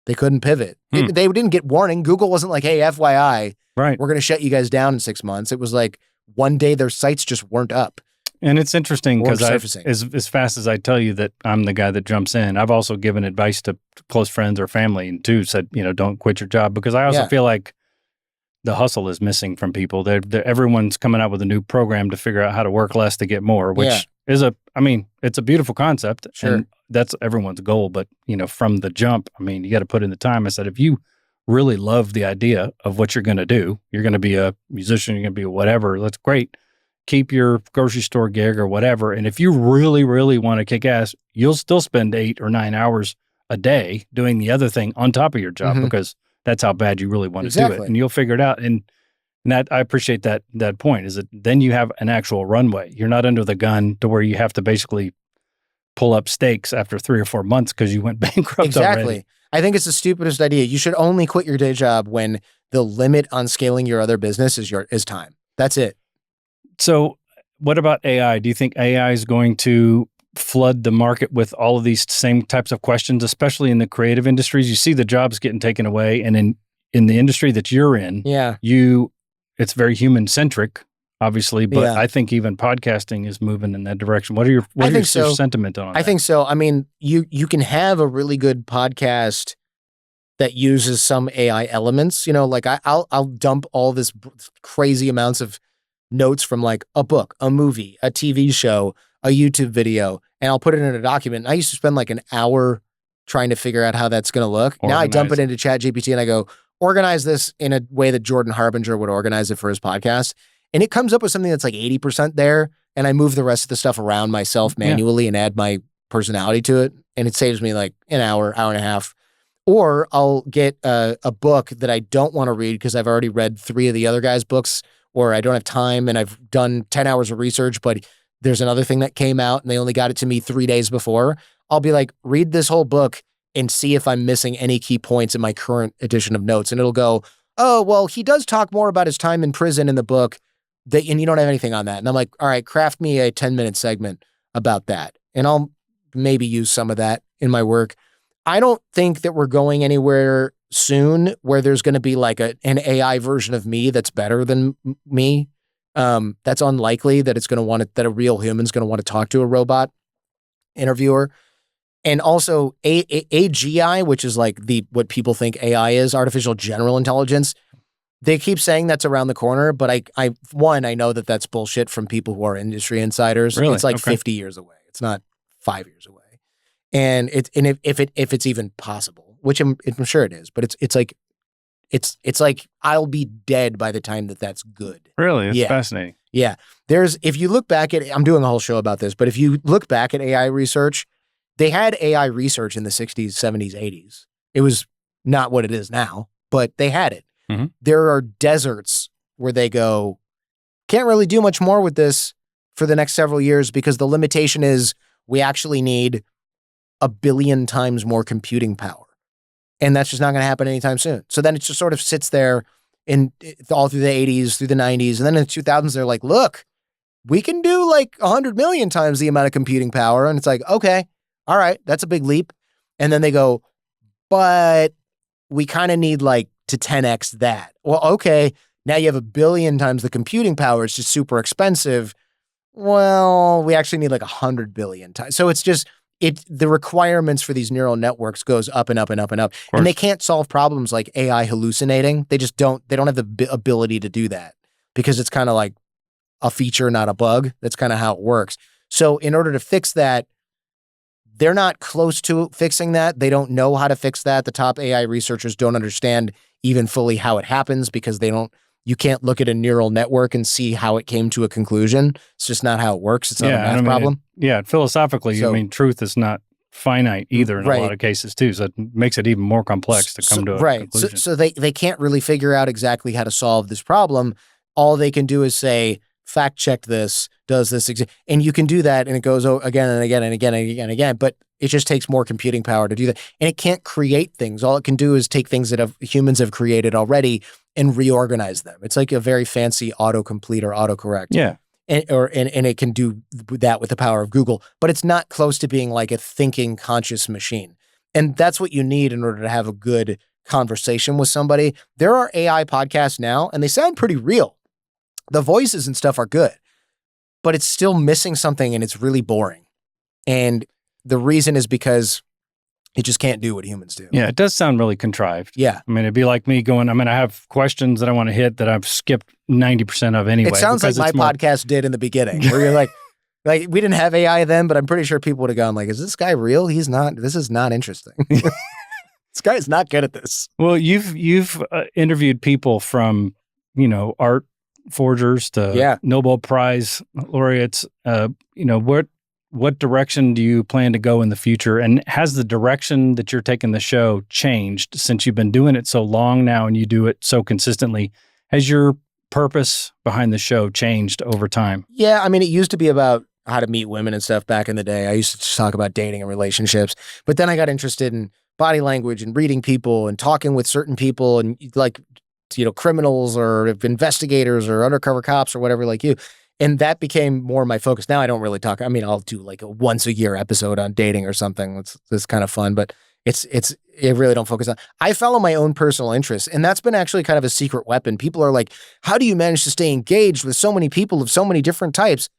They couldn't pivot. They didn't get warning. Google wasn't like, hey, FYI, we're going to shut you guys down in 6 months. It was like one day their sites just weren't up. And it's interesting because as fast as I tell you that I'm the guy that jumps in, I've also given advice to close friends or family and too said, don't quit your job because I also feel like the hustle is missing from people. Everyone's coming out with a new program to figure out how to work less to get more, which is it's a beautiful concept. Sure. And that's everyone's goal. But, from the jump, you got to put in the time. I said, if you really love the idea of what you're going to do, you're going to be a musician, you're going to be whatever, that's great. Keep your grocery store gig or whatever. And if you really, really want to kick ass, you'll still spend 8 or 9 hours a day doing the other thing on top of your job because that's how bad you really want to do it. And you'll figure it out. And that I appreciate that point is that then you have an actual runway. You're not under the gun to where you have to basically pull up stakes after 3 or 4 months because you went bankrupt already. I think it's the stupidest idea. You should only quit your day job when the limit on scaling your other business is time. That's it. So what about AI? Do you think AI is going to flood the market with all of these same types of questions, especially in the creative industries? You see the jobs getting taken away. And in the industry that you're in, it's very human-centric. obviously, but Yeah. I think even podcasting is moving in that direction. What are your sentiment on that? I think so. I mean, you can have a really good podcast that uses some AI elements. Like I'll dump all this crazy amounts of notes from like a book, a movie, a TV show, a YouTube video, and I'll put it in a document. And I used to spend like an hour trying to figure out how that's going to look. Now I dump it into ChatGPT and I go, organize this in a way that Jordan Harbinger would organize it for his podcast. And it comes up with something that's like 80% there. And I move the rest of the stuff around myself manually and add my personality to it. And it saves me like an hour and a half. Or I'll get a book that I don't want to read because I've already read 3 of the other guys' books, or I don't have time and I've done 10 hours of research, but there's another thing that came out and they only got it to me 3 days before. I'll be like, read this whole book and see if I'm missing any key points in my current edition of notes. And it'll go, oh, well, he does talk more about his time in prison in the book, and you don't have anything on that. And I'm like, all right, craft me a 10-minute segment about that. And I'll maybe use some of that in my work. I don't think that we're going anywhere soon where there's going to be like an AI version of me that's better than me. That's unlikely that that a real human's going to want to talk to a robot interviewer. And also AGI, which is like what people think AI is, artificial general intelligence. They keep saying that's around the corner, but I know that that's bullshit from people who are industry insiders. Really? It's like 50 years away. It's not 5 years away. And if it's even possible, which I'm sure it is, but it's like I'll be dead by the time that's good. Really? It's fascinating. Yeah. If you look back I'm doing a whole show about this, but if you look back at AI research, they had AI research in the 60s, 70s, 80s. It was not what it is now, but they had it. Mm-hmm. There are deserts where they go, can't really do much more with this for the next several years because the limitation is we actually need 1 billion times more computing power. And that's just not going to happen anytime soon. So then it just sort of sits there all through the 80s, through the 90s. And then in the 2000s, they're like, look, we can do like 100 million times the amount of computing power. And it's like, okay, all right, that's a big leap. And then they go, but we kind of need like to 10x that. Well, okay, now you have 1 billion times the computing power. It's just super expensive. Well, we actually need like 100 billion times. So it's just, the requirements for these neural networks goes up and up and up and up. And they can't solve problems like AI hallucinating. They don't have the ability to do that because it's kind of like a feature, not a bug. That's kind of how it works. So in order to fix that, they're not close to fixing that. They don't know how to fix that. The top AI researchers don't understand even fully how it happens because you can't look at a neural network and see how it came to a conclusion. It's just not how it works. It's not a math problem. Philosophically, truth is not finite either in a lot of cases too. So it makes it even more complex to come to a conclusion. So they can't really figure out exactly how to solve this problem. All they can do is say, fact check this, does this and you can do that and it goes again and again and again and again and again, but it just takes more computing power to do that. And it can't create things. All it can do is take things that humans have created already and reorganize them. It's like a very fancy autocomplete or autocorrect. Yeah. And it can do that with the power of Google, but it's not close to being like a thinking conscious machine. And that's what you need in order to have a good conversation with somebody. There are AI podcasts now and they sound pretty real. The voices and stuff are good, but it's still missing something and it's really boring. And the reason is because it just can't do what humans do. Yeah, it does sound really contrived. Yeah. I mean, it'd be like me going, I have questions that I want to hit that I've skipped 90% of anyway. It sounds like my podcast did in the beginning, where you're like we didn't have AI then, but I'm pretty sure people would have gone like, is this guy real? He's not. This is not interesting. This guy is not good at this. Well, you've interviewed people from, art forgers to Nobel Prize laureates. What direction do you plan to go in the future? And has the direction that you're taking the show changed since you've been doing it so long now and you do it so consistently? Has your purpose behind the show changed over time? Yeah, I mean, it used to be about how to meet women and stuff back in the day. I used to just talk about dating and relationships, but then I got interested in body language and reading people and talking with certain people and like, criminals or investigators or undercover cops or whatever like you. And that became more my focus. Now I don't really talk. I mean, I'll do like a once a year episode on dating or something. It's kind of fun, but I really don't focus on. I follow my own personal interests, and that's been actually kind of a secret weapon. People are like, how do you manage to stay engaged with so many people of so many different types?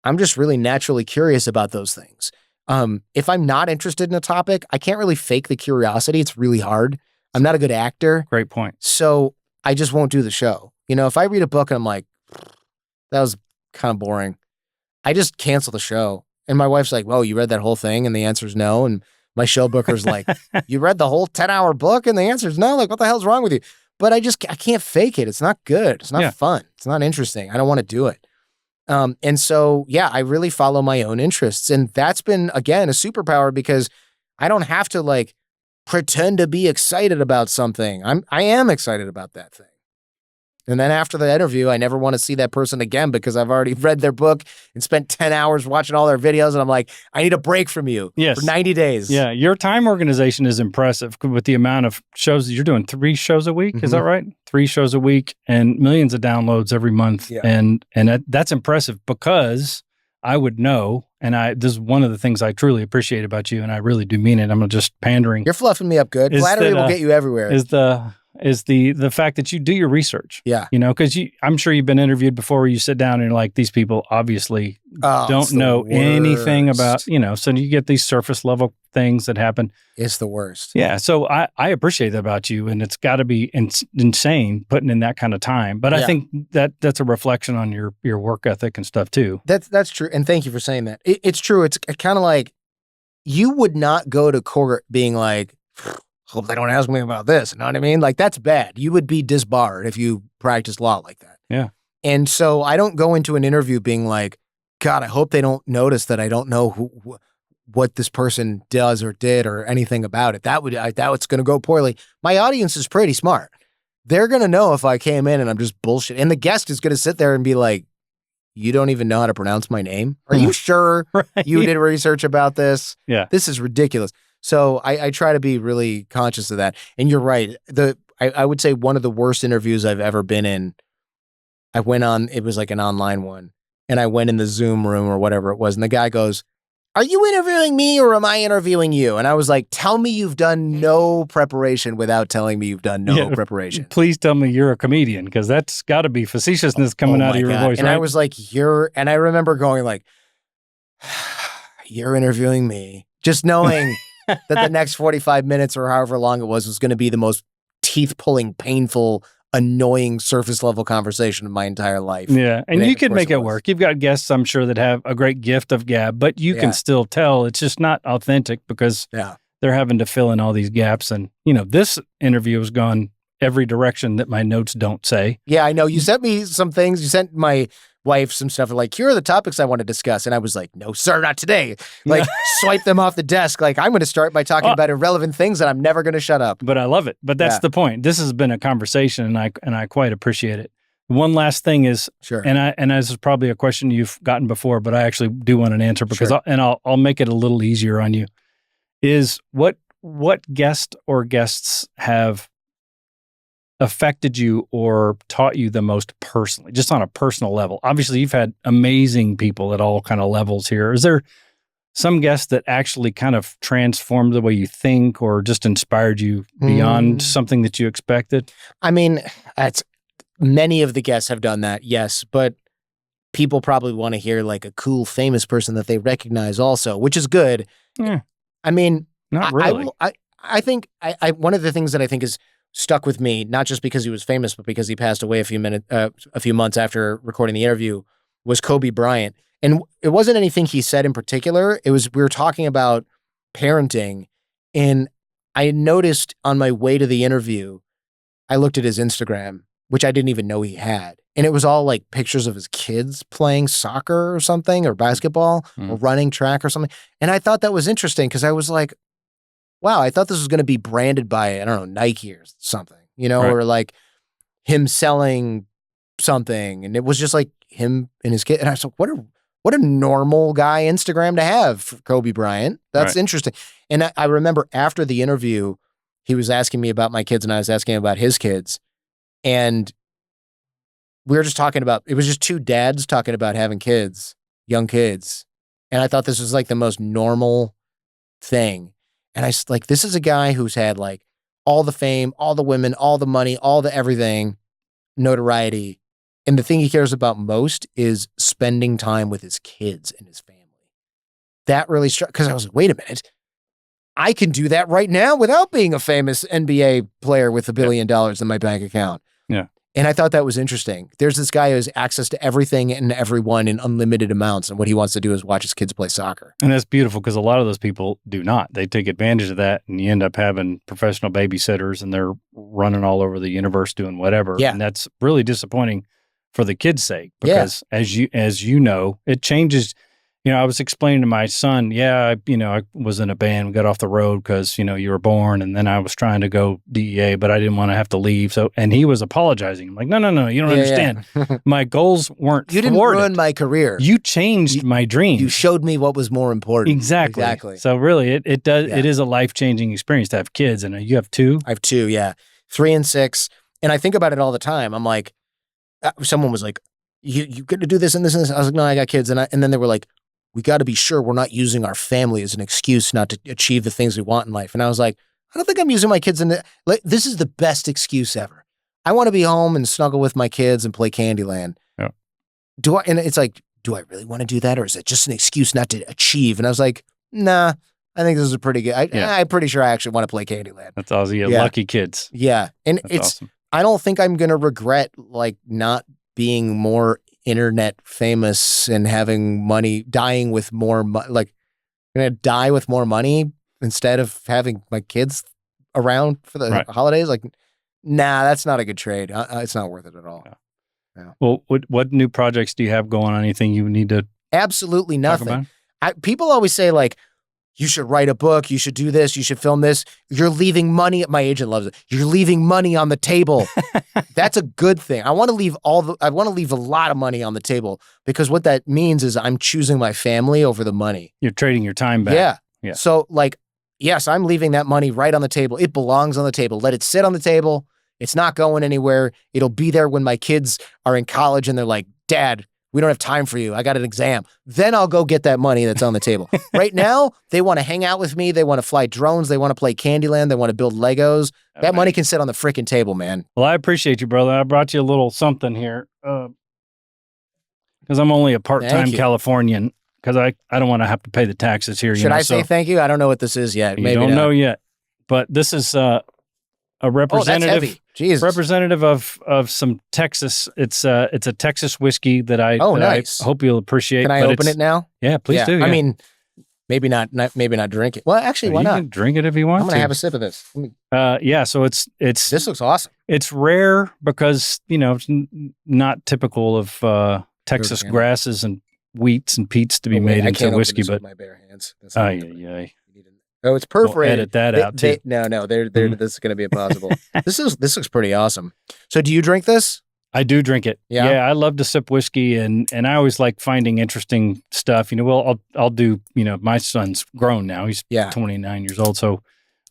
I'm just really naturally curious about those things. If I'm not interested in a topic, I can't really fake the curiosity. It's really hard. I'm not a good actor. Great point. So I just won't do the show. If I read a book and I'm like, that was kind of boring, I just cancel the show. And my wife's like, well, you read that whole thing? And the answer is no. And my show booker's like, you read the whole 10-hour book? And the answer is no. Like, what the hell's wrong with you? But I can't fake it. It's not good. It's not fun. It's not interesting. I don't want to do it. And so, yeah, I really follow my own interests. And that's been, again, a superpower because I don't have to like pretend to be excited about something. I am excited about that thing. And then after the interview, I never want to see that person again because I've already read their book and spent 10 hours watching all their videos. And I'm like, I need a break from you for 90 days. Yeah. Your time organization is impressive with the amount of shows. You're doing 3 shows a week. Is that right? 3 shows a week and millions of downloads every month. Yeah. And that's impressive because I would know, and this is one of the things I truly appreciate about you, and I really do mean it. I'm not just pandering. You're fluffing me up good. Flattery will get you everywhere. Is the fact that you do your research. Yeah. Because I'm sure you've been interviewed before where you sit down and you're like, these people obviously don't know anything about, so you get these surface level things that happen. It's the worst. Yeah. So I appreciate that about you, and it's got to be insane putting in that kind of time. But I think that's a reflection on your work ethic and stuff too. That's true. And thank you for saying that. It's true. It's kind of like you would not go to court being like, hope they don't ask me about this. You know what I mean? Like, that's bad. You would be disbarred if you practice law like that. Yeah. And so I don't go into an interview being like, God, I hope they don't notice that I don't know what this person does or did or anything about it. That's going to go poorly. My audience is pretty smart. They're going to know if I came in and I'm just bullshit. And the guest is going to sit there and be like, you don't even know how to pronounce my name? Are you sure you did research about this? Yeah. This is ridiculous. So I try to be really conscious of that. And you're right. I would say one of the worst interviews I've ever been in, I went on, it was like an online one, and I went in the Zoom room or whatever it was, and the guy goes, are you interviewing me or am I interviewing you? And I was like, tell me you've done no preparation without telling me you've done no preparation. Please tell me you're a comedian, because that's got to be facetiousness coming out of your voice, and right? I was like, and I remember going like, you're interviewing me, just knowing that the next 45 minutes or however long it was going to be the most teeth-pulling, painful, annoying surface-level conversation of my entire life. Yeah, and you can make it work. You've got guests, I'm sure, that have a great gift of gab, but you can still tell it's just not authentic because they're having to fill in all these gaps. And, this interview has gone every direction that my notes don't say. Yeah, I know. You sent me some things. You sent my wife some stuff like, here are the topics I want to discuss. And I was like, no, sir, not today. Like, swipe them off the desk. Like, I'm going to start by talking about irrelevant things and I'm never going to shut up. But I love it. But that's the point. This has been a conversation and I quite appreciate it. One last thing is, and this is probably a question you've gotten before, but I actually do want an answer because I'll make it a little easier on you, is what guest or guests have affected you or taught you the most personally, just on a personal level? Obviously, you've had amazing people at all kind of levels here. Is there some guests that actually kind of transformed the way you think or just inspired you beyond something that you expected? I mean, many of the guests have done that, yes, but people probably want to hear like a cool, famous person that they recognize also, which is good. Yeah. I mean, not really. I think one of the things that I think is stuck with me, not just because he was famous, but because he passed away a few months after recording the interview, was Kobe Bryant. And it wasn't anything he said in particular. We were talking about parenting, and I noticed on my way to the interview, I looked at his Instagram, which I didn't even know he had. And it was all like pictures of his kids playing soccer or something, or basketball, or running track or something. And I thought that was interesting because I was like, wow, I thought this was going to be branded by, I don't know, Nike or something, or like him selling something. And it was just like him and his kid. And I was like, what a normal guy Instagram to have for Kobe Bryant. That's interesting. And I remember after the interview, he was asking me about my kids and I was asking him about his kids. And we were just talking about, it was just two dads talking about having kids, young kids. And I thought this was like the most normal thing. And like, this is a guy who's had like all the fame, all the women, all the money, all the everything, notoriety. And the thing he cares about most is spending time with his kids and his family. That really struck, because I was like, wait a minute. I can do that right now without being a famous NBA player with $1 billion in my bank account. Yeah. And I thought that was interesting. There's this guy who has access to everything and everyone in unlimited amounts. And what he wants to do is watch his kids play soccer. And that's beautiful because a lot of those people do not. They take advantage of that, and you end up having professional babysitters, and they're running all over the universe doing whatever. Yeah. And that's really disappointing for the kids' sake because as you know, it changes. You know, I was explaining to my son, I was in a band, we got off the road because, you were born, and then I was trying to go DEA, but I didn't want to have to leave. So, and he was apologizing. I'm like, no, you don't understand. My goals weren't You didn't ruin my career. You changed my dreams. You showed me what was more important. Exactly. So really, it does. Yeah. It is a life-changing experience to have kids. And you have 2? I have 2, 3 and 6. And I think about it all the time. I'm like, someone was like, you get to do this and this and this. I was like, no, I got kids. And then they were like, we got to be sure we're not using our family as an excuse not to achieve the things we want in life. And I was like, I don't think I'm using my kids this is the best excuse ever. I want to be home and snuggle with my kids and play Candyland. Yeah. And it's like, do I really want to do that? Or is it just an excuse not to achieve? And I was like, nah, I think this is a pretty good, I'm pretty sure I actually want to play Candyland. That's awesome. Yeah. Lucky kids. Yeah. And That's awesome. I don't think I'm going to regret like not being more internet famous and having money, dying with more like I'm gonna die with more money instead of having my kids around for the holidays. Like, nah, that's not a good trade. It's not worth it at all. Yeah. Well, what new projects do you have going on? Anything you need to absolutely nothing. People always say like, you should write a book, you should do this, you should film this. You're leaving money. My agent loves it. You're leaving money on the table. That's a good thing. I want to leave a lot of money on the table because what that means is I'm choosing my family over the money. You're trading your time back. Yeah. So like, yes, I'm leaving that money right on the table. It belongs on the table. Let it sit on the table. It's not going anywhere. It'll be there when my kids are in college and they're like, Dad, we don't have time for you. I got an exam. Then I'll go get that money that's on the table. Right now, they want to hang out with me. They want to fly drones. They want to play Candyland. They want to build Legos. That money can sit on the freaking table, man. Well, I appreciate you, brother. I brought you a little something here because I'm only a part-time Californian because I don't want to have to pay the taxes here. Should I say thank you? I don't know what this is yet. Maybe don't know yet. But this is a representative. Oh, that's heavy. Jesus. Representative of some Texas. It's a Texas whiskey that I nice. I hope you'll appreciate. Can I open it now? Yeah, please do. Yeah. I mean, maybe not drink it. Well, actually, why not? You can drink it if you want. I'm gonna have a sip of this. So it's this looks awesome. It's rare because it's not typical of Texas grasses and wheats and peats to be made into whiskey. But with my bare hands. Oh, it's perforated. We'll edit that out too. No, this is going to be impossible. This looks pretty awesome. So, do you drink this? I do drink it. Yeah, I love to sip whiskey, and I always like finding interesting stuff. I'll do. My son's grown now; he's 29 years old, so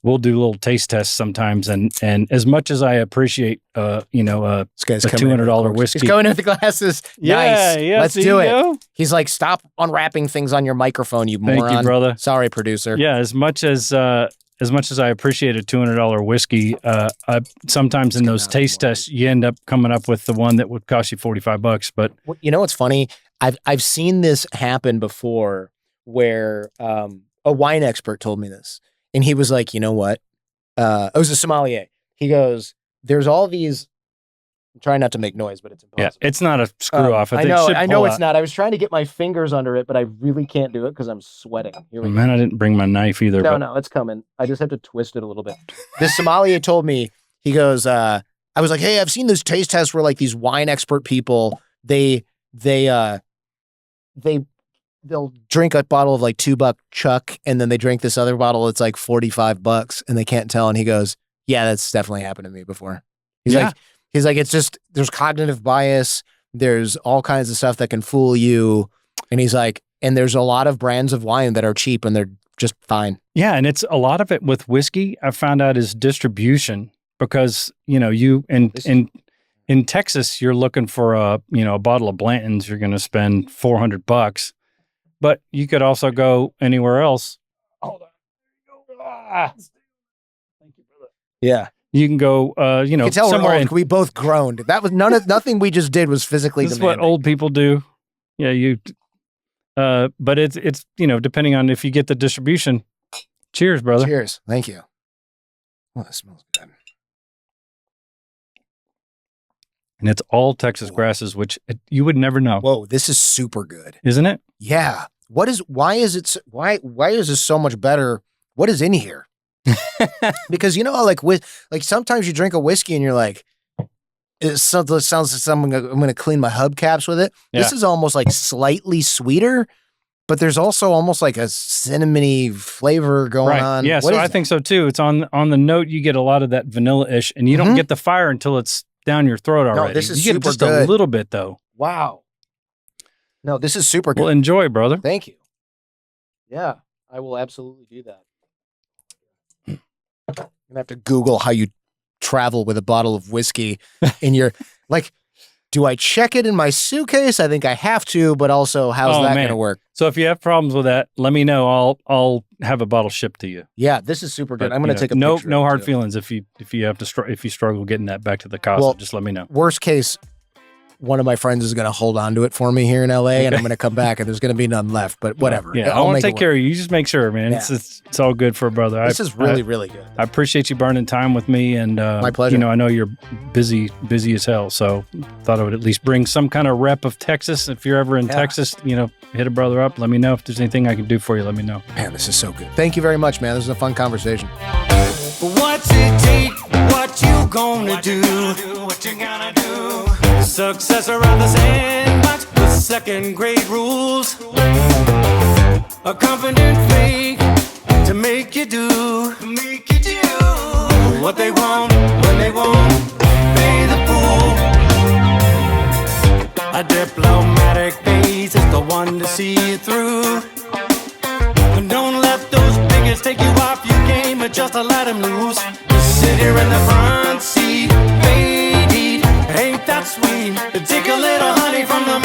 we'll do little taste tests sometimes. And as much as I appreciate, a $200 whiskey, he's going in with the glasses. Nice. Yeah. Let's do it. He's like, stop unwrapping things on your microphone, you moron. Thank you, brother. Sorry, producer. Yeah, as much as I appreciate a $200 whiskey, sometimes in those taste tests, you end up coming up with the one that would cost you $45. But you know what's funny? I've seen this happen before, where a wine expert told me this. And he was like, you know what? It was a sommelier. He goes, there's all these, I'm trying not to make noise, but it's impossible. Yeah, it's not a screw off. I know it's not. I was trying to get my fingers under it, but I really can't do it because I'm sweating. Here we go. Man, I didn't bring my knife either. No, it's coming. I just have to twist it a little bit. This sommelier told me, he goes, I was like, hey, I've seen those taste tests where like these wine expert people, they'll drink a bottle of like $2 Chuck, and then they drink this other bottle. It's like $45 and they can't tell. And he goes, yeah, that's definitely happened to me before. He's like, it's just, there's cognitive bias. There's all kinds of stuff that can fool you. And he's like, and there's a lot of brands of wine that are cheap and they're just fine. Yeah. And it's a lot of it with whiskey, I found out, is distribution, because, in Texas, you're looking for a bottle of Blanton's, you're going to spend $400. But you could also go anywhere else. Hold on. Yeah. You can go, You can tell somewhere. we're old. We both groaned. That was nothing we just did was physically This is demanding. what old people do. Yeah, but it's depending on if you get the distribution. Cheers, brother. Cheers. Thank you. Oh, that smells good. And it's all Texas grasses, which you would never know. Whoa, this is super good. Isn't it? Yeah. Why is this so much better? What is in here? Because sometimes you drink a whiskey and you're like, it sounds like something I'm going to clean my hubcaps with it. Yeah. This is almost like slightly sweeter, but there's also almost like a cinnamony flavor going on. Yeah, What so is I that? think so too. It's on the note. You get a lot of that vanilla-ish, and you don't get the fire until it's down your throat already. this is you get super just good. a little bit though. Wow. No, this is super good. Well, enjoy, brother. Thank you. Yeah, I will absolutely do that. I'm gonna have to Google how you travel with a bottle of whiskey in your do I check it in my suitcase? I think I have to, but also how's that gonna work? So if you have problems with that, let me know. I'll have a bottle shipped to you. Yeah, this is super good. But, I'm gonna take a no picture. no of it hard too. feelings if you have to if you struggle getting that back to the casa. Well, just let me know. Worst case, one of my friends is gonna hold on to it for me here in LA, and I'm gonna come back and there's gonna be none left. But whatever. Yeah, I I'll want make to it take work. care of you. You just make sure, man. Yeah. It's all good for a brother. This is really, really good. I appreciate you burning time with me, and My pleasure. I know you're busy as hell, so thought I would at least bring some kind of rep of Texas. If you're ever in Texas, hit a brother up. Let me know if there's anything I can do for you. Let me know. Man, this is so good. Thank you very much, man. This is a fun conversation. What's it take? What you gonna do? What you gonna do? Success around the sandbox with second grade rules. A confident fake to make you do what they want when they won't pay the fool. A diplomatic face is the one to see you through. Don't let those bigots take you off your game, but just to let them loose. Just sit here in the front seat, baby, ain't that sweet? Take a little honey from the